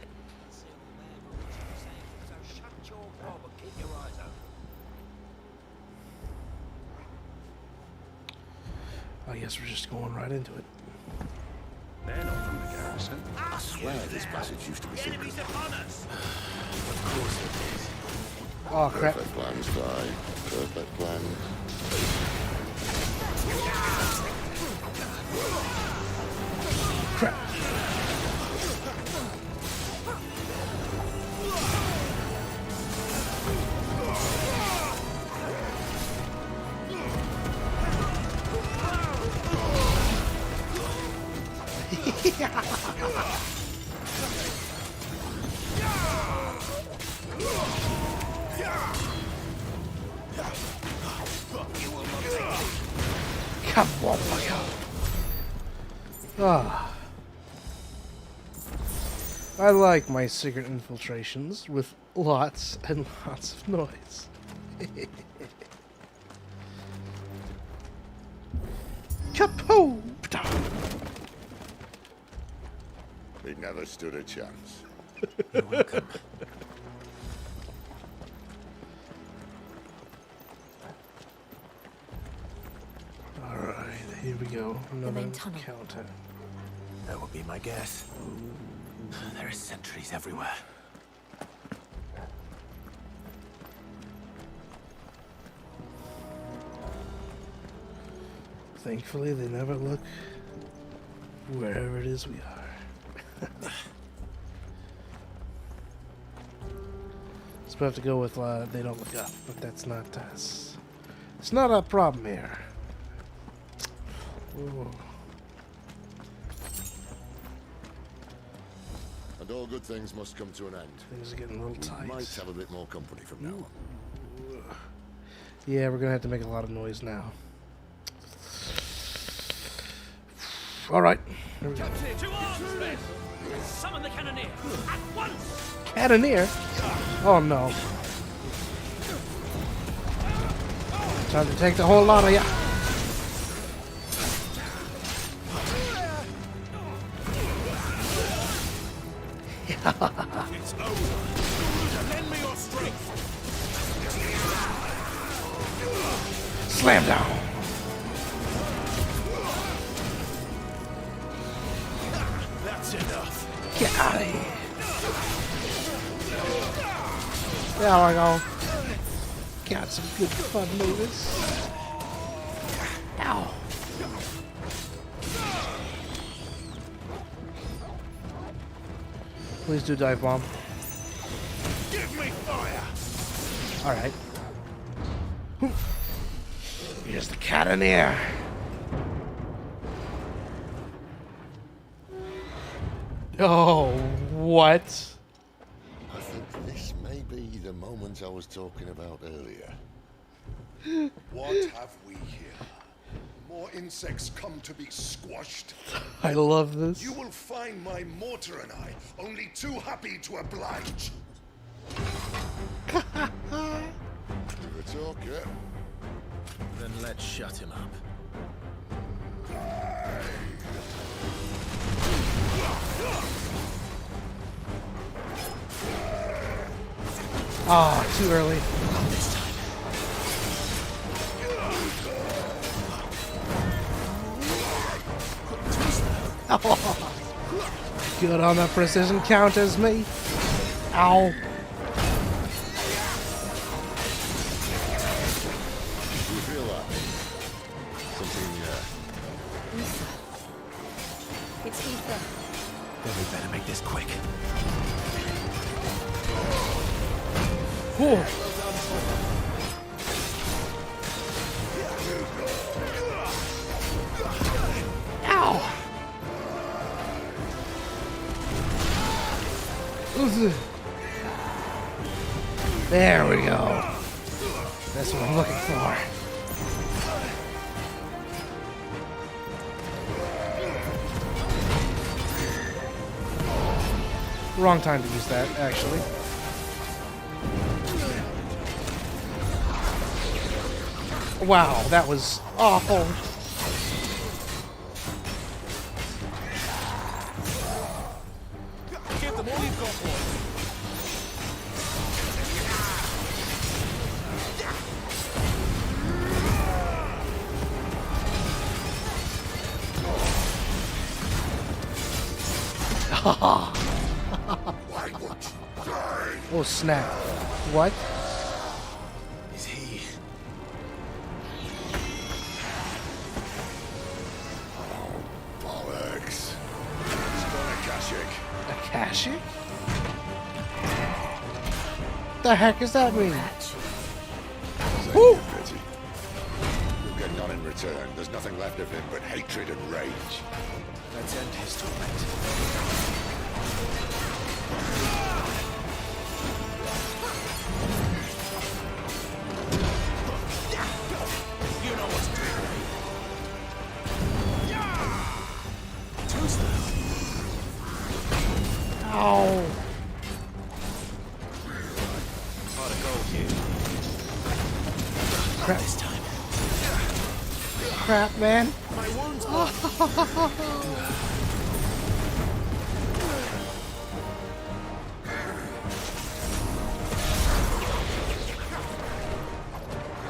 I guess we're just going right into it. They're not from the garrison. I swear this passage used to be secret. Enemies upon us! Of course it is. Oh, crap. Perfect plans, Clyde. Perfect plans. Crap. Come on, fucker. Ah. I like my secret infiltrations with lots and lots of noise. Kapoo! He never stood a chance. You're welcome. Alright, here we go. Another main tunnel. counter. That would be my guess. There are sentries everywhere. Thankfully, they never look wherever it is we are. So we have to go with they don't look up, but that's not us. It's not a problem here. Ooh. And all good things must come to an end. Things are getting a little tight. We might have a bit more company from now on. Yeah, we're gonna have to make a lot of noise now. All right. Here we go. To arms, men! Summon the cannoneer! At once! Cannoneer? Oh no. Time to take the whole lot of ya. It's over. Lend me your strength. Slam down. That's enough. Get out of here. There we go. Got some good fun moves. Ow. Please do dive bomb. Give me fire. Alright. Here's the cannoneer. Oh, what? I think this may be the moment I was talking about earlier. What have we here? More insects come to be squashed. I love this. You will find my mortar and I only too happy to oblige. Give a talk, yeah? Then let's shut him up. Ah, too early. Good on the precision counters, me. Ow. You feel that? Something, It's Ether. Then we better make this quick. Whoa. Ow. There we go. That's what I'm looking for. Wrong time to use that, actually. Wow, that was awful. Give them all you've got, boy. Why would you die? Oh snap! What? Is he? Bollocks. He's got a Kashik. A Kashik? The heck does that mean? Woo! Pity. You'll get none in return. There's nothing left of him but hatred and rage. Let's end his torment. You know what's Ow! Pot of gold here. Crap. This time. Crap, man. My wounds.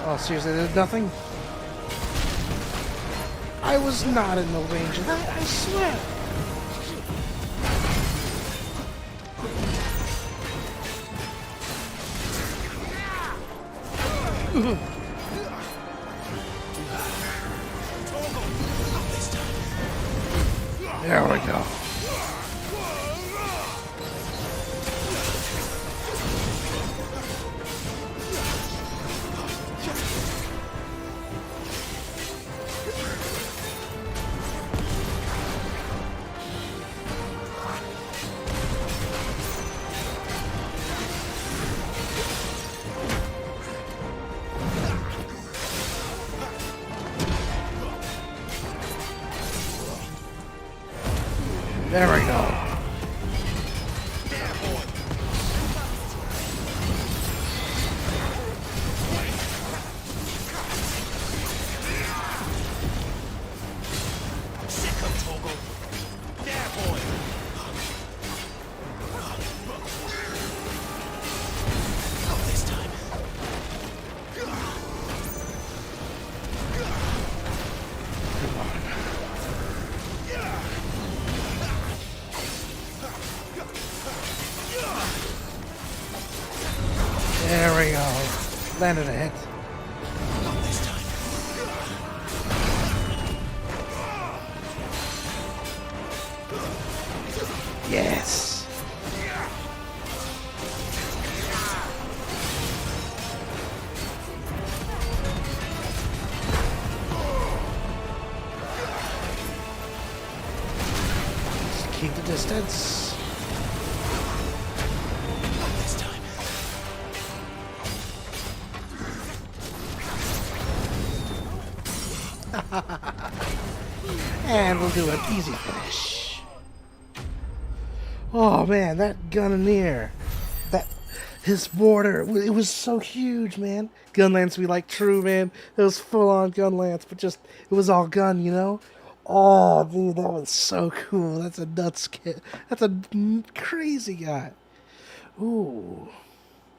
Oh, seriously, there's nothing? I was not in the range of that, I swear. There we go. There we go. sick of Toggle. There, boy. Not this time. There we go. Landed a hit. Not this time. Yes. Just keep the distance. And we'll do an easy finish. Oh man, that gunneer, his mortar, it was so huge, man. Gun lance be like true, man. It was full on gun lance, but just, it was all gun, you know? Oh, dude, that was so cool. That's a nuts kid. That's a crazy guy. Ooh.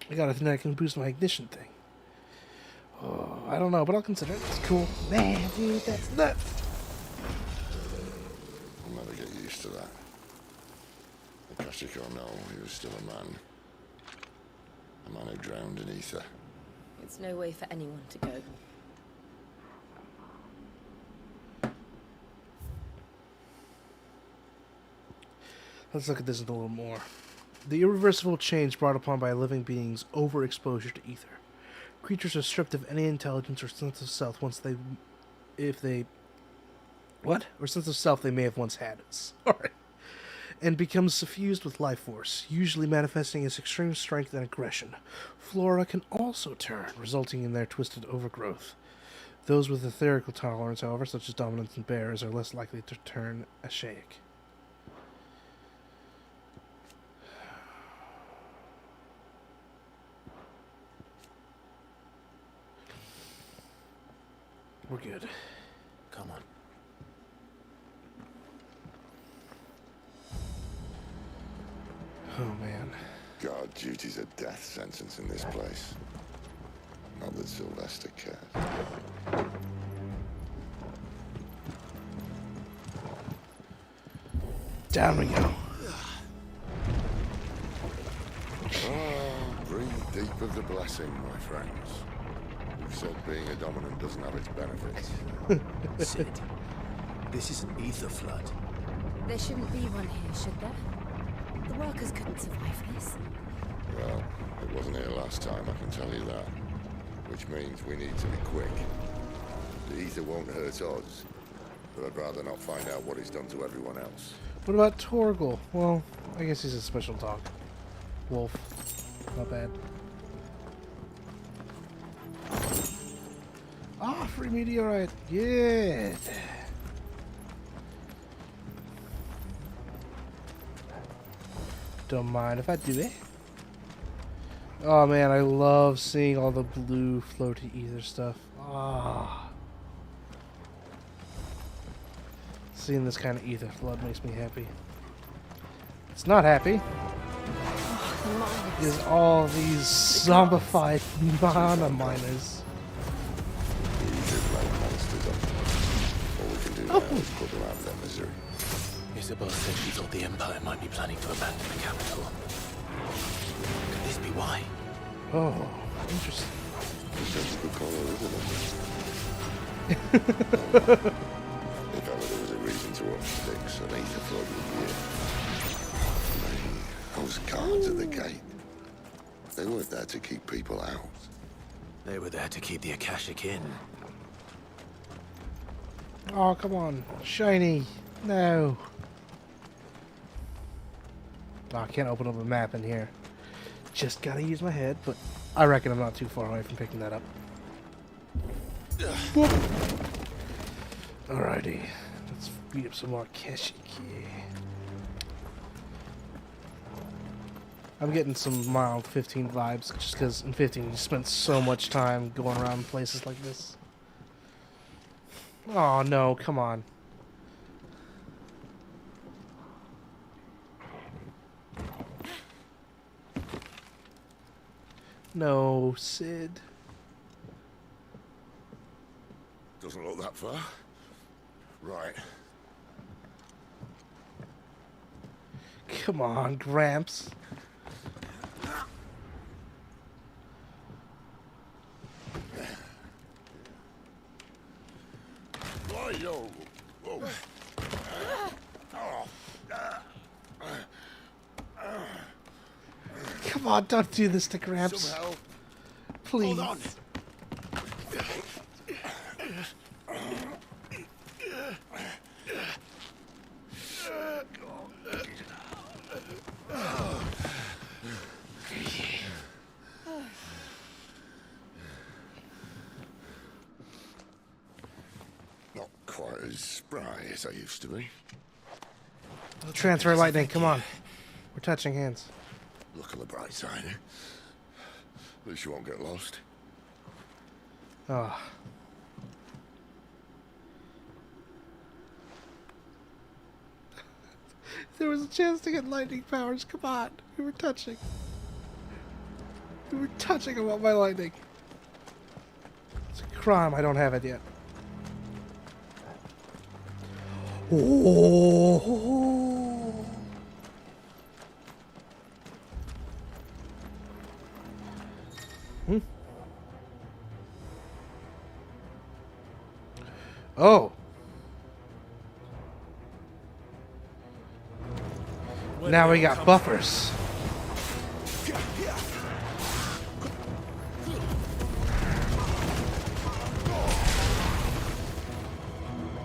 I gotta think I can boost my ignition thing. Oh, I don't know, but I'll consider it. It's cool. Man, dude, that's nuts. I'll never get used to that. Akashic or no, he was still a man. A man who drowned in ether. It's no way for anyone to go. Let's look at this a little more. The irreversible change brought upon by a living being's overexposure to ether. Creatures are stripped of any intelligence or sense of self or sense of self they may have once had. Sorry. And become suffused with life force, usually manifesting as extreme strength and aggression. Flora can also turn, resulting in their twisted overgrowth. Those with etherical tolerance, however, such as dominants and bears, are less likely to turn Ashaic. We're good. Come on. Oh, man. Guard duty's a death sentence in this place. Not that Sylvester cared. Down we go. Steep of the blessing, my friends. Who said being a dominant doesn't have its benefits? Sid, this is an ether flood. There shouldn't be one here, should there? The workers couldn't survive this. Well, it wasn't here last time, I can tell you that. Which means we need to be quick. The ether won't hurt us, but I'd rather not find out what he's done to everyone else. What about Torgal? Well, I guess he's a special dog. Wolf. Not bad. Ah, free meteorite. Yeah. Don't mind if I do it. Oh man, I love seeing all the blue floaty ether stuff. Ah. Seeing this kind of ether flood makes me happy. It's not happy. Is all these zombified mana miners. All we can do now is put them out of their misery. Isabel said she thought the Empire might be planning to abandon the capital. Could this be why? Oh, interesting. Sensible call, isn't it? If ever there was a reason to watch sticks, an ether flood would be it. Those guards at the gate. They weren't there to keep people out. They were there to keep the Akashic in. Oh, come on. Shiny. No. Oh, I can't open up a map in here. Just gotta use my head, but I reckon I'm not too far away from picking that up. Boop. Alrighty. Let's beat up some more Akashic. I'm getting some mild 15 vibes, just because in 15 you spent so much time going around places like this. Oh no, come on. No, Sid. Doesn't look that far. Right. Come on, Gramps. Yo. Whoa. Come on, don't do this to Gramps. Somehow. Please. Hold on. Not quite as spry as I used to be. Transfer lightning, come on. We're touching hands. Look on the bright side. At least you won't get lost. Oh. There was a chance to get lightning powers. Come on. We were touching. We were touching about my lightning. It's a crime I don't have it yet. Oh. Oh. Now we got buffers.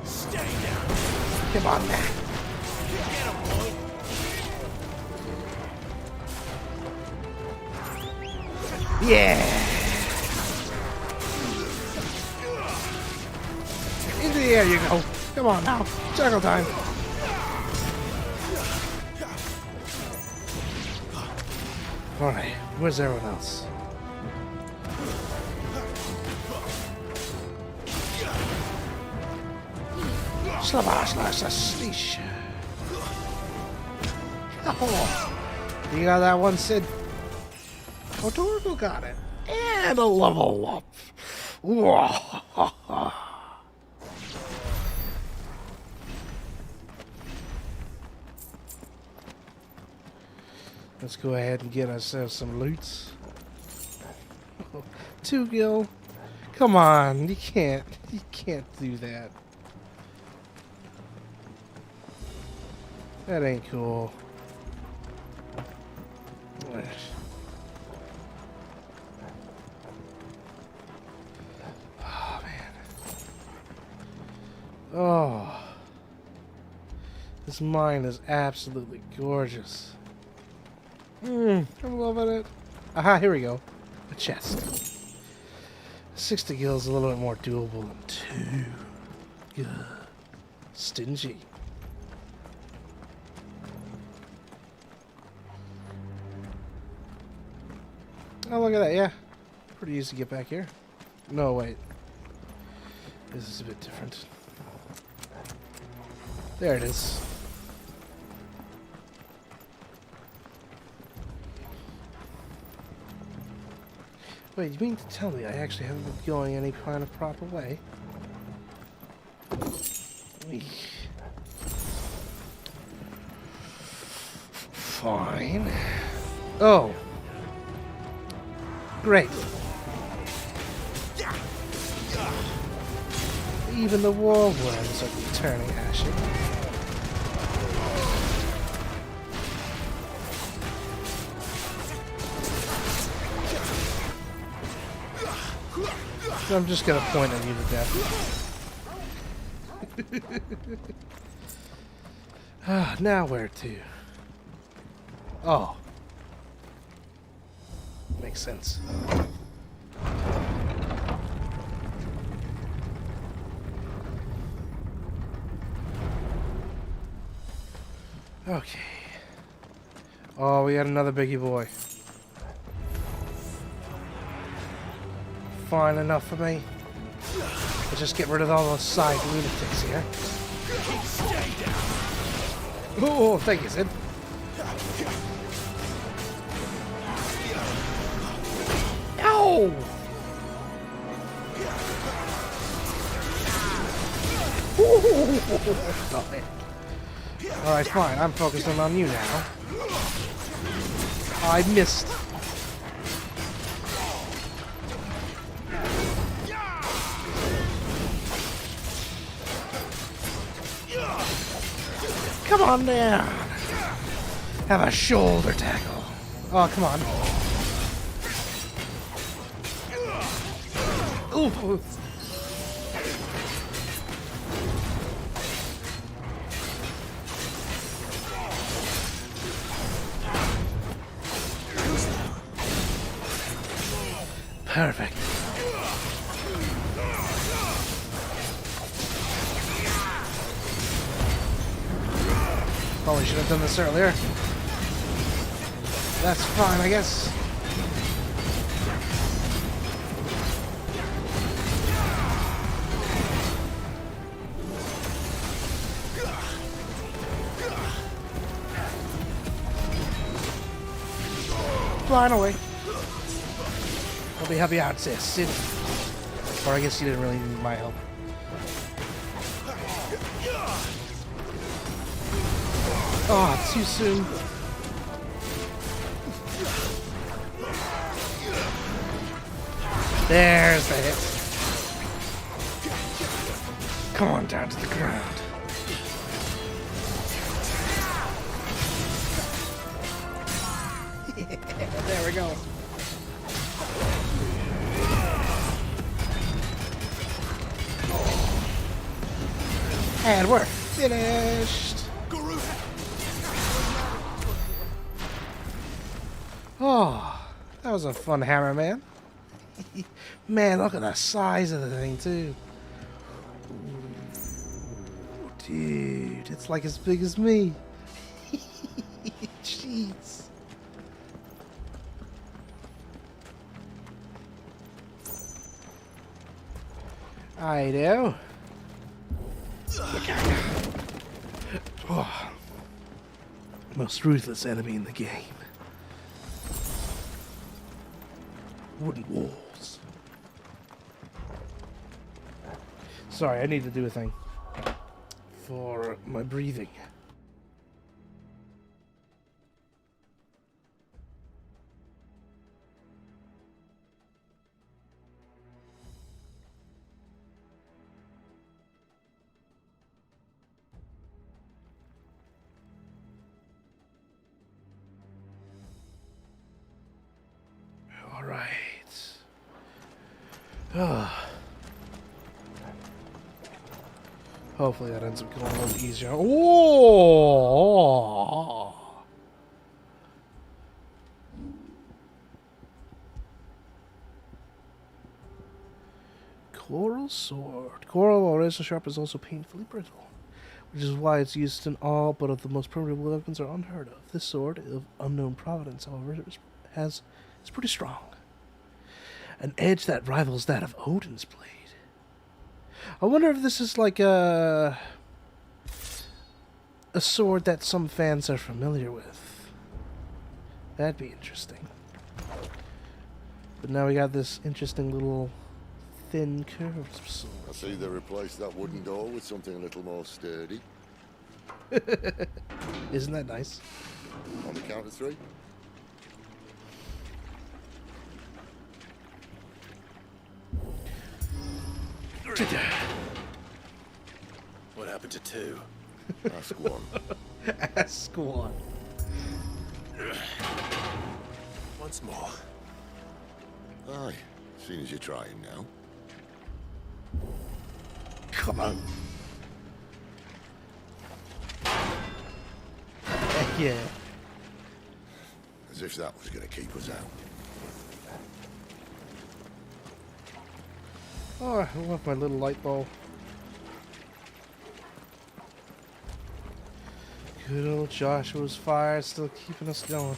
Stay down. Come on, man. Get him, boy. Yeah. Into the air you go. Come on now. Juggle time. Alright, where's everyone else? Oh, you got that one, Sid? Oh, Torgal got it. And a level up. Let's go ahead and get ourselves some loots. 2 gil. Come on, you can't do that. That ain't cool. Oh man. Oh. This mine is absolutely gorgeous. I'm loving it. Aha, here we go. A chest. 60 gil is a little bit more doable than 2. Ugh. Stingy. Oh, look at that, yeah. Pretty easy to get back here. No, wait. This is a bit different. There it is. Wait, you mean to tell me I actually haven't been going any kind of proper way? Fine. Oh. Great. Even the wall worms are turning ashy. I'm just gonna point at you to death. Now where to? Oh. Makes sense. Okay. Oh, we got another biggie boy. Fine enough for me. We'll just get rid of all those side lunatics here. Oh, thank you, Sid. No! Alright, fine. I'm focusing on you now. I missed. Come on down. Have a shoulder tackle. Oh, come on. Ooh. Perfect. Probably should have done this earlier. That's fine, I guess. Flying away. I'll be happy out, Sid. Or I guess you didn't really need my help. Oh, too soon. There's the hit. Come on down to the ground. Yeah, there we go. And we're finished. Oh, that was a fun hammer, man. Man, look at the size of the thing, too. Ooh, dude, it's like as big as me. Jeez. I know. Oh, most ruthless enemy in the game. Wooden walls. Sorry, I need to do a thing for my breathing. Alright. Hopefully that ends up going a little easier. Oh! Coral sword. Coral, while razor sharp, is also painfully brittle, which is why its use in all but of the most primitive weapons are unheard of. This sword, of unknown provenance, however, is pretty strong. An edge that rivals that of Odin's blade. I wonder if this is like a sword that some fans are familiar with. That'd be interesting. But now we got this interesting little thin curved sword. I see they replaced that wooden door with something a little more sturdy. Isn't that nice? On the count of 3. What happened to 2? Ask 1. Ask 1. Once more. Aye, seeing as you're trying now. Come on. Heck yeah. As if that was going to keep us out. Oh, I love my little light bulb. Good old Joshua's fire still keeping us going.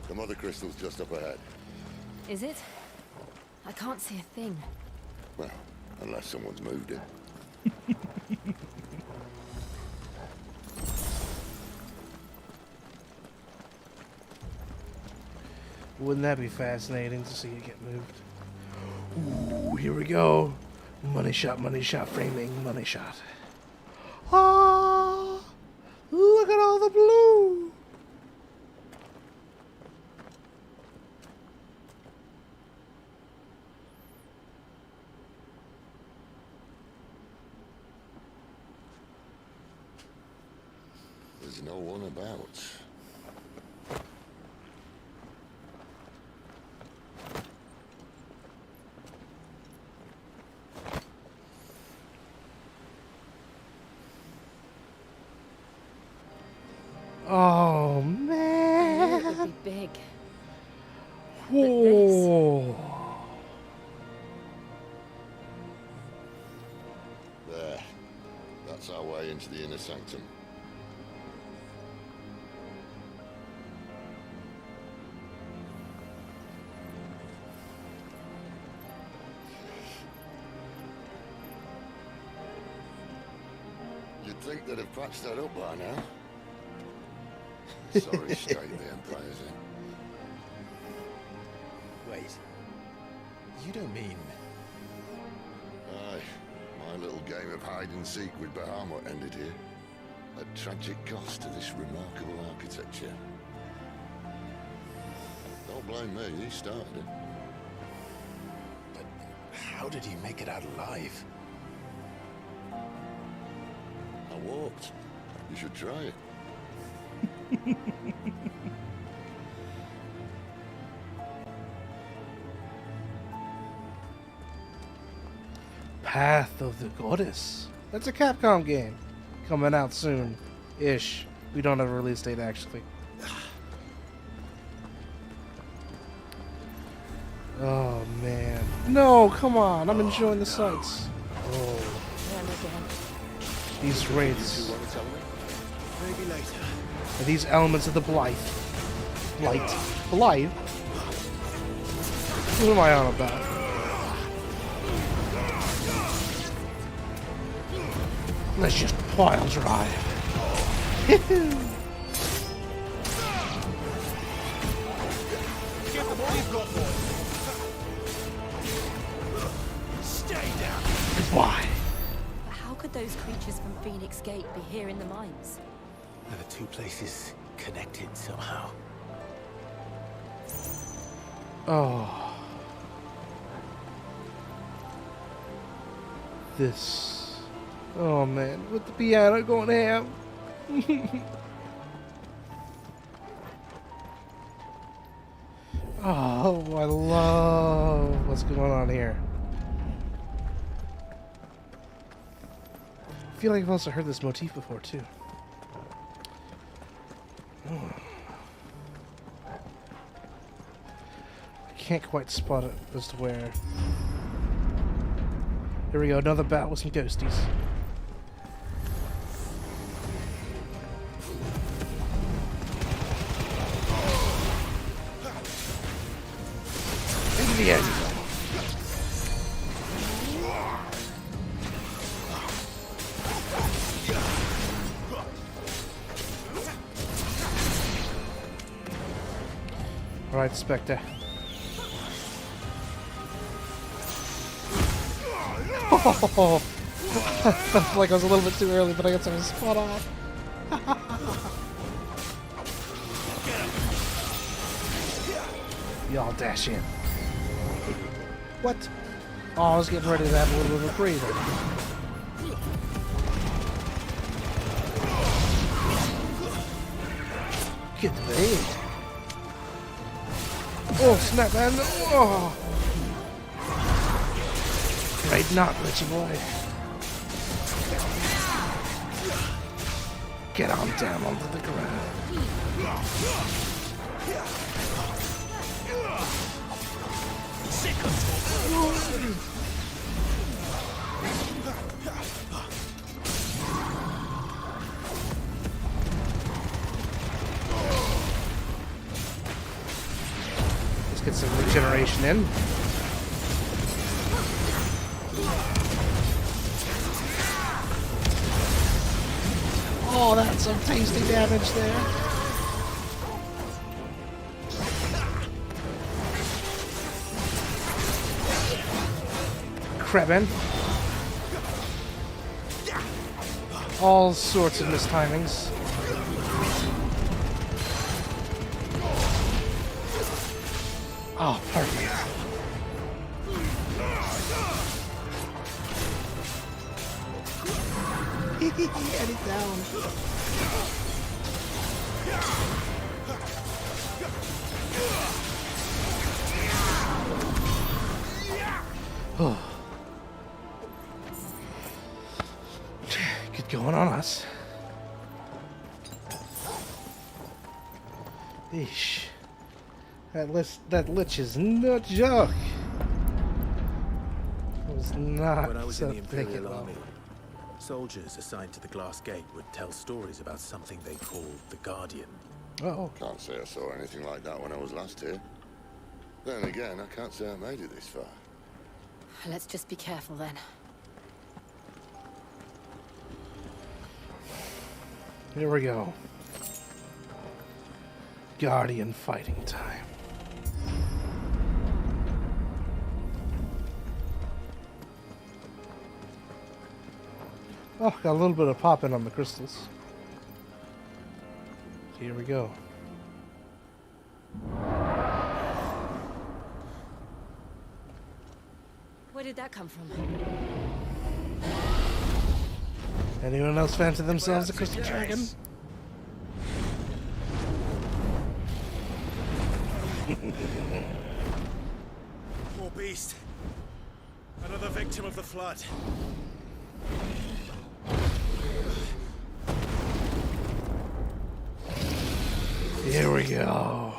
The mother crystal's just up ahead. Is it? I can't see a thing. Well, unless someone's moved it. Wouldn't that be fascinating to see it get moved? Ooh, here we go. Money shot, framing, money shot. Ah! Look at all the blue! There's no one about. Oh, I knew man! it would be big. Whoa! There. That's our way into the inner sanctum. You'd think they'd have patched that up by now. Sorry, state the Empire's in. Wait. You don't mean... Aye. My little game of hide-and-seek with Bahamut ended here. At tragic cost to this remarkable architecture. Don't blame me, he started it. But how did he make it out alive? I walked. You should try it. Path of the Goddess. That's a Capcom game. Coming out soon-ish. We don't have a release date, actually. Oh, man. No, come on. I'm enjoying the sights. Oh. These wraiths. Maybe later. These elements of the Blight. Blight? Blight? What am I on about? Let's just pile drive. Why? But how could those creatures from Phoenix Gate be here in the mines? Are the two places connected somehow? Oh. This. Oh man, with the piano going ham. Oh, I love what's going on here. I feel like I've also heard this motif before, too. Oh. I can't quite spot it as to where. Here we go, another battle with some ghosties. Into the end. Alright, Spectre. Oh, I felt like I was a little bit too early, but I guess I was spot on. Y'all dash in. What? Oh, I was getting ready to have a little bit of a breather. Get the bait. Oh, snap, man. Oh. Right, not Richie boy. Get on down onto the ground. Let's get some regeneration in. Oh, that's some tasty damage there. Krebin. All sorts of mistimings. Oh, perfect. And he's down. Oh. Good going on us. Eesh. That lich is no joke. It was not when I was so in the thick Imperial at all. Army, soldiers assigned to the Glass Gate would tell stories about something they called the Guardian. Oh. Can't say I saw anything like that when I was last here. Then again, I can't say I made it this far. Let's just be careful then. Here we go. Guardian fighting time. Oh, got a little bit of popping on the crystals. Here we go. Where did that come from? Anyone else fancy themselves a crystal dragon? Poor beast. Another victim of the flood. Here we go.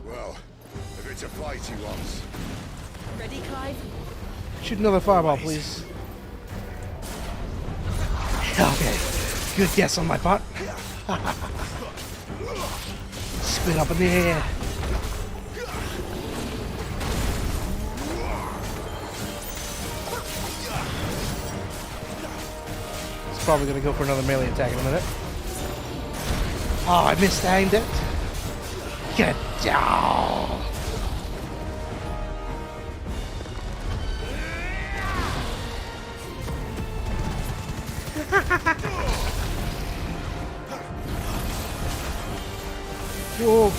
Well, if it's a fight he wants. Ready, Clive? Shoot another fireball, please. Okay. Good guess on my part. Spin up in the air. It's probably going to go for another melee attack in a minute. Oh, I misaimed it. Get down. Whoa.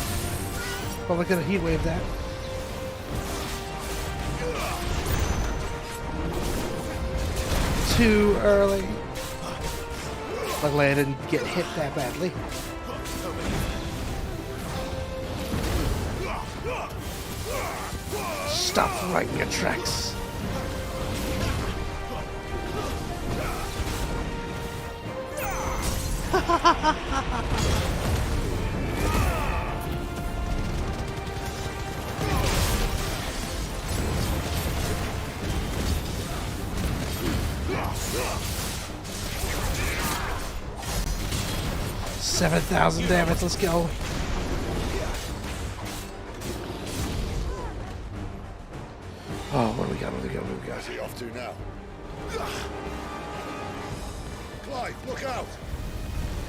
Probably could have heat waved that. Too early. Luckily I didn't get hit that badly. stop right in your tracks. $7,000 damage, let's go. Oh, what do we got? What do we got? What do we got? Where's he off to now? Clive, look out!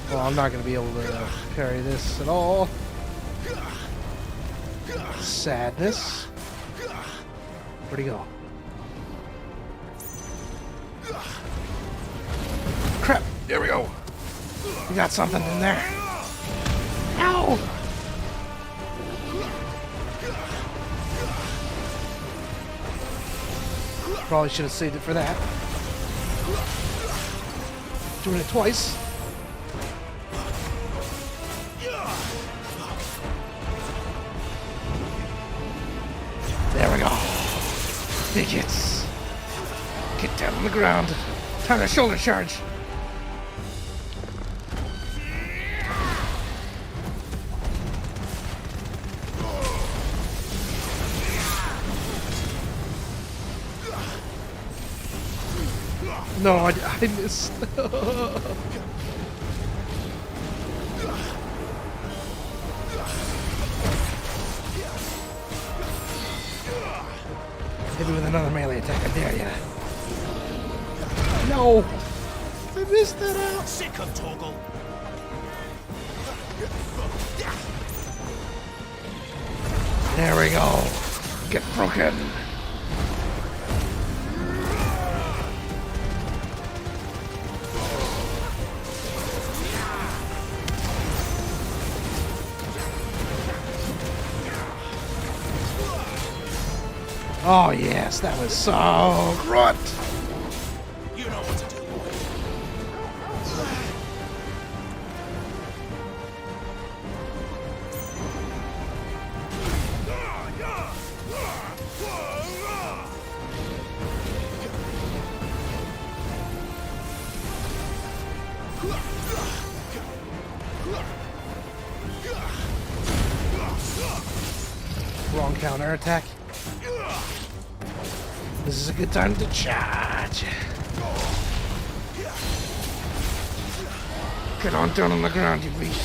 Well, I'm not going to be able to carry this at all. Sadness. Where'd he go? Crap! There we go. We got something in there. Ow! Probably should have saved it for that. Doing it twice. There we go. Big hits. Get down on the ground. Time to shoulder charge. No, I missed. Maybe with another melee attack, I dare ya. No! I missed that out! Sick of Torgal! There we go. Get broken. Oh yes, that was so grunt. You know what to do. Wrong counter attack. This is a good time to charge. Get on down on the ground, you beast.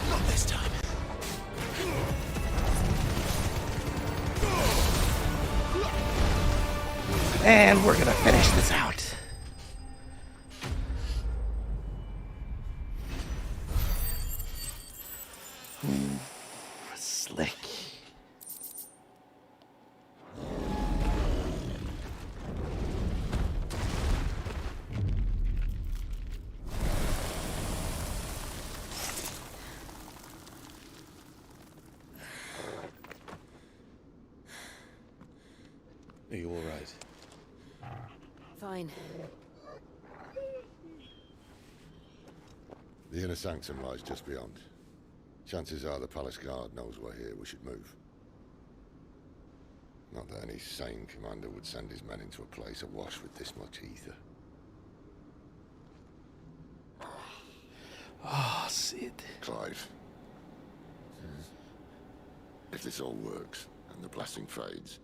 Not this time. And we're gonna finish this out. Slick. Are you all right? Fine. The inner sanctum lies just beyond. Chances are the palace guard knows we're here. We should move. Not that any sane commander would send his men into a place awash with this much ether. Oh, Sid. Clive. If this all works, and the blessing fades,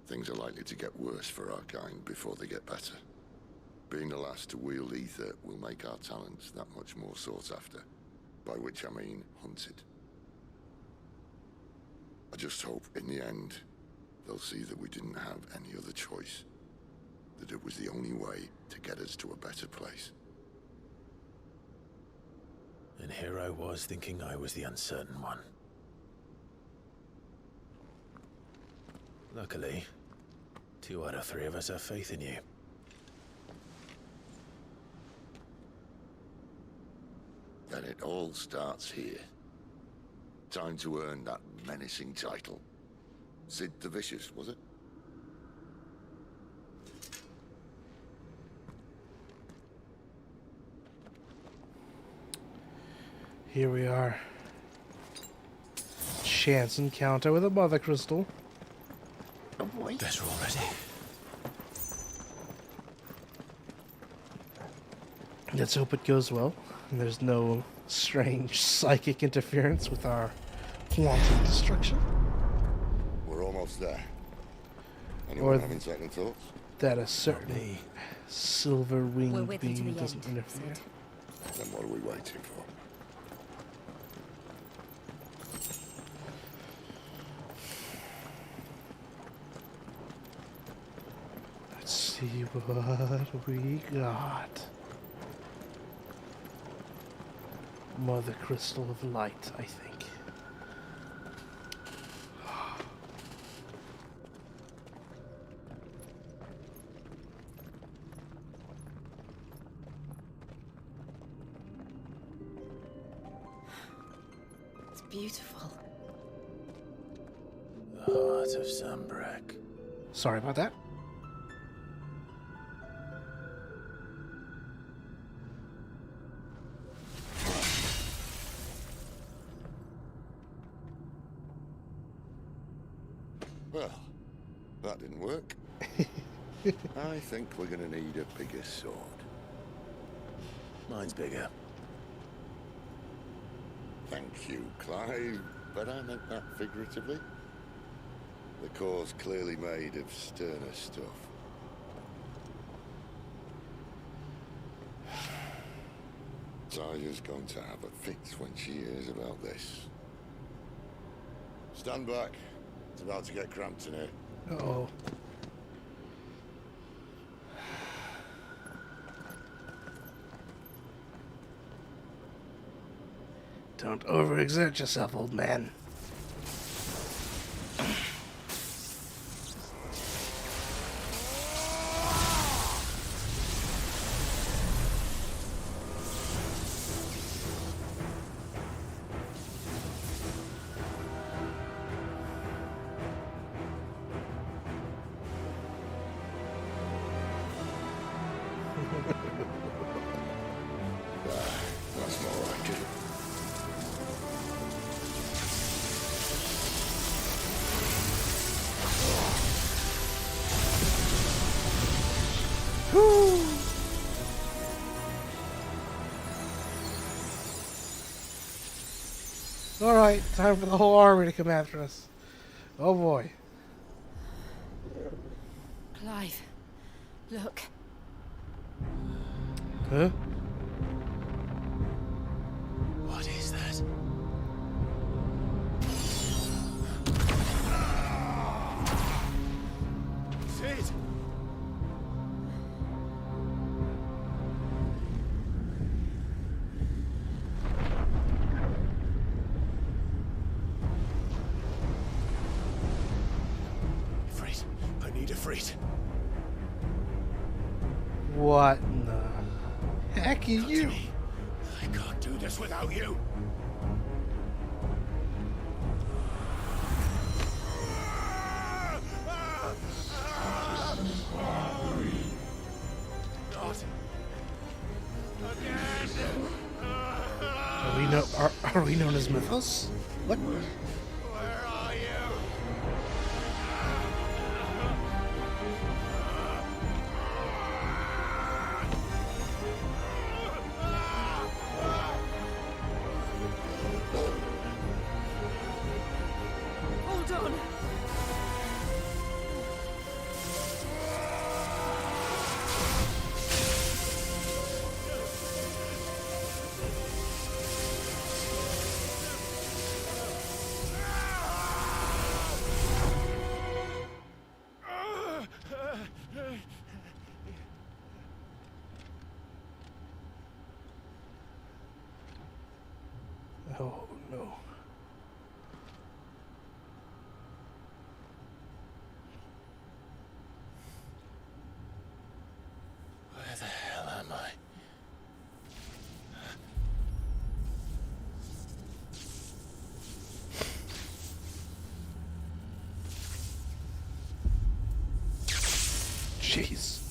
things are likely to get worse for our kind before they get better. Being the last to wield ether will make our talents that much more sought after, by which I mean hunted. I just hope, in the end, they'll see that we didn't have any other choice, that it was the only way to get us to a better place. And here I was thinking I was the uncertain one. Luckily, 2 out of 3 of us have faith in you. Then it all starts here. Time to earn that menacing title Sid the Vicious, was it? Here we are. Chance encounter with a mother crystal. Oh boy. Better already. Let's hope it goes well. And there's no strange psychic interference with our quantum destruction. We're almost there. Anyone Or having second thoughts? that a certain silver We're winged with you to being the doesn't end, interfere. Then what are we waiting for? Let's see what we got. Mother Crystal of Light, I think. It's beautiful. The heart of Sambrek. Sorry about that. Well, that didn't work. I think we're going to need a bigger sword. Mine's bigger. Thank you, Clive, but I meant that figuratively. The core's clearly made of sterner stuff. Taya's going to have a fit when she hears about this. Stand back. It's about to get cramped in here. Uh-oh. Don't overexert yourself, old man. That's more like it. Alright, time for the whole army to come after us. Oh boy. Clive, look. Huh? What is that? Sid! Ifrit. I need Ifrit. What in the heck are you? I can't do this without you. Not again. Are we known as Mythos? What? Where are you? Hold on. Oh no. Where the hell am I? Jeez.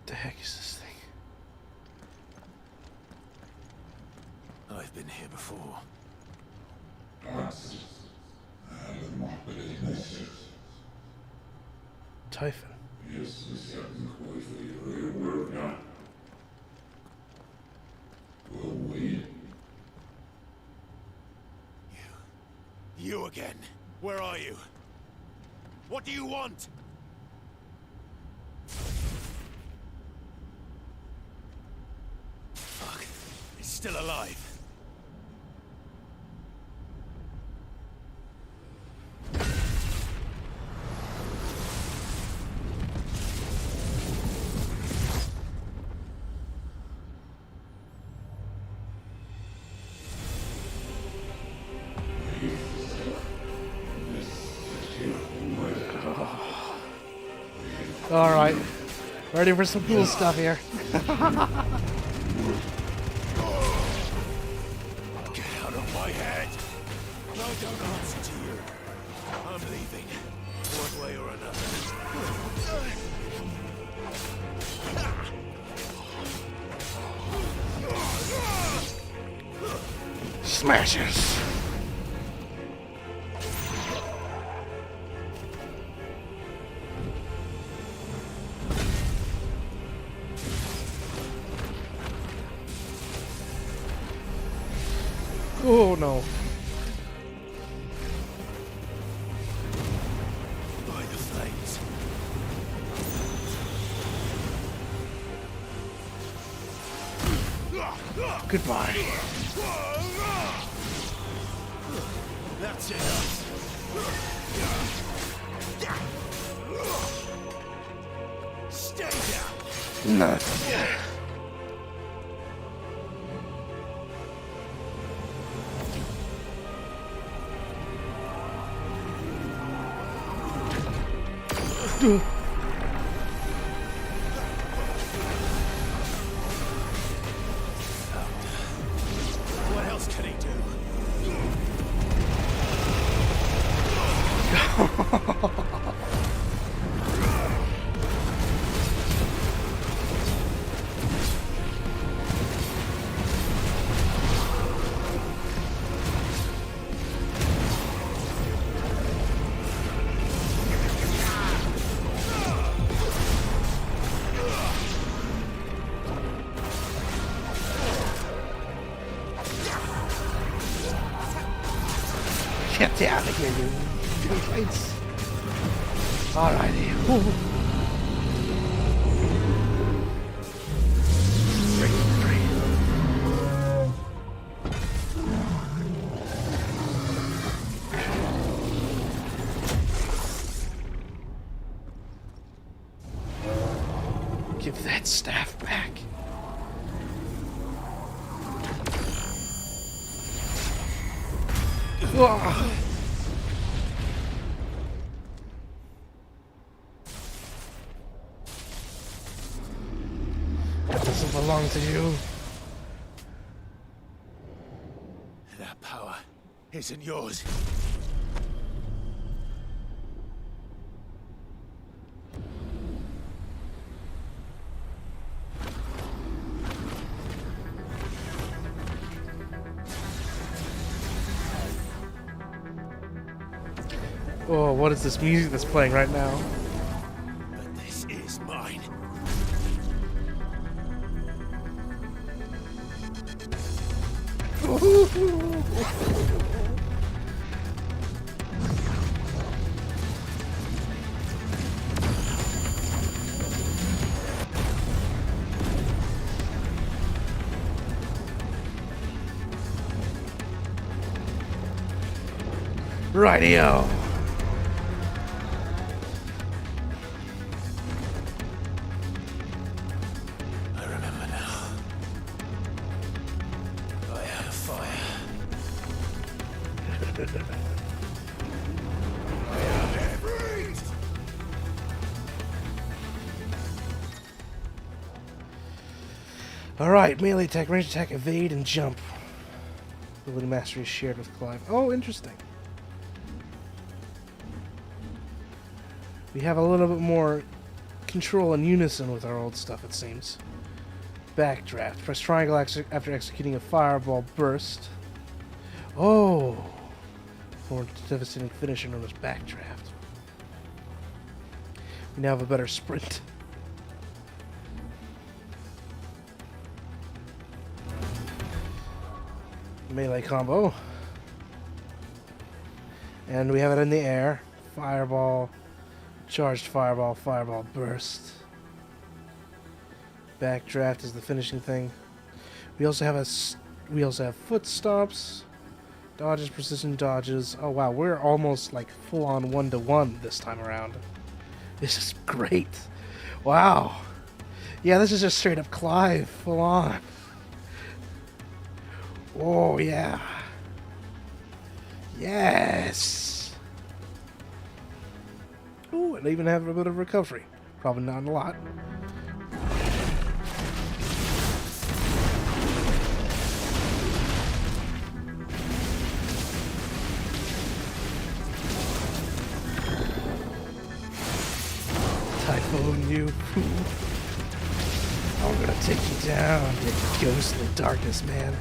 The heck is this thing? I've been here before. Typhon. You again. Where are you? What do you want? Fuck. It's still alive. Alright. Ready for some cool stuff here. Get out of my head! I don't answer to you. I'm leaving. One way or another. Smashes. Oh no. By the flames. Goodbye. That's enough. Stay down. No. What else can he do? Get out of here, you fights. Alrighty. Give that staff back. Ugh. That doesn't belong to you. That power isn't yours. Oh, what is this music that's playing right now? But this is mine. Rightio. I remember now. I had a fire. I have breathed. Alright, melee attack, range attack, evade, and jump. Ability mastery is shared with Clive. Oh, interesting. We have a little bit more control and unison with our old stuff, it seems. Backdraft. Press triangle after executing a fireball burst. Oh! For devastating finisher known as backdraft. We now have a better sprint. Melee combo. And we have it in the air. Fireball, charged fireball, fireball burst. Backdraft is the finishing thing. We also have foot stomps, dodges, precision dodges. Oh wow, we're almost like full on 1-to-1 this time around. This is great. Wow. Yeah, this is just straight up Clive, full on. Oh yeah. Yes. Ooh, and I even have a bit of recovery. Probably not a lot. Typhoon, you fool. I'm gonna take you down, you ghostly darkness, man.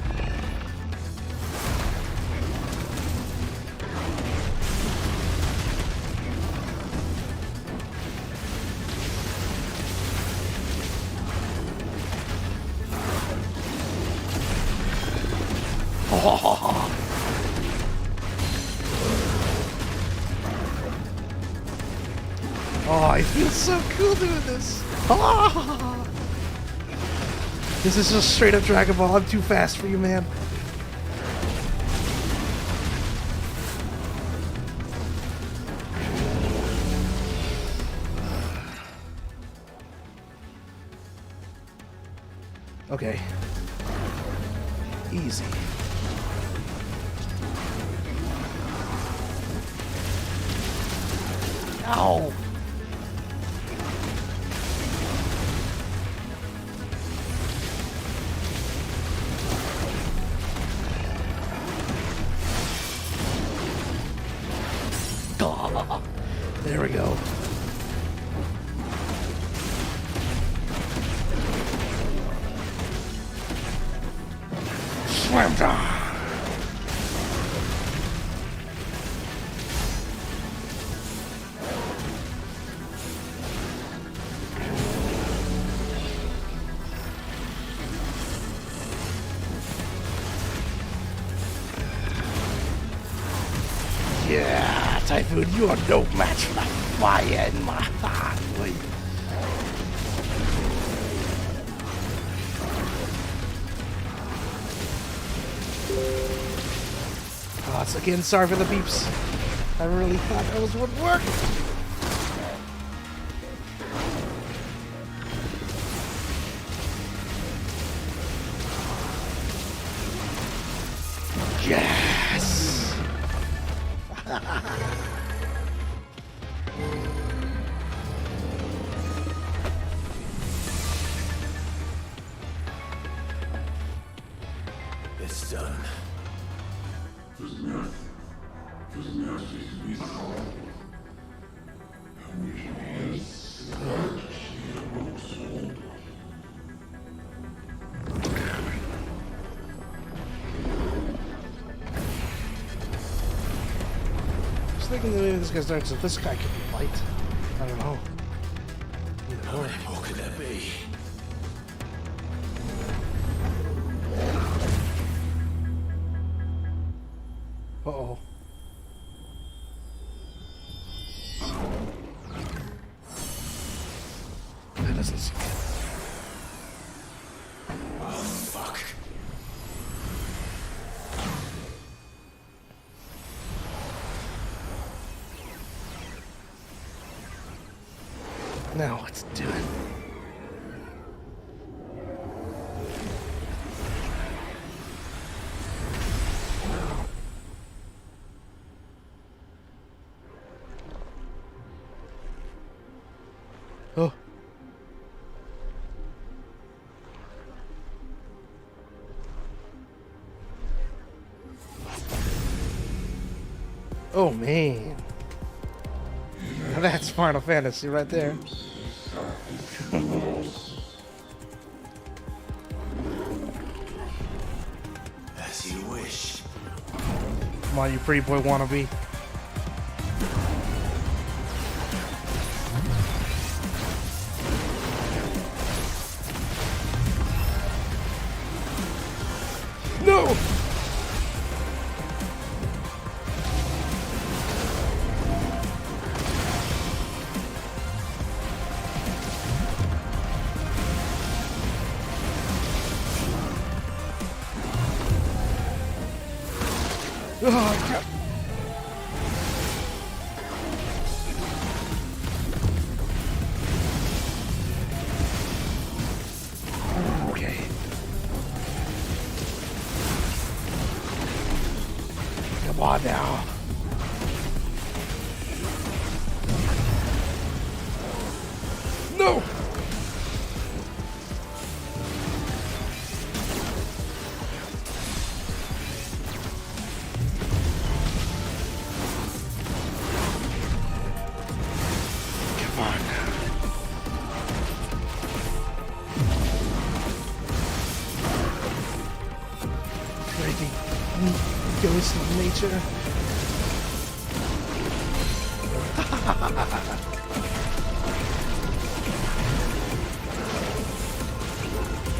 Oh, I feel so cool doing this. Oh. This is just straight up Dragon Ball. I'm too fast for you, man. Okay. Easy. Ow! Oh, there we go. Slam dunk! Yeah, Typhoon, you are no match for that fire in my heart, boy. Oh, so again, sorry for the beeps. I really thought that was what worked. Yes! It's done. I was thinking that maybe this guy's dark, so this guy could be light. I don't know. How many more could there be? Uh-oh. That doesn't seem good. Oh, fuck. Now let's do it. Oh. Oh man. That's Final Fantasy right there. As you wish. Come on, you pretty boy wannabe. No! Oh, crap. Okay. Come on now. No! Come on. Crazy ghost of nature.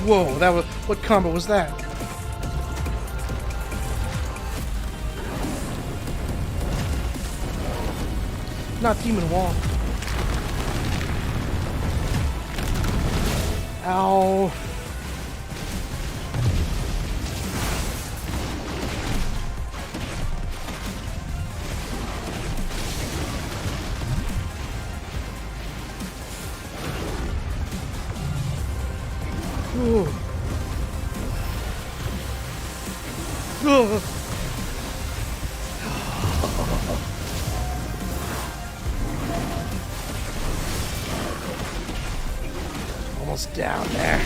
Whoa, that was, what combo was that? Not Demon Wall. Ow. Ooh. Ugh. Almost down there.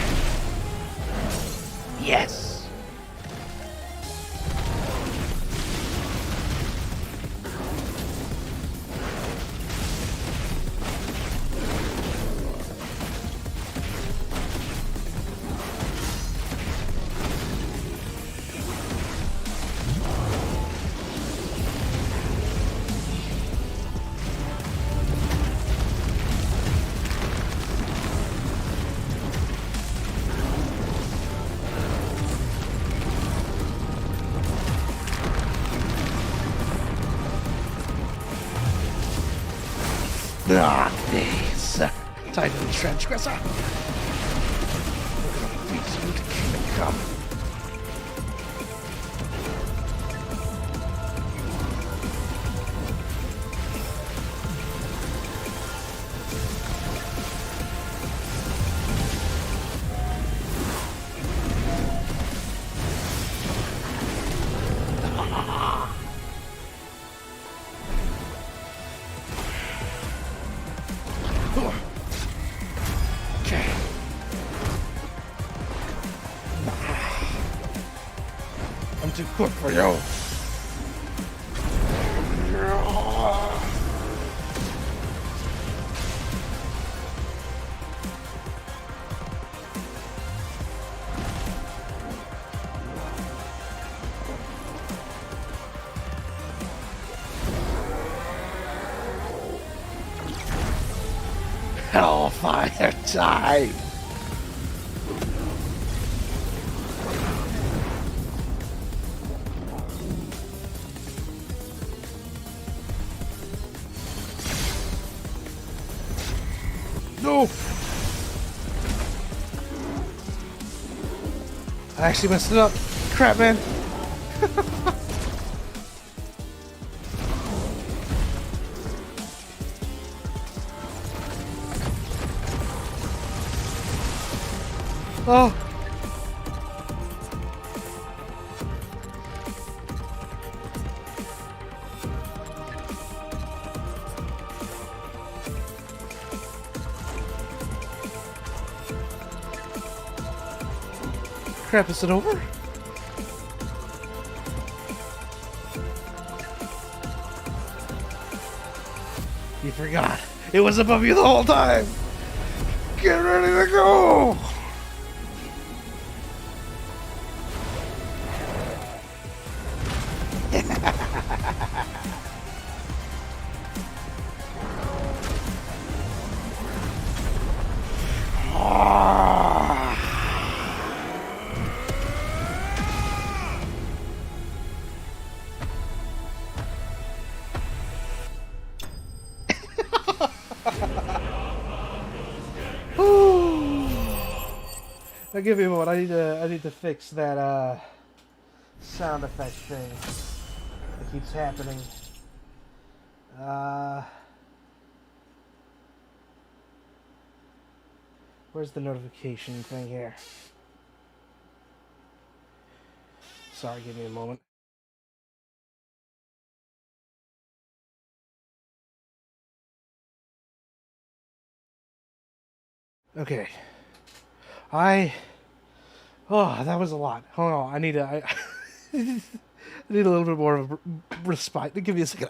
Yes. Ah, this Titan Transgressor. We're gonna beat you to kingdom come. Okay. I'm too quick for you. Hellfire time! No! I actually messed it up. Crap, man. Oh. Crap, is it over? You forgot. It was above you the whole time. Get ready to go. Now give me a moment. I need to fix that sound effect thing that keeps happening. Where's the notification thing here? Sorry, give me a moment. Okay. Oh, that was a lot. Hold on. I need I need a little bit more of a respite. Give me a second.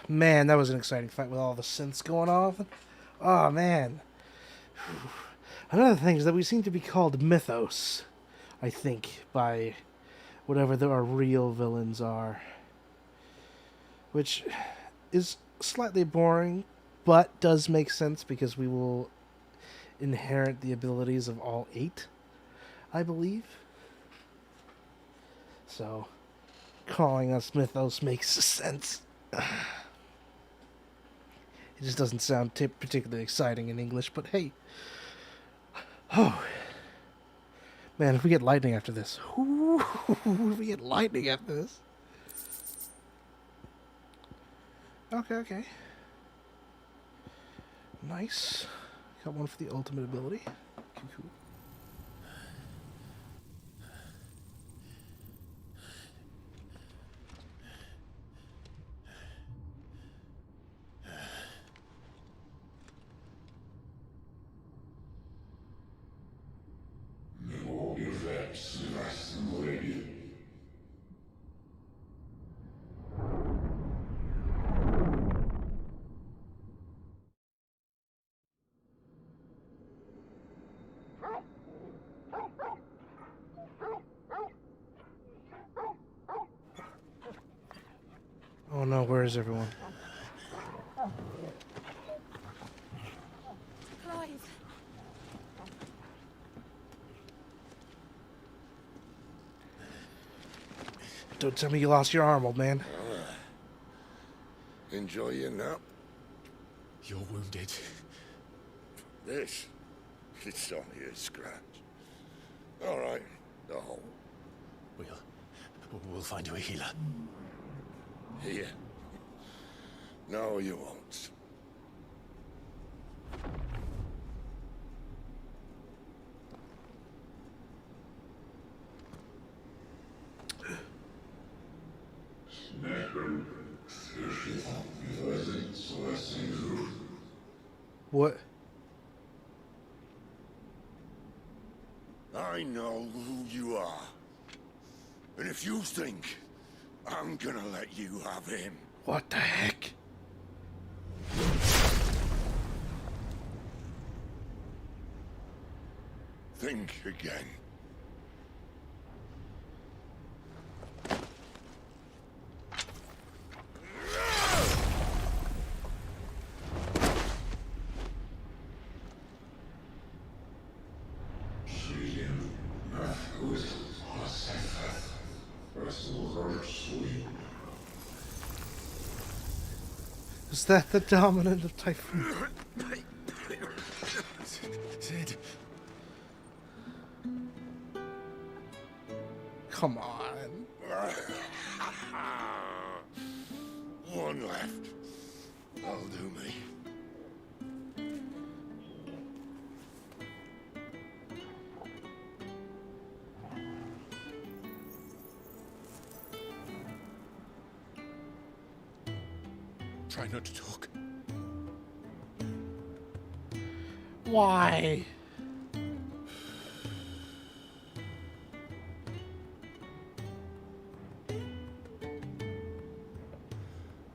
Man, that was an exciting fight with all the synths going off. Oh, man. Another thing is that we seem to be called Mythos, I think, by whatever our real villains are. Which is slightly boring, but does make sense because we will inherit the abilities of all 8, I believe. So, calling us Mythos makes sense. It just doesn't sound particularly exciting in English, but hey. Oh. Man, if we get lightning after this. Ooh, if we get lightning after this. Okay. Nice. Got one for the ultimate ability. Cool. Oh no, where is everyone? Clive. Don't tell me you lost your arm, old man. Enjoy your nap. You're wounded. This? It's only a scratch. All right, the hole. We'll find you a healer. Here? No, you won't. What? I know who you are. And if you think I'm gonna let you have him... What the heck? Think again. Is that the dominant of Typhoon? Sid. Come on. One left. That'll do me. Try not to talk. Why?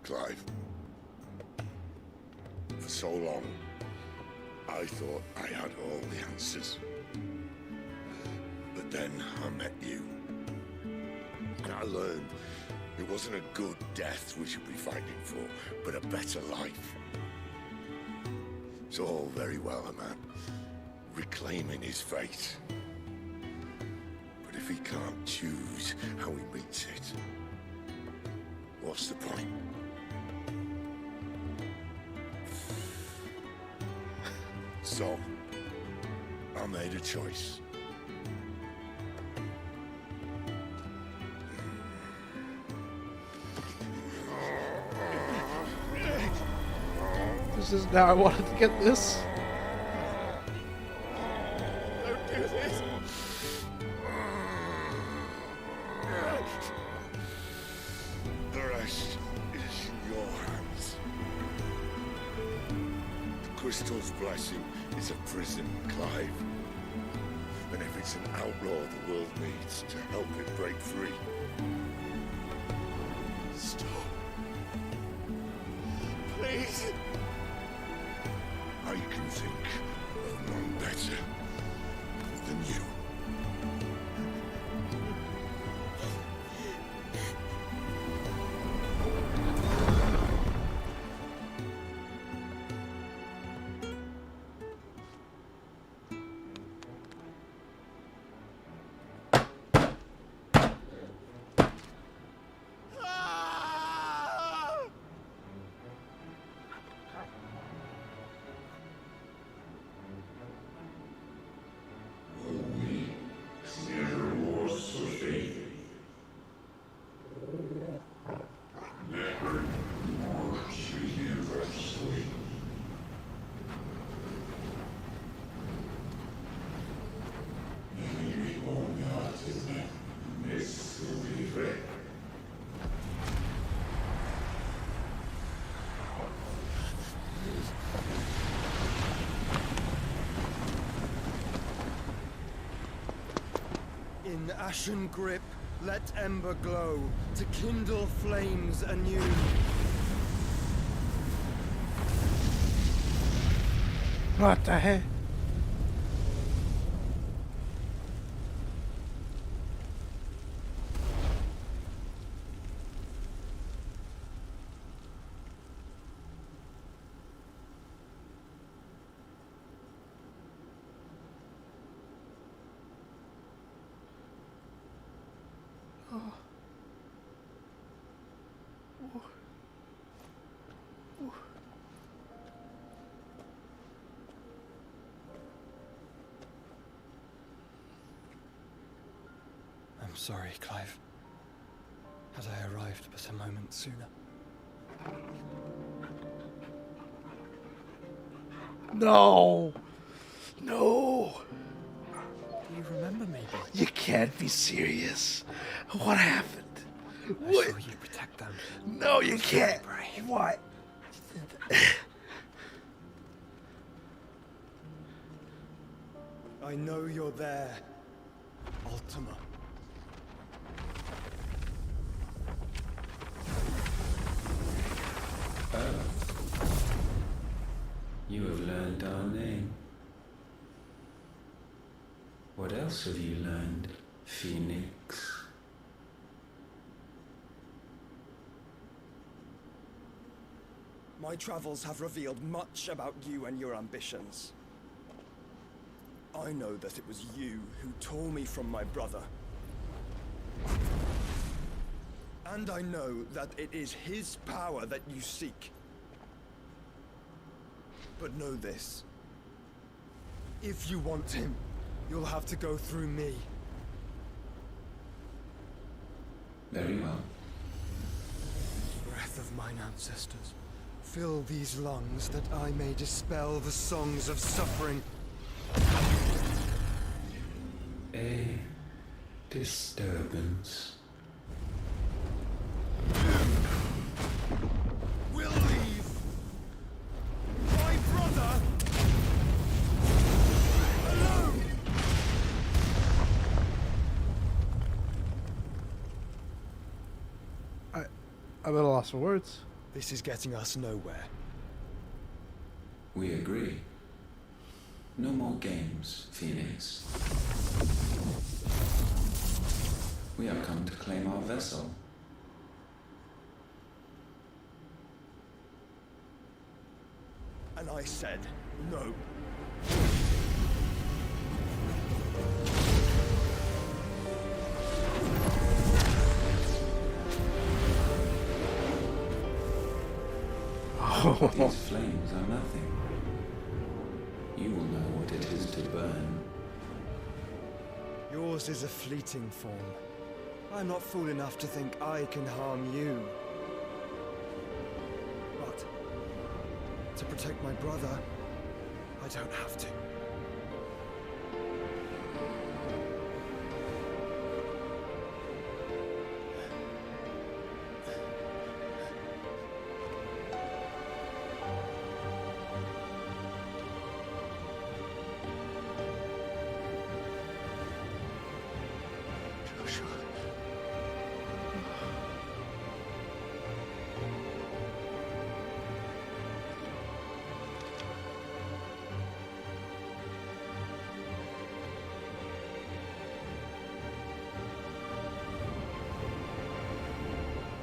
Clive. For so long, I thought I had all the answers. But then I met you. And I learned it wasn't a good death we should be fighting for, but a better life. It's all very well, a man reclaiming his fate. But if he can't choose how he meets it, what's the point? So, I made a choice. This is now I wanted to get this. Don't do this. The rest is in your hands. The crystal's blessing is a prison, Clive. And if it's an outlaw the world needs to help it break free. Stop. Please. I can think of none better than you. In ashen grip, let ember glow, to kindle flames anew. What the heck? I'm sorry, Clive. Had I arrived but a moment sooner. No! No! Do you remember me? You can't be serious. What happened? I saw you protect them. No, you can't. What? I know you're there, Ultima. Oh. You have learned our name. What else have you learned, Phoenix? My travels have revealed much about you and your ambitions. I know that it was you who tore me from my brother. And I know that it is his power that you seek. But know this. If you want him, you'll have to go through me. Very well. Breath of mine ancestors, fill these lungs that I may dispel the songs of suffering. A disturbance. We'll leave my brother alone. I'm at a loss for words. This is getting us nowhere. We agree. No more games, Phoenix. We have come to claim our vessel. And I said no. These flames are nothing. You will know what it is to burn. Yours is a fleeting form. I'm not fool enough to think I can harm you. But to protect my brother, I don't have to.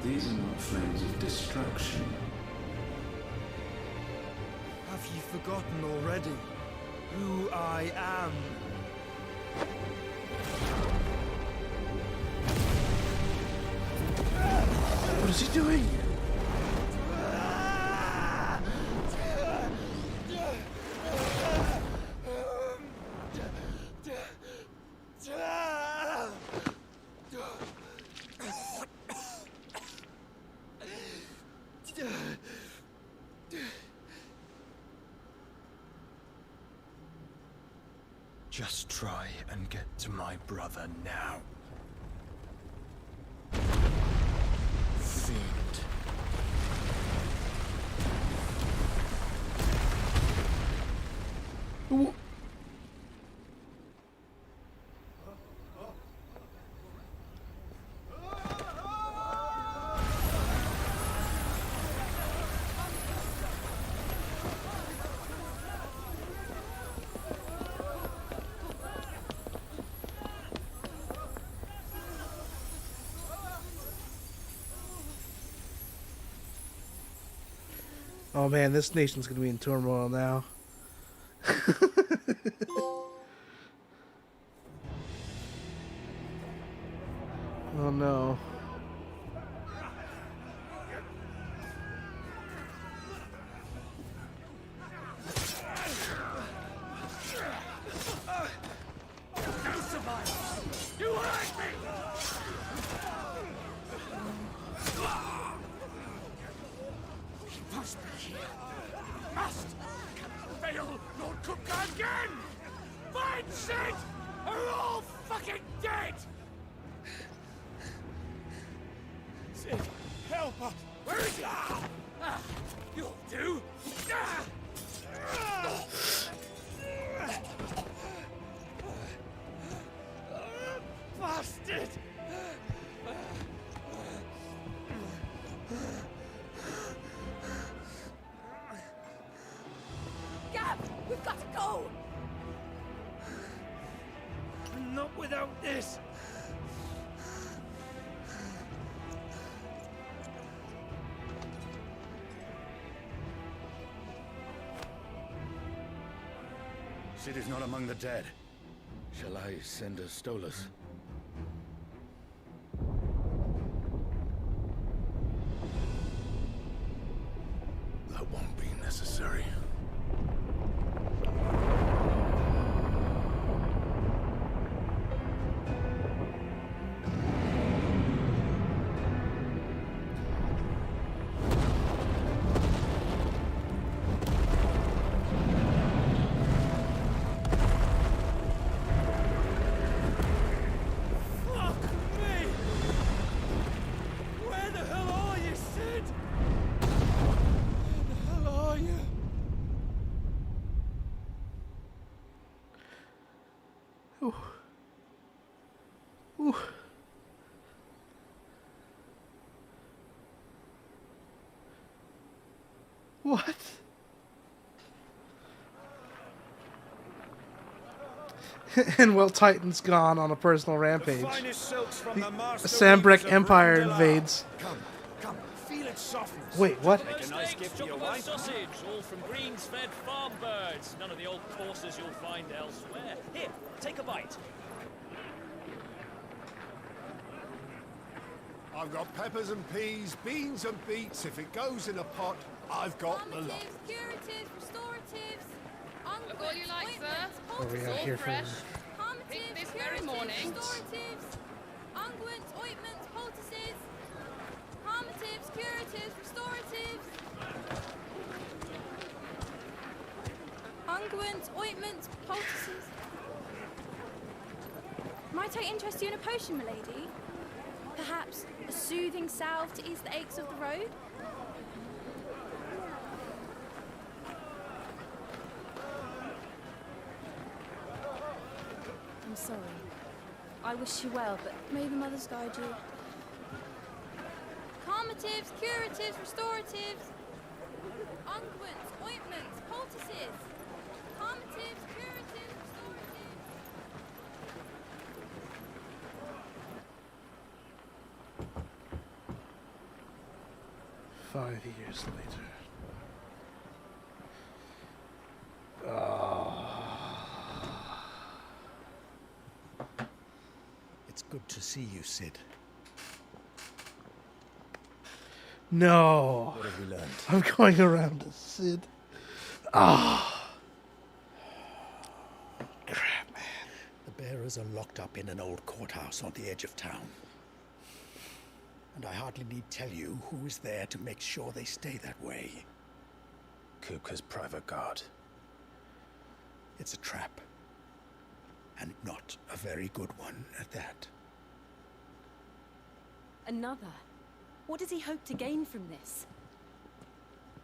These are not flames of destruction. Have you forgotten already who I am? What is he doing? Just try and get to my brother now. Fiend. Oh man, this nation's gonna be in turmoil now. Oh no. No survivors! You hurt me! He must be here. Must! Cannot fail Lord Kupka again! Find Sid! Or we're all fucking dead! Sid, help us! Where is he? You'll do! it! Gav, we've got to go! Not without this! Sid is not among the dead. Shall I send a Stolas? That won't be necessary. What? And well, Titan's gone on a personal rampage. The Sambrek Empire invades. Come, feel its softness. Wait, what? Make a nice gift for your wife. Sausage, all from greens-fed farm birds. None of the old courses you'll find elsewhere. Here, take a bite. I've got peppers and peas, beans and beets. If it goes in a pot, I've got the lot. Curatives, restoratives, Look all you like, sir. Are we out here for? Pick this very morning. restoratives, unguents, ointments, poultices, harmatives, curatives, restoratives, unguents, ointments, poultices. Might I interest you in a potion, milady? Perhaps a soothing salve to ease the aches of the road? I'm sorry. I wish you well, but may the mothers guide you. Calmatives, curatives, restoratives, unguents, ointments, poultices. Calmatives, curatives, restoratives. 5 years later. Oh. It's good to see you, Sid. No. What have we learned? I'm going around to Sid. Ah. Crap, man. The bearers are locked up in an old courthouse on the edge of town. And I hardly need tell you who is there to make sure they stay that way. Kupka's private guard. It's a trap. And not a very good one at that. Another? What does he hope to gain from this?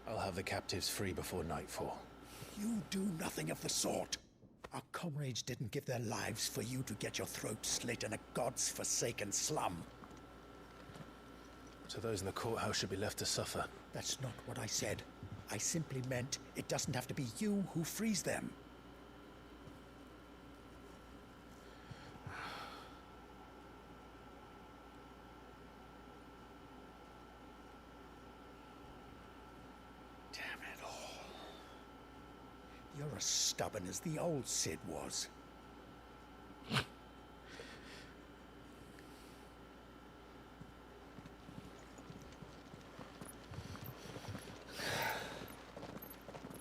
I'll have the captives free before nightfall. You do nothing of the sort. Our comrades didn't give their lives for you to get your throat slit in a god's forsaken slum. So those in the courthouse should be left to suffer. That's not what I said. I simply meant it doesn't have to be you who frees them. Damn it all. You're as stubborn as the old Sid was.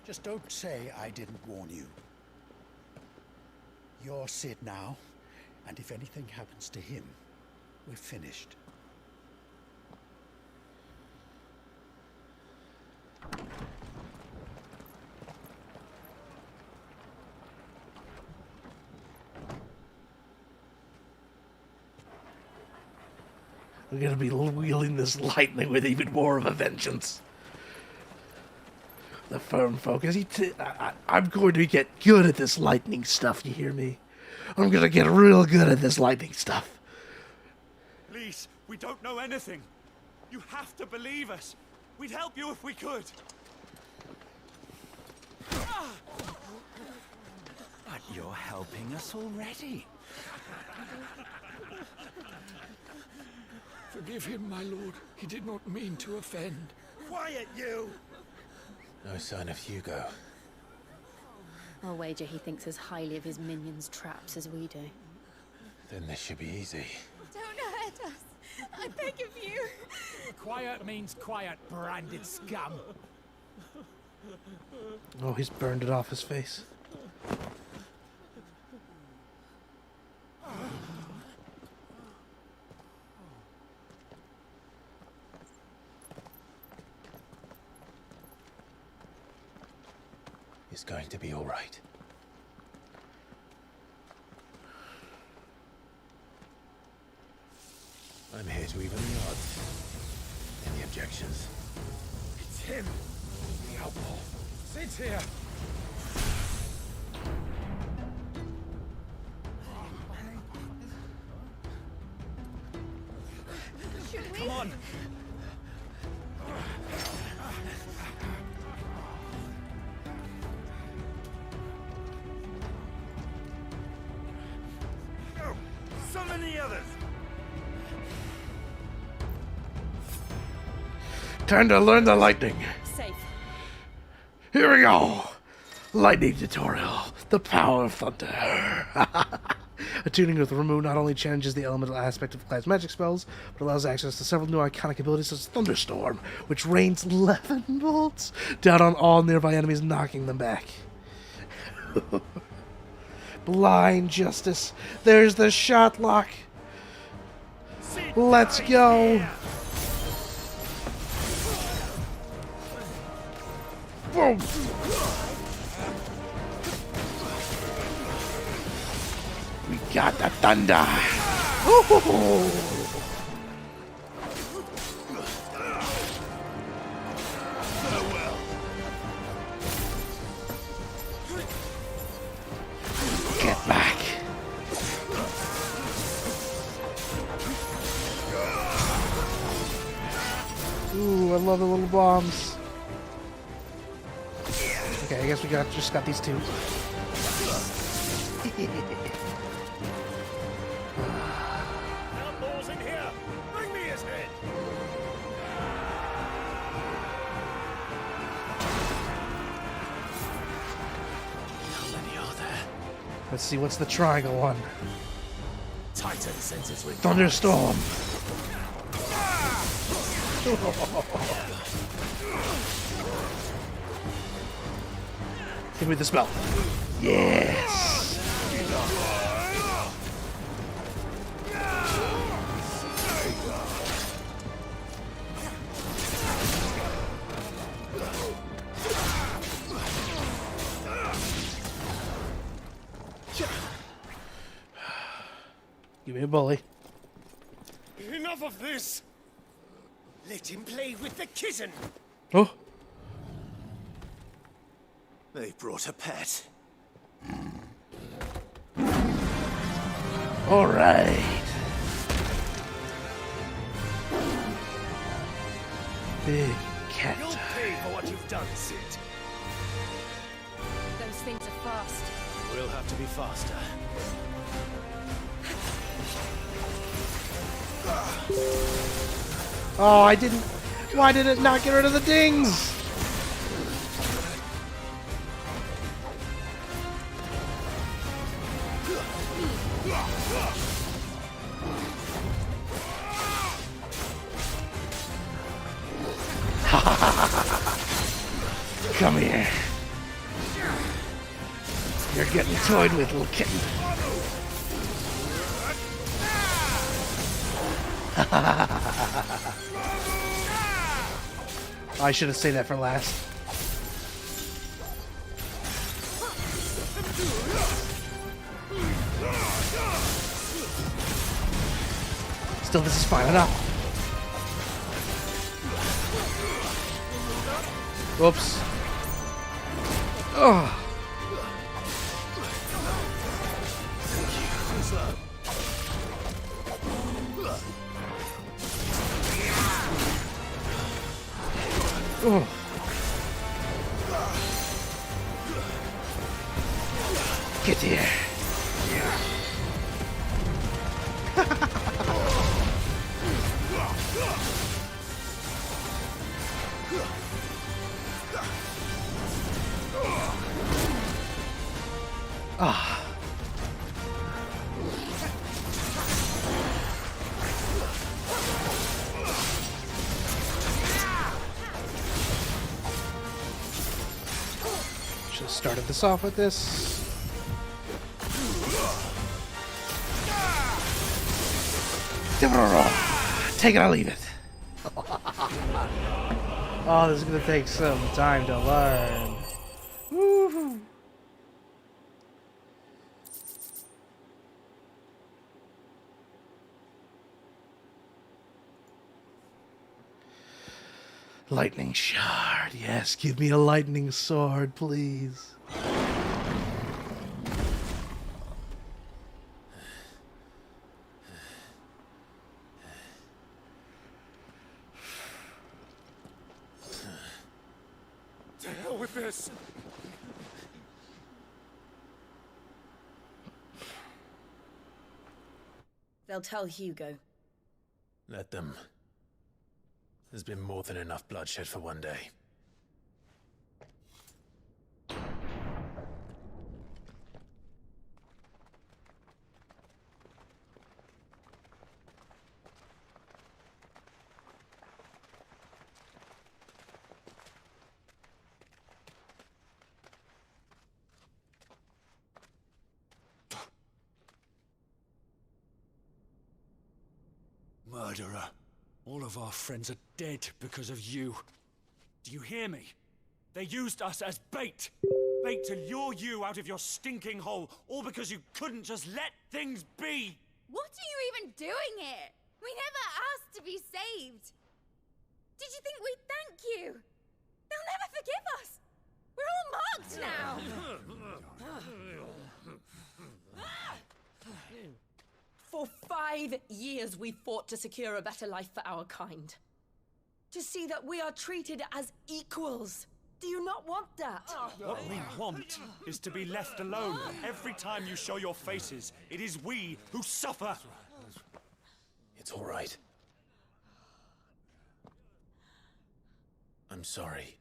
Just don't say I didn't warn you. You're Sid now, and if anything happens to him, we're finished. We're gonna be wielding this lightning with even more of a vengeance. The firm focus. I'm going to get good at this lightning stuff, you hear me? I'm going to get real good at this lightning stuff. Please, we don't know anything. You have to believe us. We'd help you if we could. But you're helping us already. Forgive him, my lord. He did not mean to offend. Quiet, you! No sign of Hugo. I'll wager he thinks as highly of his minions' traps as we do. Then this should be easy. Don't hurt us. I beg of you. Quiet means quiet, branded scum. Oh, he's burned it off his face. It's going to be all right. I'm here to even the odds. Any objections? It's him, the outlaw. Sit here. Should we? Come on. Summon the others. Time to learn the lightning. Safe. Here we go. Lightning tutorial. The power of thunder. Attuning with Ramu not only changes the elemental aspect of class magic spells, but allows access to several new iconic abilities such as Thunderstorm, which rains 11 bolts down on all nearby enemies, knocking them back. Blind Justice. There's the shot lock. Let's go. Boom. We got the thunder. Ooh. Get back. Ooh, I love the little bombs. Okay, I guess we just got these two. Outlaws in here. Bring me his head. How many are there? Let's see, what's the triangle one? Titan senses with Thunderstorm. Give me the spell. Yes. Give me a bully. Enough of this. Let him play with the kitten. Oh. They brought a pet. All right. Big cat. You'll pay for what you've done, Sid. Those things are fast. We'll have to be faster. Oh, I didn't. Why did it not get rid of the dings? Come here. You're getting toyed with, little kitten. I should have saved that for last. Still, this is fine enough. Whoops. Oh. Oh. Get here. Ah. Should have started this off with this. Take it or leave it. Oh, this is gonna take some time to learn. Woo-hoo. Lightning shard. Yes, give me a lightning sword, please. To hell with this! They'll tell Hugo. Let them. There's been more than enough bloodshed for one day. Murderer. All of our friends are dead because of you. Do you hear me? They used us as bait. Bait to lure you out of your stinking hole, all because you couldn't just let things be. What are you even doing here? We never asked to be saved. Did you think we'd thank you? They'll never forgive us. We're all marked now. For 5 years we fought to secure a better life for our kind. To see that we are treated as equals. Do you not want that? What we want is to be left alone. Every time you show your faces, it is we who suffer. It's all right. I'm sorry.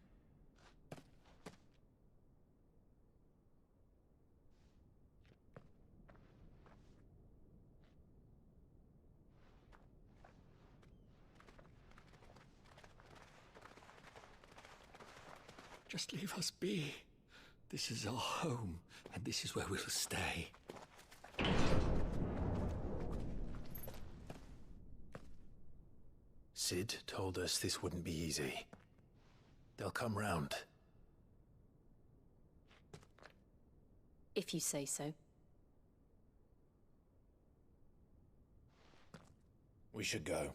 Just leave us be. This is our home, and this is where we'll stay. Sid told us this wouldn't be easy. They'll come round. If you say so. We should go.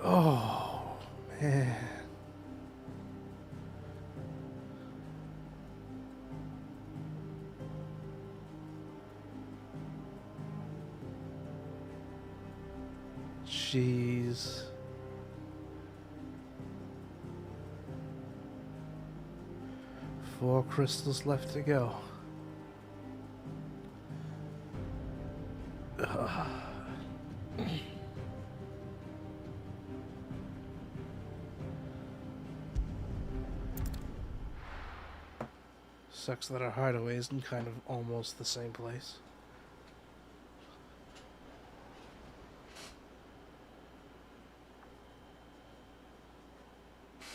Oh, man. Jeez. Four crystals left to go. Sucks that our hideaway is in kind of almost the same place.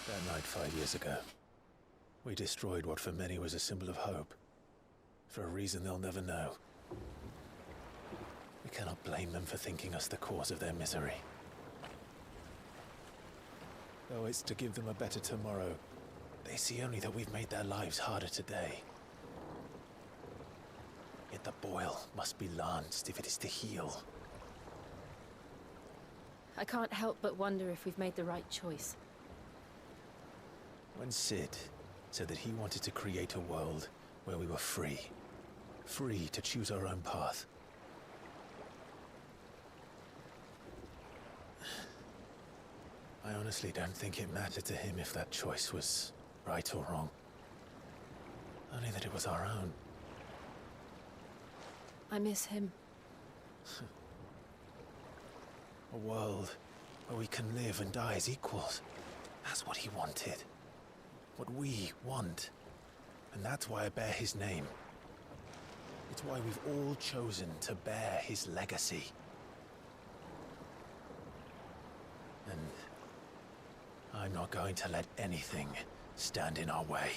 That night 5 years ago, we destroyed what for many was a symbol of hope. For a reason they'll never know. We cannot blame them for thinking us the cause of their misery. Though it's to give them a better tomorrow, they see only that we've made their lives harder today. Yet the boil must be lanced if it is to heal. I can't help but wonder if we've made the right choice. When Sid said that he wanted to create a world where we were free. Free to choose our own path. I honestly don't think it mattered to him if that choice was right or wrong. Only that it was our own. I miss him. A world where we can live and die as equals. That's what he wanted. What we want. And that's why I bear his name. It's why we've all chosen to bear his legacy. And I'm not going to let anything stand in our way.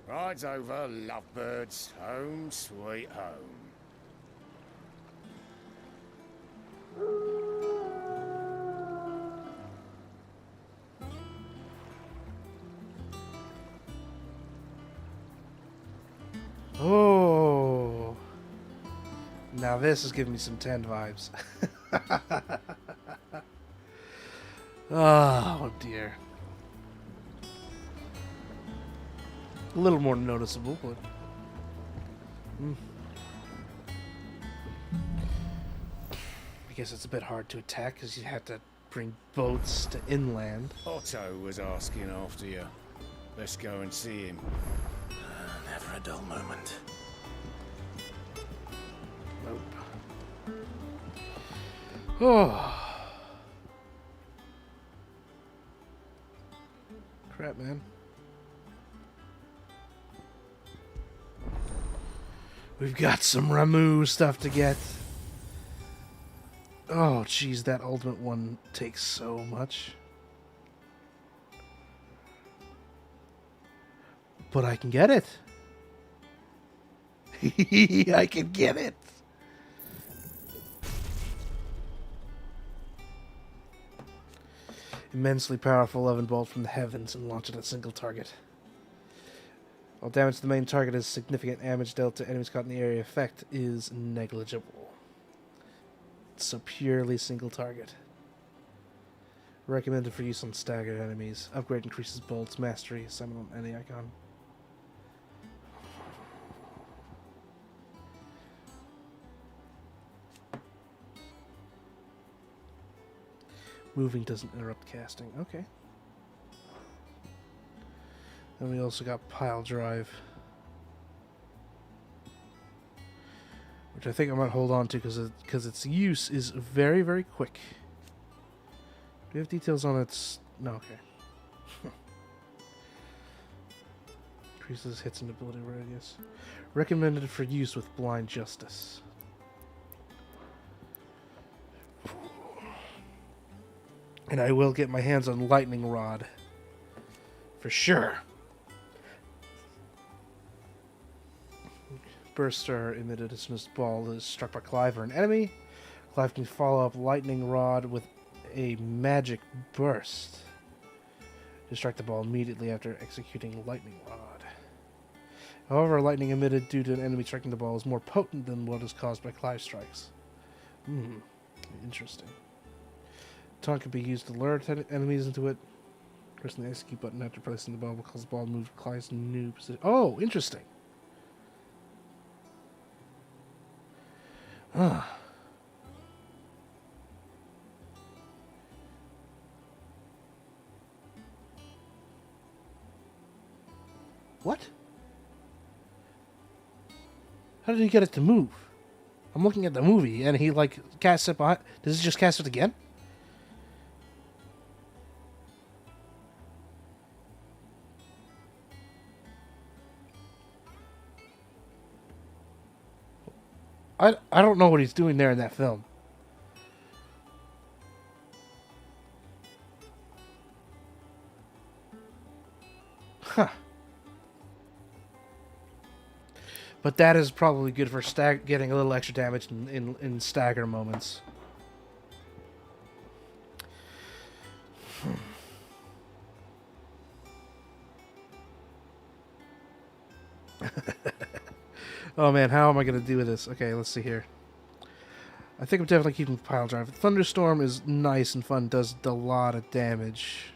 Rides over, lovebirds. Home, sweet home. Oh. Now this is giving me some 10 vibes. Oh dear. A little more noticeable, but... I guess it's a bit hard to attack because you have to bring boats to inland. Otto was asking after you. Let's go and see him. Never a dull moment. Nope. Oh. Crap, man. We've got some Ramu stuff to get. Oh, jeez, that ultimate one takes so much. But I can get it. I can get it. Immensely powerful 11 bolt from the heavens and launch at a single target. While damage to the main target is significant, damage dealt to enemies caught in the area effect is negligible. So purely single target. Recommended for use on staggered enemies. Upgrade increases bolts mastery. Summon on any icon. Moving doesn't interrupt casting. Okay. And we also got Pile Drive, which I think I might hold on to because its use is very, very quick. Do we have details on its... No, okay. Increases hits and ability radius. Recommended for use with Blind Justice. And I will get my hands on Lightning Rod. For sure. Bursts are emitted as soon as the ball is struck by Clive or an enemy. Clive can follow up Lightning Rod with a magic burst. Distract the ball immediately after executing Lightning Rod. However, lightning emitted due to an enemy striking the ball is more potent than what is caused by Clive strikes. Interesting. Taunt can be used to lure enemies into it. Pressing the execute button after placing the ball will cause the ball to move to Clive's new position. Oh, interesting. Ah. What? How did he get it to move? I'm looking at the movie and he like casts it behind. Does he just cast it again? I don't know what he's doing there in that film. Huh. But that is probably good for getting a little extra damage in stagger moments. Oh man, how am I going to do with this? Okay, let's see here. I think I'm definitely keeping pile drive. Thunderstorm is nice and fun, does a lot of damage.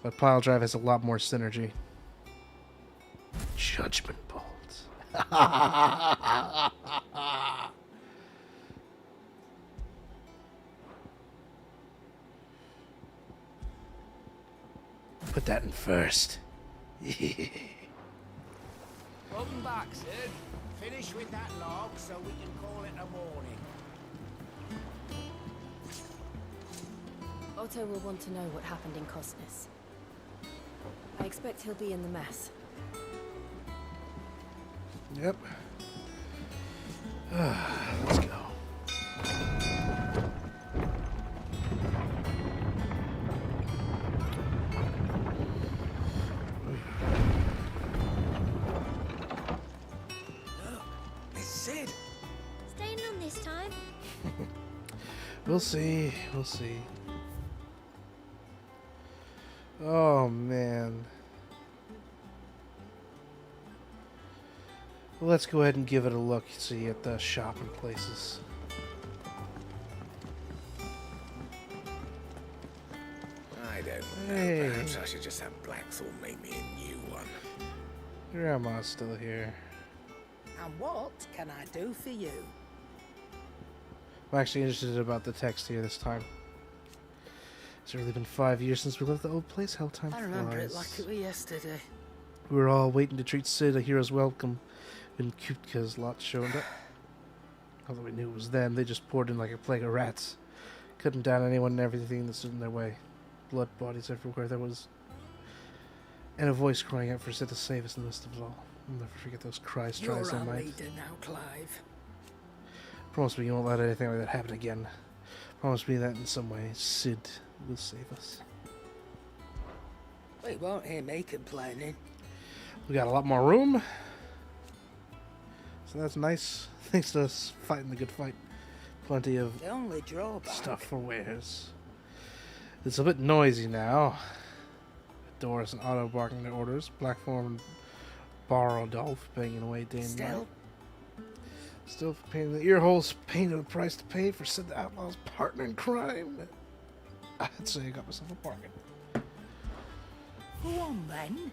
But pile drive has a lot more synergy. Judgment bolts. Put that in first. Welcome back, Sid. Finish with that log so we can call it a morning. Otto will want to know what happened in Cosnes. I expect he'll be in the mess. Yep. Let's go. Sid! Staying on this time? We'll see. We'll see. Oh, man. Well, let's go ahead and give it a look, see, at the shopping places. I don't Hey. know. Perhaps I should just have Blackthorn make me a new one. Grandma's still here. And what can I do for you? I'm actually interested about the text here this time. It's really been 5 years since we left the old place. How time I remember flies. it like it was yesterday. We were all waiting to treat Sid a hero's welcome when Kutka's lot showed up. Although we knew it was them, they just poured in like a plague of rats, cutting down anyone and everything that stood in their way. Blood bodies everywhere there was. And a voice crying out for Sid to save us in the midst of it all. I'll never forget those cries, tries You're I our might. leader now, Clive. Promise me you won't let anything like that happen again. Promise me that in some way Sid will save us. We won't hear me complaining. We got a lot more room. So that's nice. Thanks to us fighting the good fight. Plenty of The only drawback. stuff for wares. It's a bit noisy now. Doris and Otto barking their orders. Blackthorn and Barodolf banging away day and night. Still pain in the ear holes, paying the price to pay for Sid the Outlaw's partner in crime. I'd say I got myself a bargain. Go on then.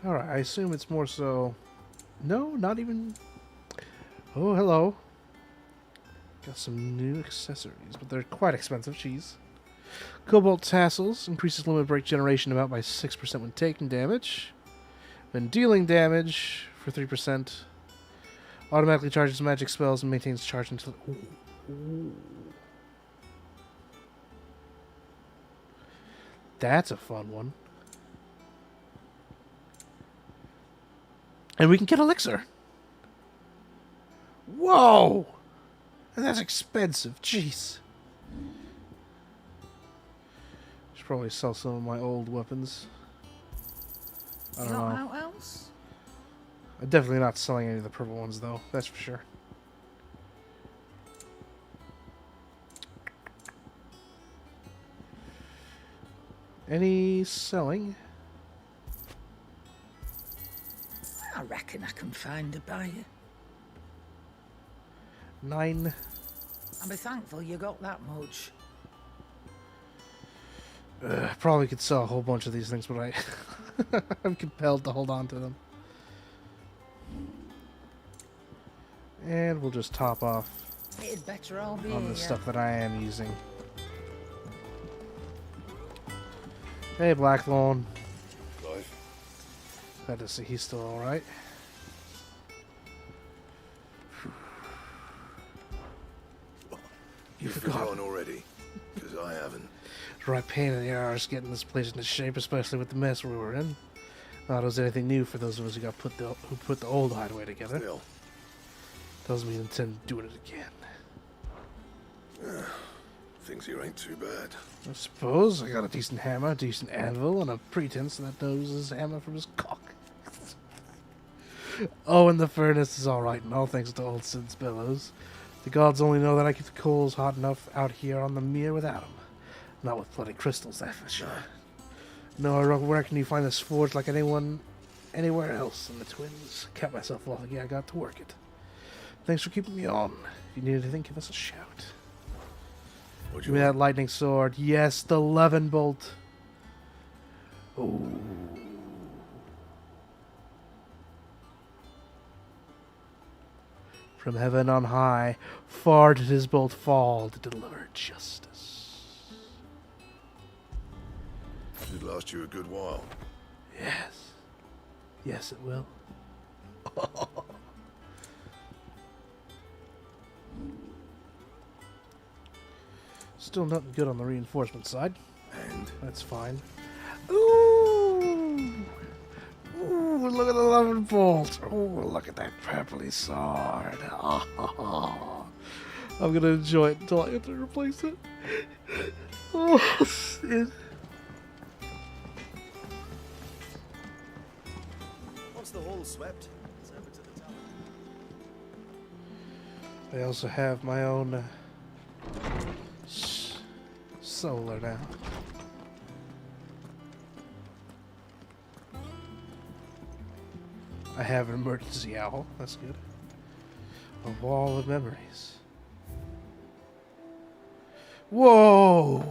Alright, I assume it's more so... No, not even... Oh, hello. Got some new accessories, but they're quite expensive, jeez. Cobalt tassels increases limit break generation amount by 6% when taking damage. When dealing damage for 3%. Automatically charges magic spells and maintains charge until... Ooh. That's a fun one. And we can get elixir. Whoa! And that's expensive. Jeez. Should probably sell some of my old weapons. I don't know. Got out else? I'm definitely not selling any of the purple ones, though. That's for sure. Any selling? I reckon I can find a buyer. 9. I'll be thankful you got that much. Probably could sell a whole bunch of these things, but I'm compelled to hold on to them. And we'll just top off It'd better all be on the here. stuff that I am using. Hey, Blackthorn. Clive. Glad to see he's still alright. You've forgotten already? Because I haven't. It's a right pain in the arse getting this place into shape, especially with the mess we were in. Not as anything new for those of us who put the old hideaway together. Still. Doesn't mean intend doing it again. Things here ain't too bad. I suppose I got a decent hammer, a decent anvil, and a pretense that knows his hammer from his cock. Oh, and the furnace is alright, and all thanks to old Sid's bellows. The gods only know that I keep the coals hot enough out here on the mere without them. Not with bloody crystals, that's for sure. No, where can you find this forge like anyone, anywhere else in the Twins? Kept myself off again, I got to work it. Thanks for keeping me on. If you need anything, give us a shout. What'd Give me that lightning sword. Yes, the Levin bolt. Ooh. From heaven on high, far did his bolt fall to deliver justice. Should last you a good while. Yes. Yes, it will. Still nothing good on the reinforcement side. And? That's fine. Ooh! Ooh, look at the 11 bolt. Ooh, look at that purpley sword. I'm gonna enjoy it until I have to replace it. Oh, shit. Once the hall's swept, it's over to the tower. I also have my own solar now. I have an emergency owl. That's good. A wall of memories. Whoa!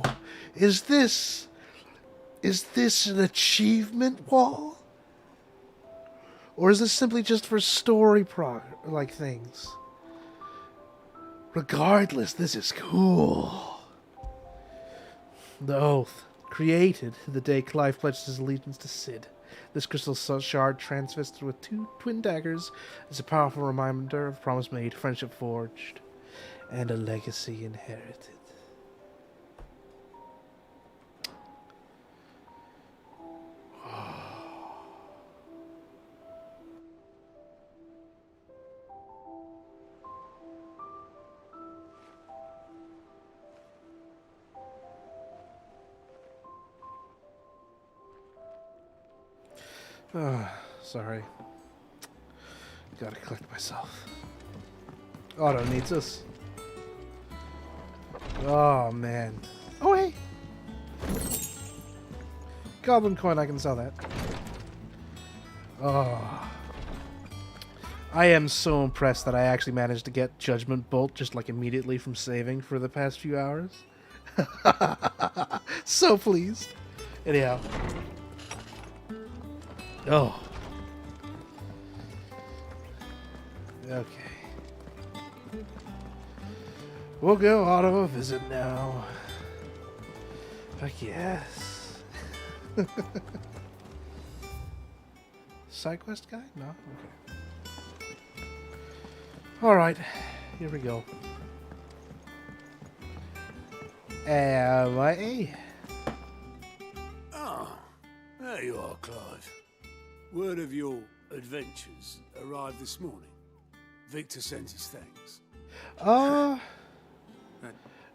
Is this an achievement wall? Or is this simply just for story like things? Regardless, this is cool. The Oath, created the day Clive pledged his allegiance to Cid. This crystal shard transfixed with 2 twin daggers is a powerful reminder of promise made, friendship forged, and a legacy inherited. Sorry. Gotta collect myself. Otto needs us. Oh, man. Oh, hey! Goblin coin, I can sell that. Oh. I am so impressed that I actually managed to get Judgment Bolt just like immediately from saving for the past few hours. So pleased. Anyhow. Oh. Okay. We'll go Otto a visit now. I guess. Side quest guy? No? Okay. Alright. Here we go. A. Ah, there you are, Clive. Word of your adventures arrived this morning. Victor sent his thanks.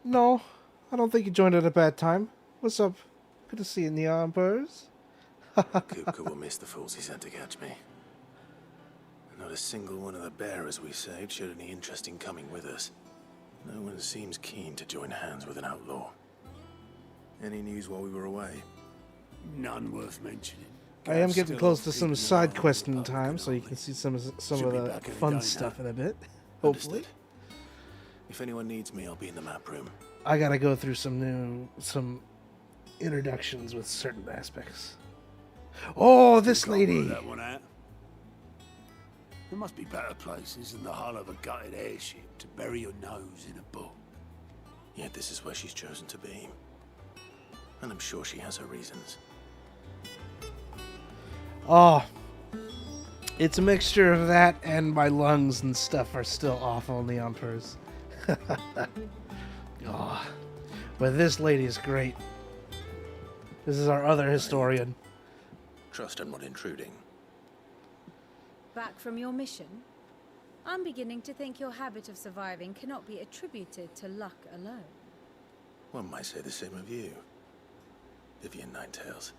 No. I don't think you joined at a bad time. What's up? Good to see you, Neon Birds. Kupka will miss the fools he sent to catch me. Not a single one of the bearers we saved showed any interest in coming with us. No one seems keen to join hands with an outlaw. Any news while we were away? None worth mentioning. I am getting close to some side questing time, so you can see some of the fun stuff in a bit. Hopefully. Understood. If anyone needs me, I'll be in the map room. I gotta go through some introductions with certain aspects. Oh, this lady! That one out. There must be better places than the hull of a gutted airship to bury your nose in a book. Yet this is where she's chosen to be. And I'm sure she has her reasons. Oh, it's a mixture of that and my lungs and stuff are still awful in the Emperors. Oh, but this lady is great. This is our other historian. Trust I'm not intruding. Back from your mission? I'm beginning to think your habit of surviving cannot be attributed to luck alone. One might say the same of you, Vivian Ninetails.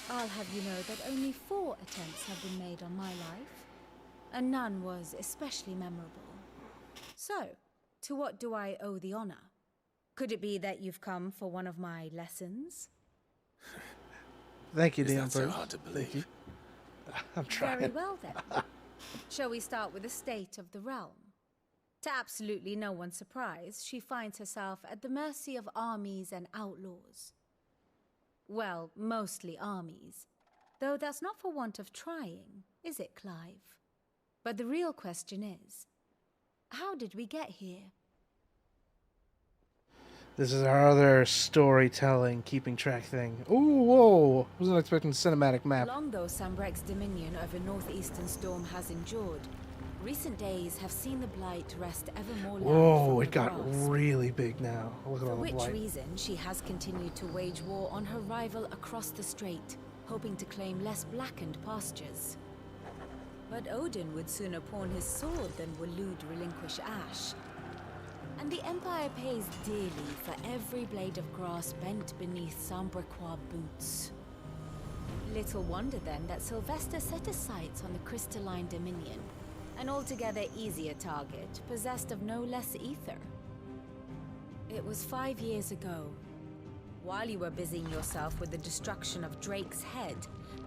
I'll have you know that only 4 attempts have been made on my life, and none was especially memorable. So, to what do I owe the honor? Could it be that you've come for one of my lessons? Thank you, Is Neon that so Birds. hard to believe? I'm trying. Very well then. Shall we start with the state of the realm? To absolutely no one's surprise, she finds herself at the mercy of armies and outlaws. Well, mostly armies. Though that's not for want of trying, is it, Clive? But the real question is, how did we get here? This is our other storytelling, keeping track thing. Ooh, whoa! Wasn't expecting a cinematic map. Long though Sanbreque's dominion over northeastern Storm has endured, recent days have seen the Blight wrest ever more land Whoa, from it the got grasp. really big now. Look at For all the which blight. reason she has continued to wage war on her rival across the strait, hoping to claim less blackened pastures. But Odin would sooner pawn his sword than Waloed relinquish Ash. And the Empire pays dearly for every blade of grass bent beneath Sanbrequois boots. Little wonder then that Sylvester set his sights on the crystalline dominion, an altogether easier target, possessed of no less ether. It was 5 years ago, while you were busying yourself with the destruction of Drake's head,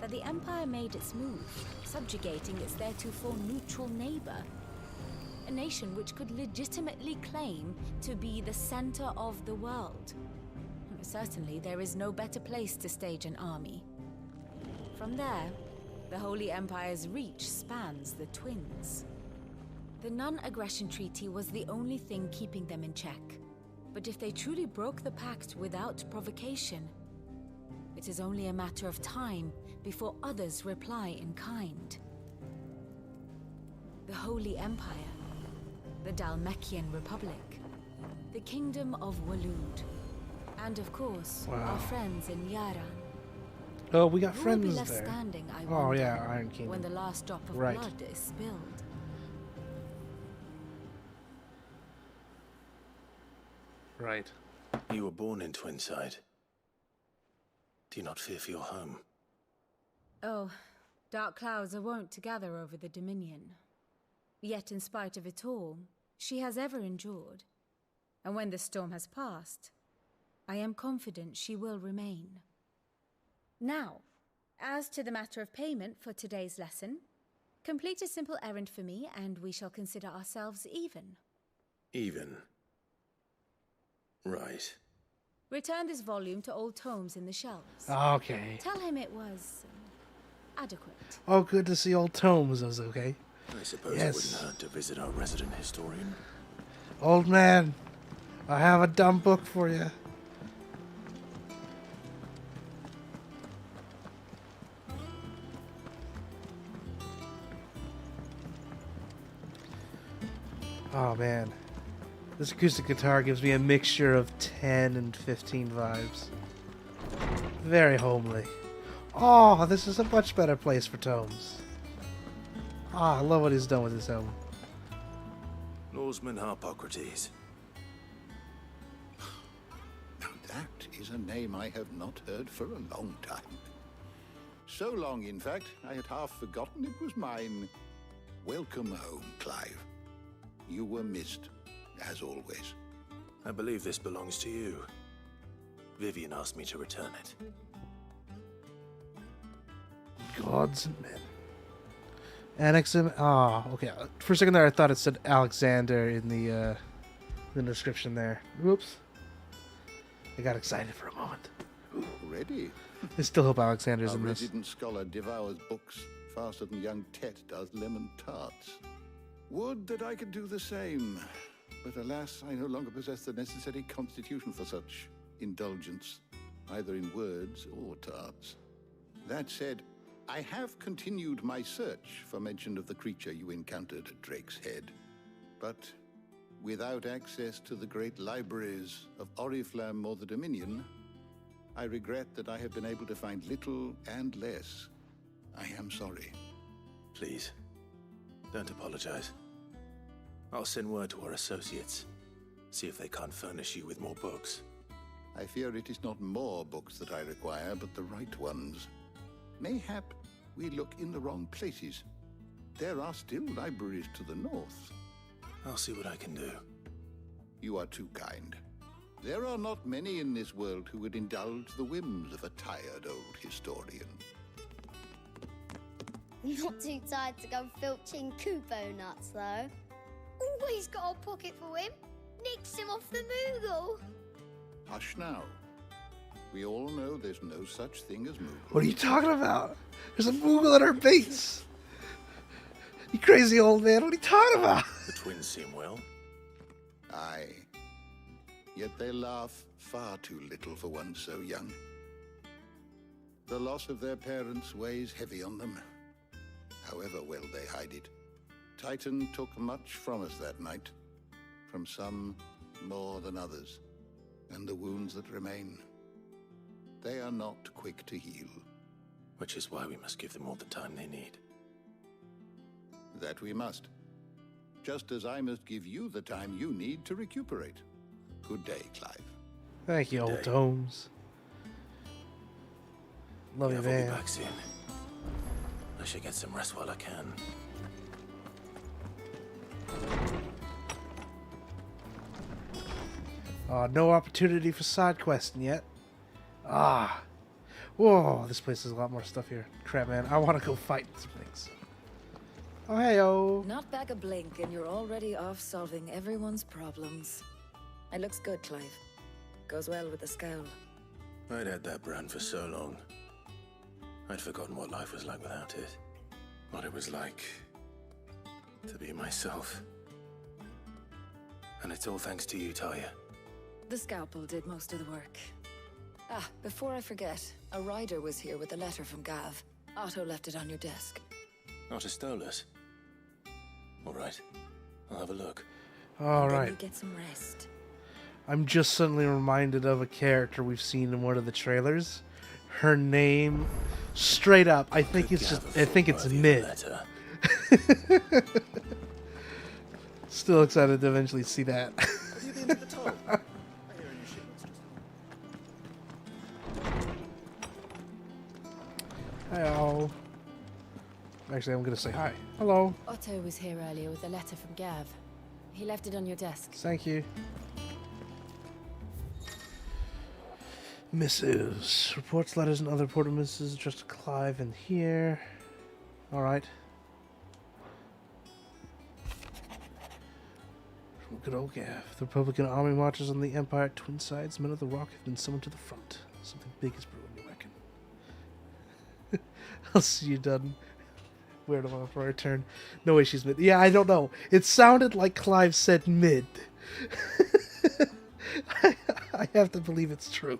that the Empire made its move, subjugating its theretofore neutral neighbor. A nation which could legitimately claim to be the center of the world. Certainly, there is no better place to stage an army. From there, the Holy Empire's reach spans the Twins. The non-aggression treaty was the only thing keeping them in check. But if they truly broke the pact without provocation, it is only a matter of time before others reply in kind. The Holy Empire, the Dhalmekian Republic, the Kingdom of Waloed, and of course, our friends in Yaran. Oh, we got Who friends will be left there. standing, I Oh wonder, yeah, Iron Kingdom. when the last drop of Right. blood is spilled. Right. You were born in Twinside. Do you not fear for your home? Oh, dark clouds are wont to gather over the Dominion. Yet in spite of it all, she has ever endured. And when the storm has passed, I am confident she will remain. Now, as to the matter of payment for today's lesson, complete a simple errand for me and we shall consider ourselves even. Even. Right. Return this volume to old tomes in the shelves. Okay. Tell him it was adequate. Oh, good to see old tomes. That was okay. I suppose Yes. it wouldn't hurt to visit our resident historian. Old man, I have a dumb book for you. Oh man, this acoustic guitar gives me a mixture of 10 and 15 vibes. Very homely. Oh, this is a much better place for tomes. Ah, I love what he's done with his tome. Norseman Harpocrates. Now that is a name I have not heard for a long time. So long, in fact, I had half forgotten it was mine. Welcome home, Clive. You were missed, as always. I believe this belongs to you. Vivian asked me to return it. Gods and men. Annex him. Ah, okay. For a second there, I thought it said Alexander in the description there. Whoops. I got excited for a moment. Already? I still hope Alexander's Our in this. resident scholar devours books faster than young Tet does lemon tarts. Would that I could do the same. But alas, I no longer possess the necessary constitution for such indulgence, either in words or tarts. That said, I have continued my search for mention of the creature you encountered at Drake's Head. But without access to the great libraries of Oriflamme or the Dominion, I regret that I have been able to find little and less. I am sorry. Please, don't apologize. I'll send word to our associates. See if they can't furnish you with more books. I fear it is not more books that I require, but the right ones. Mayhap we look in the wrong places. There are still libraries to the north. I'll see what I can do. You are too kind. There are not many in this world who would indulge the whims of a tired old historian. Not too tired to go filching Kupo nuts, though. always got a pocket for him. Nicked him off the Moogle. Hush now. We all know there's no such thing as Moogle. What are you talking about? There's a Moogle at our base. You crazy old man. What are you talking about? The twins seem well. Aye. Yet they laugh far too little for one so young. The loss of their parents weighs heavy on them, however well they hide it. Titan took much from us that night, from some more than others, and the wounds that remain, they are not quick to heal. Which is why we must give them all the time they need. That we must. Just as I must give you the time you need to recuperate. Good day, Clive. Thank you, old Holmes. Love you, I'll man. be back soon. I should get some rest while I can. No opportunity for side questing yet. Whoa, this place has a lot more stuff here. Crap, man. I want to go fight some things. Oh, hey-oh. Not back a blink and you're already off solving everyone's problems. It looks good, Clive. Goes well with the scowl. I'd had that brand for so long. I'd forgotten what life was like without it. What it was like to be myself. And it's all thanks to you, Talia. The scalpel did most of the work. Before I forget, a rider was here with a letter from Gav. Otto left it on your desk. Not a stolus. All right. I'll have a look. All Then right. you get some rest. I'm just suddenly reminded of a character we've seen in one of the trailers. Her name, straight up, I think it's Mid. Still excited to eventually see that. Hello. Actually, I'm going to say hi. Hello. Otto was here earlier with a letter from Gav. He left it on your desk. Thank you. Mrs. Reports, letters, and other important messages addressed to Clive in here. Alright. From good old Gav. The Republican army marches on the Empire at twin sides. Men of the Rock have been summoned to the front. Something big is brewing, you reckon? I'll see you done. Where do I want for our turn? No way she's mid. Yeah, I don't know. It sounded like Clive said mid. I have to believe it's true.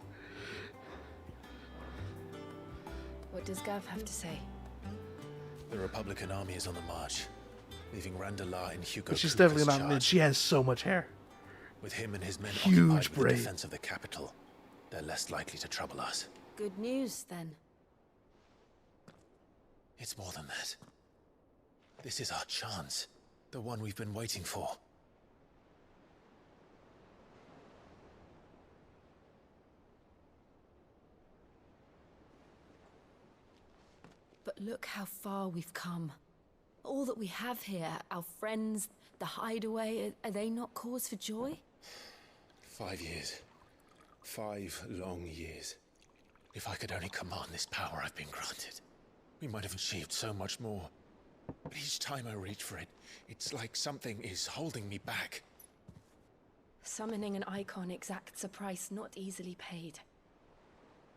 What does Gav have to say? The Republican army is on the march, leaving Randalar and Hugo. But she's Cooper's definitely not charge. mid. She has so much hair. With him and his men Huge occupied with the braid. defense of the capital, they're less likely to trouble us. Good news, then. It's more than that. This is our chance. The one we've been waiting for. But look how far we've come. All that we have here, our friends, the hideaway, are they not cause for joy? 5 years. 5 long years. If I could only command this power I've been granted, we might have achieved so much more. But each time I reach for it, it's like something is holding me back. Summoning an icon exacts a price not easily paid.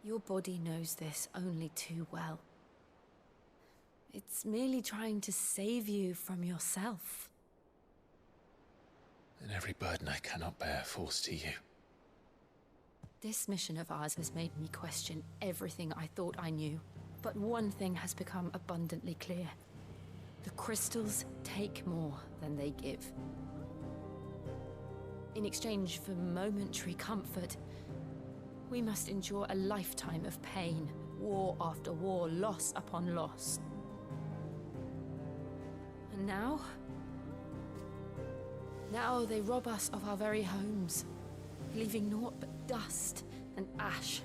Your body knows this only too well. It's merely trying to save you from yourself. And every burden I cannot bear falls to you. This mission of ours has made me question everything I thought I knew. But one thing has become abundantly clear. The crystals take more than they give. In exchange for momentary comfort, we must endure a lifetime of pain, war after war, loss upon loss. And now they rob us of our very homes, leaving naught but dust and ash.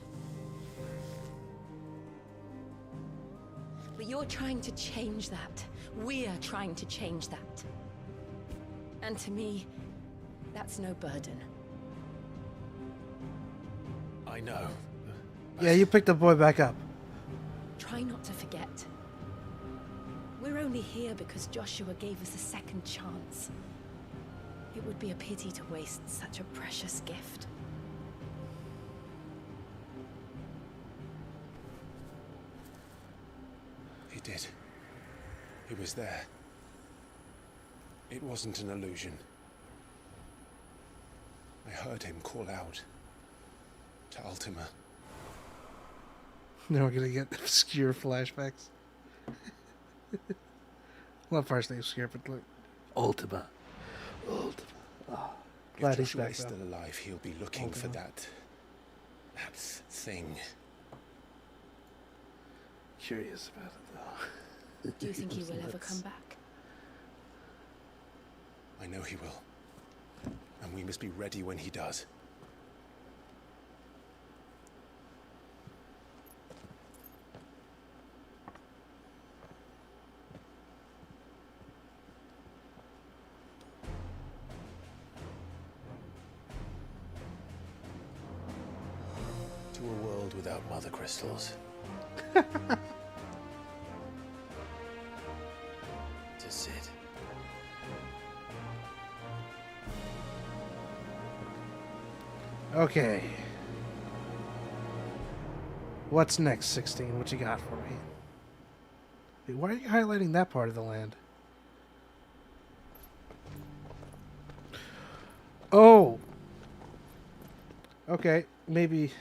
But you're trying to change that. We're trying to change that. And to me, that's no burden. I know. Yeah, you picked the boy back up. Try not to forget. We're only here because Joshua gave us a second chance. It would be a pity to waste such a precious gift. He did. He was there. It wasn't an illusion. I heard him call out to Ultima. Now we're gonna get obscure flashbacks. Well, partially obscure, but like Ultima. Ultima. Oh, glad If he's Joshua back is though. still alive, he'll be looking for Ultima. that thing. Curious about it though. Do you think he will ever come back? I know he will. And we must be ready when he does. To a world without mother crystals. To Sid. Okay. What's next, 16? What you got for me? Wait, why are you highlighting that part of the land? Oh! Okay, maybe...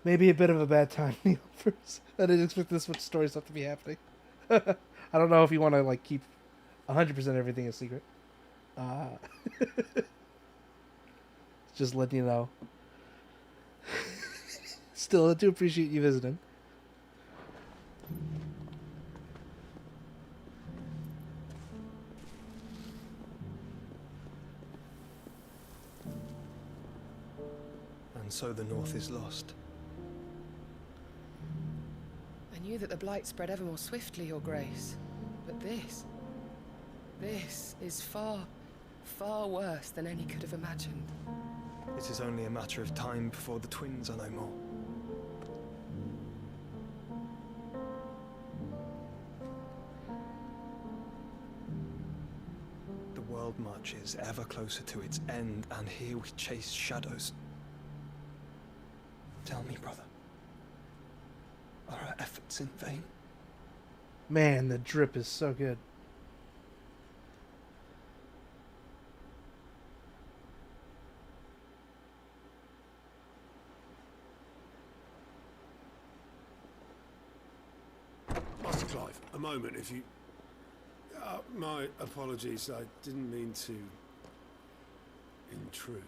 maybe a bit of a bad time, Neil. I didn't expect this much story stuff to be happening. I don't know if you want to, like, keep 100% everything a secret. Just letting you know. Still, I do appreciate you visiting. And so the North is lost. I knew that the Blight spread ever more swiftly, Your Grace. But this is far, far worse than any could have imagined. It is only a matter of time before the twins are no more. The world marches ever closer to its end, and here we chase shadows. Tell me, brother, are our efforts in vain? Man, the drip is so good. Master Clive, a moment, if you... my apologies, I didn't mean to... intrude.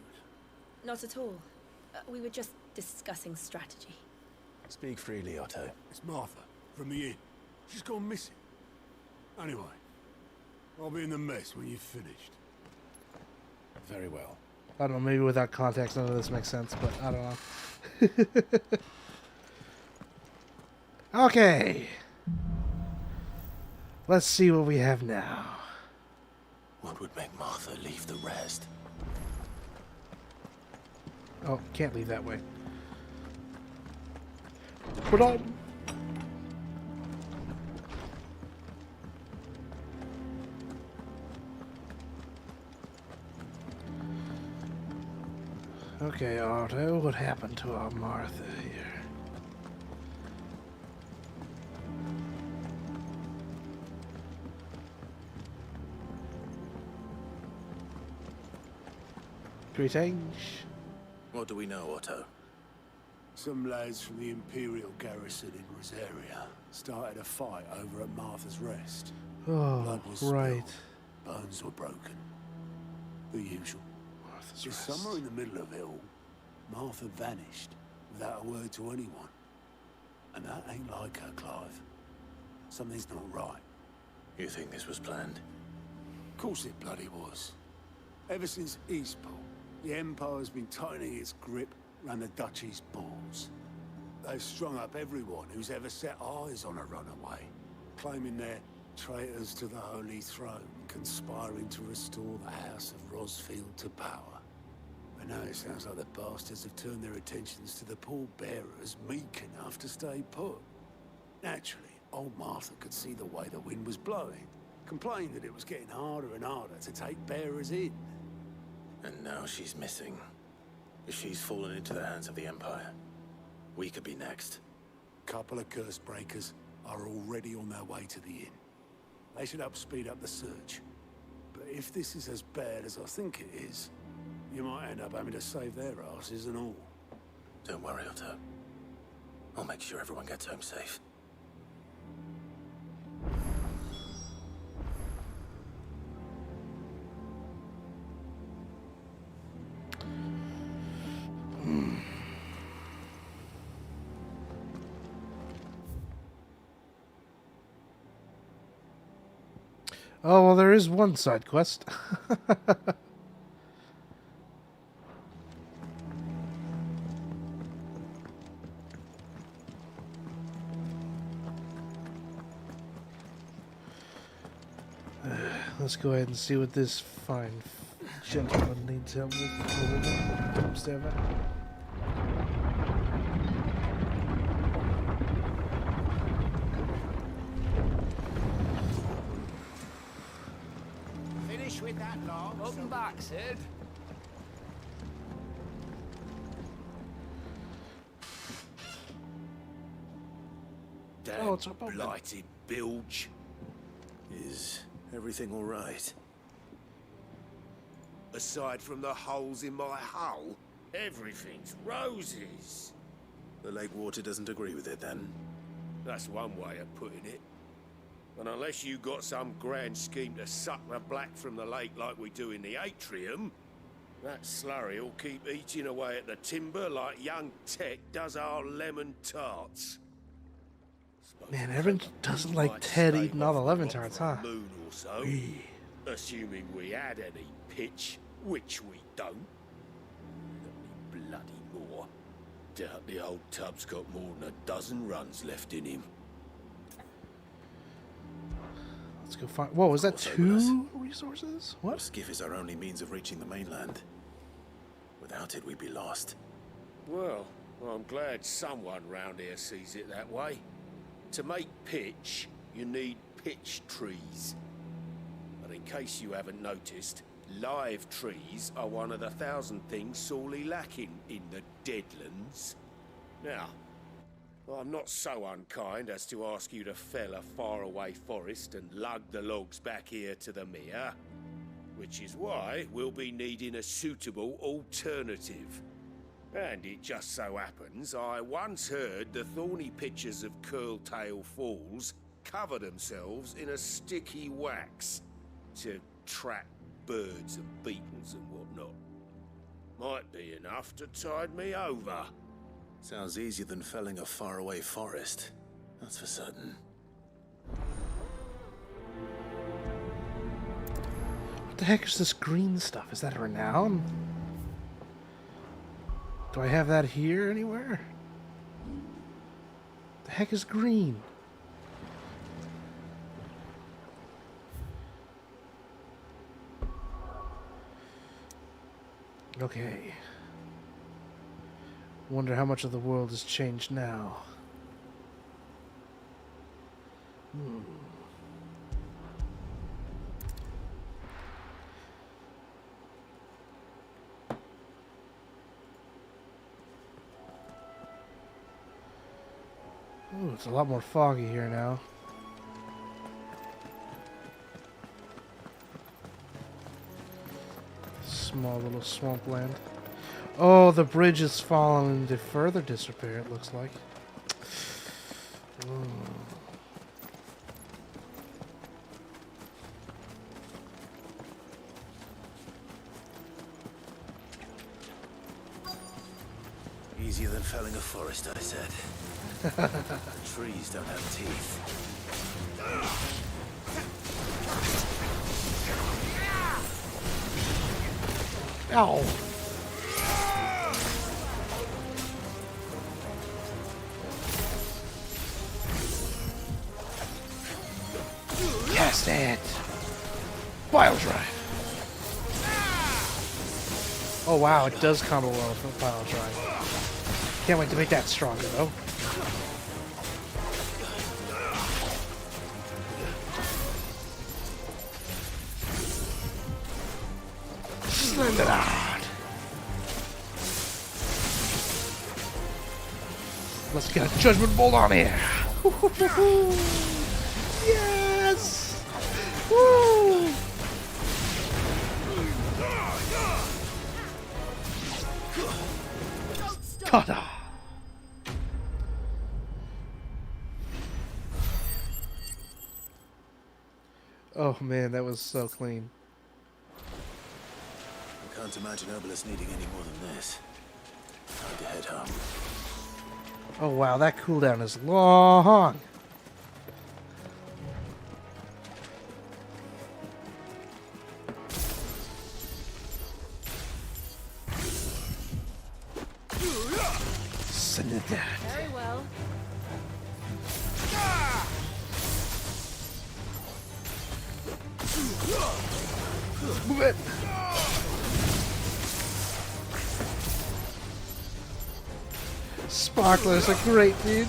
Not at all. We were just discussing strategy. Speak freely, Otto. It's Martha, from the inn. She's gone missing. Anyway, I'll be in the mess when you've finished. Very well. I don't know, maybe without context none of this makes sense, but I don't know. Okay. Let's see what we have now. What would make Martha leave the rest? Oh, can't leave that way. Put on. Okay, Otto, what happened to our Martha here? Greetings. What do we know, Otto? Some lads from the Imperial garrison in Rosaria started a fight over at Martha's Rest. Oh, Blood was right. spilled, bones were broken. The usual. Martha's This Rest. summer in the middle of it all, Martha vanished without a word to anyone. And that ain't like her, Clive. Something's not right. You think this was planned? Of course it bloody was. Ever since Eastport, the Empire's been tightening its grip round the Duchy's balls. They've strung up everyone who's ever set eyes on a runaway, claiming they're traitors to the Holy Throne, conspiring to restore the House of Rosfield to power. But now it sounds like the bastards have turned their attentions to the pallbearers meek enough to stay put. Naturally, old Martha could see the way the wind was blowing. Complained that it was getting harder and harder to take bearers in. And now she's missing. If she's fallen into the hands of the Empire, we could be next. Couple of curse breakers are already on their way to the inn. They should help speed up the search. But if this is as bad as I think it is, you might end up having to save their asses and all. Don't worry, Otto. I'll make sure everyone gets home safe. Oh, well, there is one side quest. Let's go ahead and see what this fine gentleman needs help with. Stand by. Finish with that log. Welcome back, Sid. Damn Oh, it's up open. blighted bilge. Is everything all right? Aside from the holes in my hull, everything's roses. The lake water doesn't agree with it, then? That's one way of putting it. And unless you got some grand scheme to suck the black from the lake like we do in the atrium, that slurry will keep eating away at the timber like young Tech does our lemon tarts. Man, everyone doesn't like Ted eating all the lemon tarts, huh? Moon or so, assuming we had any pitch, which we don't. Not any bloody more. Doubt the old tub's got more than a dozen runs left in him. Let's go find. Whoa, was that two resources? What? Our skiff is our only means of reaching the mainland. Without it, we'd be lost. Well, I'm glad someone round here sees it that way. To make pitch, you need pitch trees. But in case you haven't noticed, live trees are one of the 1,000 things sorely lacking in the Deadlands. Now, I'm not so unkind as to ask you to fell a faraway forest and lug the logs back here to the mere, which is why we'll be needing a suitable alternative. And it just so happens I once heard the thorny pitchers of Curltail Falls cover themselves in a sticky wax to trap birds and beetles and whatnot. Might be enough to tide me over. Sounds easier than felling a faraway forest. That's for certain. What the heck is this green stuff? Is that a renown? Do I have that here anywhere? The heck is green? Okay. Wonder how much of the world has changed now. Ooh, it's a lot more foggy here now. Small little swampland. Oh, the bridge is falling into further disrepair, it looks like. Ooh. Easier than felling a forest, I said. Trees don't have teeth. Ow! Cast it! Bile drive! Oh wow, it does combo well with Bile drive. Can't wait to make that stronger though. Send it out. Let's get a judgment bolt on here. Yes! Woo! Ta-da! Oh man, that was so clean. I can't imagine Obelisk needing any more than this. Time to head home. Oh wow, that cooldown is long. Send it down. Very well. Move it. Sparklers are great, dude.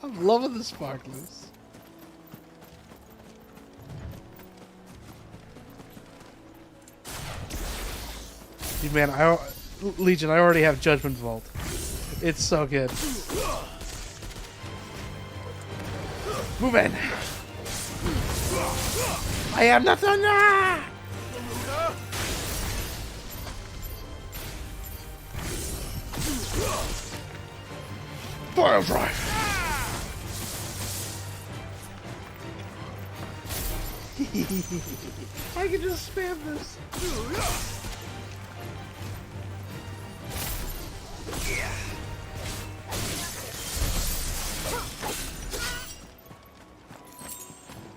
I'm loving the sparklers. Dude, man, Legion, I already have Judgment Vault. It's so good. Move in. I am the thunder! Fire drive! I can just spam this.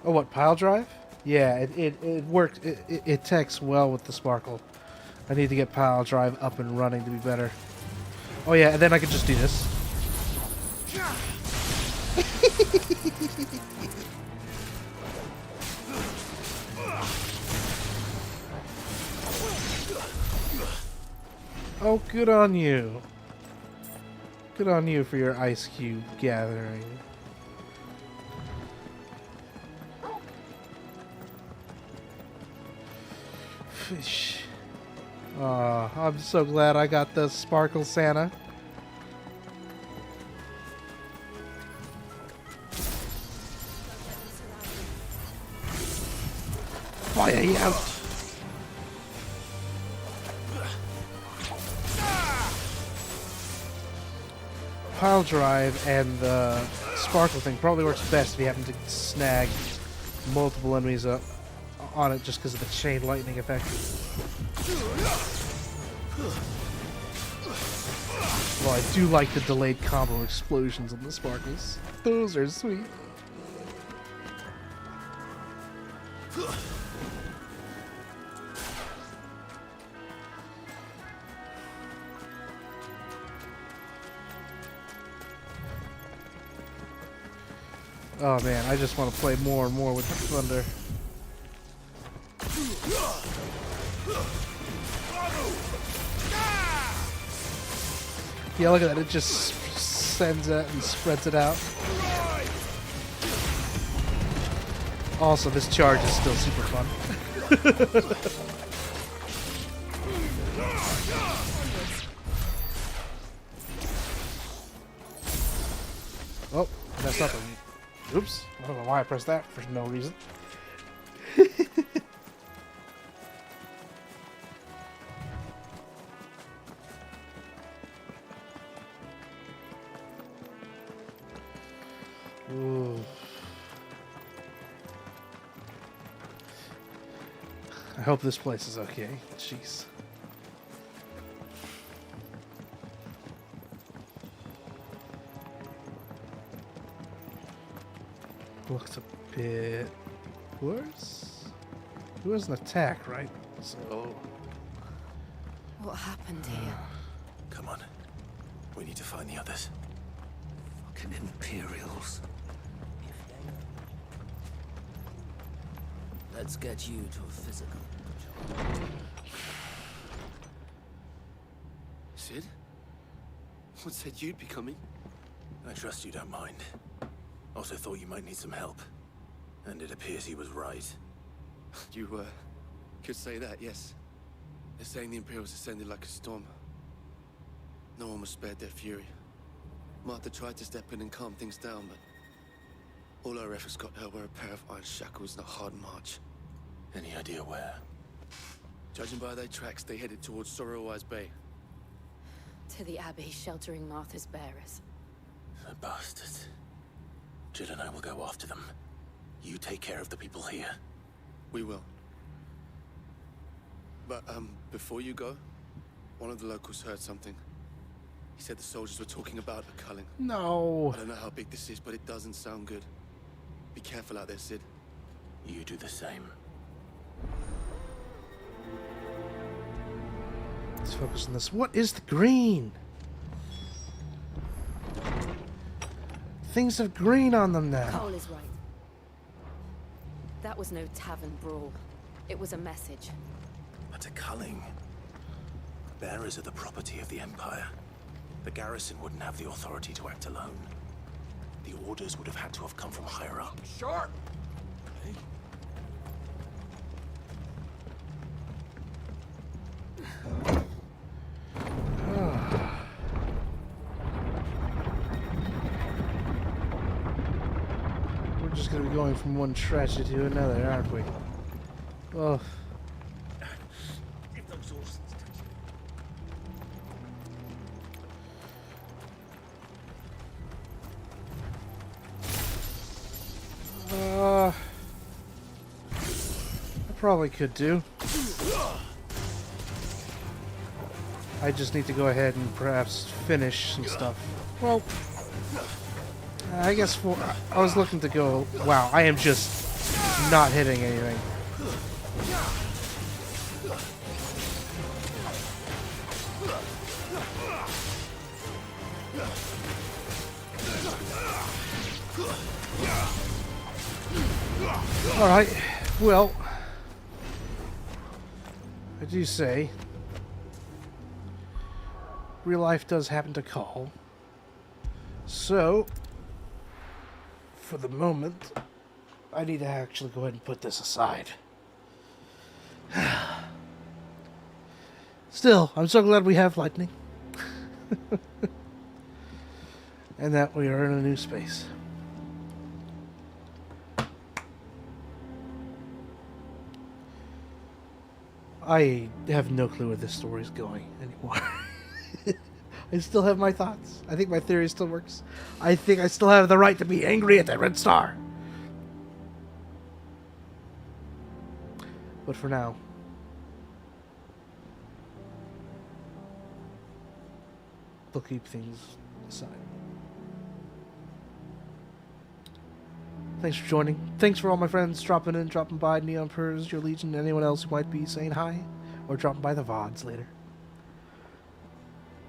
Oh, what, pile drive? Yeah, it works. It techs well with the sparkle. I need to get pile drive up and running to be better. Oh yeah, and then I can just do this. Oh, good on you. Good on you for your ice cube gathering. Fish. Oh, I'm so glad I got the Sparkle Santa. Fire you out. Pile drive and the sparkle thing probably works best if you happen to snag multiple enemies up on it just because of the chain lightning effect. Well, I do like the delayed combo explosions on the sparkles. Those are sweet. Oh man, I just want to play more and more with the thunder. Yeah, look at that. It just sends it and spreads it out. Also, this charge is still super fun. Oh, that's not the... Oops. I don't know why I pressed that for no reason. Ooh. I hope this place is okay. Jeez. Looks a bit worse. It was an attack, right? So. What happened here? Come on. We need to find the others. Fucking Imperials. Let's get you to a physical. Sid? What said you'd be coming? I trust you don't mind. Also thought you might need some help. And it appears he was right. You, could say that, yes. They're saying the Imperials ascended like a storm. No one was spared their fury. Martha tried to step in and calm things down, but all our efforts got her were a pair of iron shackles and a hard march. Any idea where? Judging by their tracks, they headed towards Sorrowwise Bay. To the Abbey, sheltering Martha's bearers. The bastards. Jill and I will go after them. You take care of the people here. We will. But, before you go, one of the locals heard something. He said the soldiers were talking about a culling. No. I don't know how big this is, but it doesn't sound good. Be careful out there, Sid. You do the same. Let's focus on this. What is the green? Things have green on them now. Cole is right. That was no tavern brawl. It was a message. But a culling. Bearers are the property of the Empire. The garrison wouldn't have the authority to act alone. The orders would have had to have come from higher up. Sharp! We're just gonna be going from one tragedy to another, aren't we? Oh. If those horses touch I probably could do. I just need to go ahead and perhaps finish some stuff. Well, I guess I was looking to go. Wow, I am just not hitting anything. Alright, well, I do say, real life does happen to call. So, for the moment, I need to actually go ahead and put this aside. Still, I'm so glad we have lightning. And that we are in a new space. I have no clue where this story is going anymore. I still have my thoughts. I think my theory still works. I think I still have the right to be angry at that Red Star. But for now, we'll keep things aside. Thanks for joining. Thanks for all my friends dropping in, dropping by, Neon Purrs, your Legion, anyone else who might be saying hi, or dropping by the VODs later.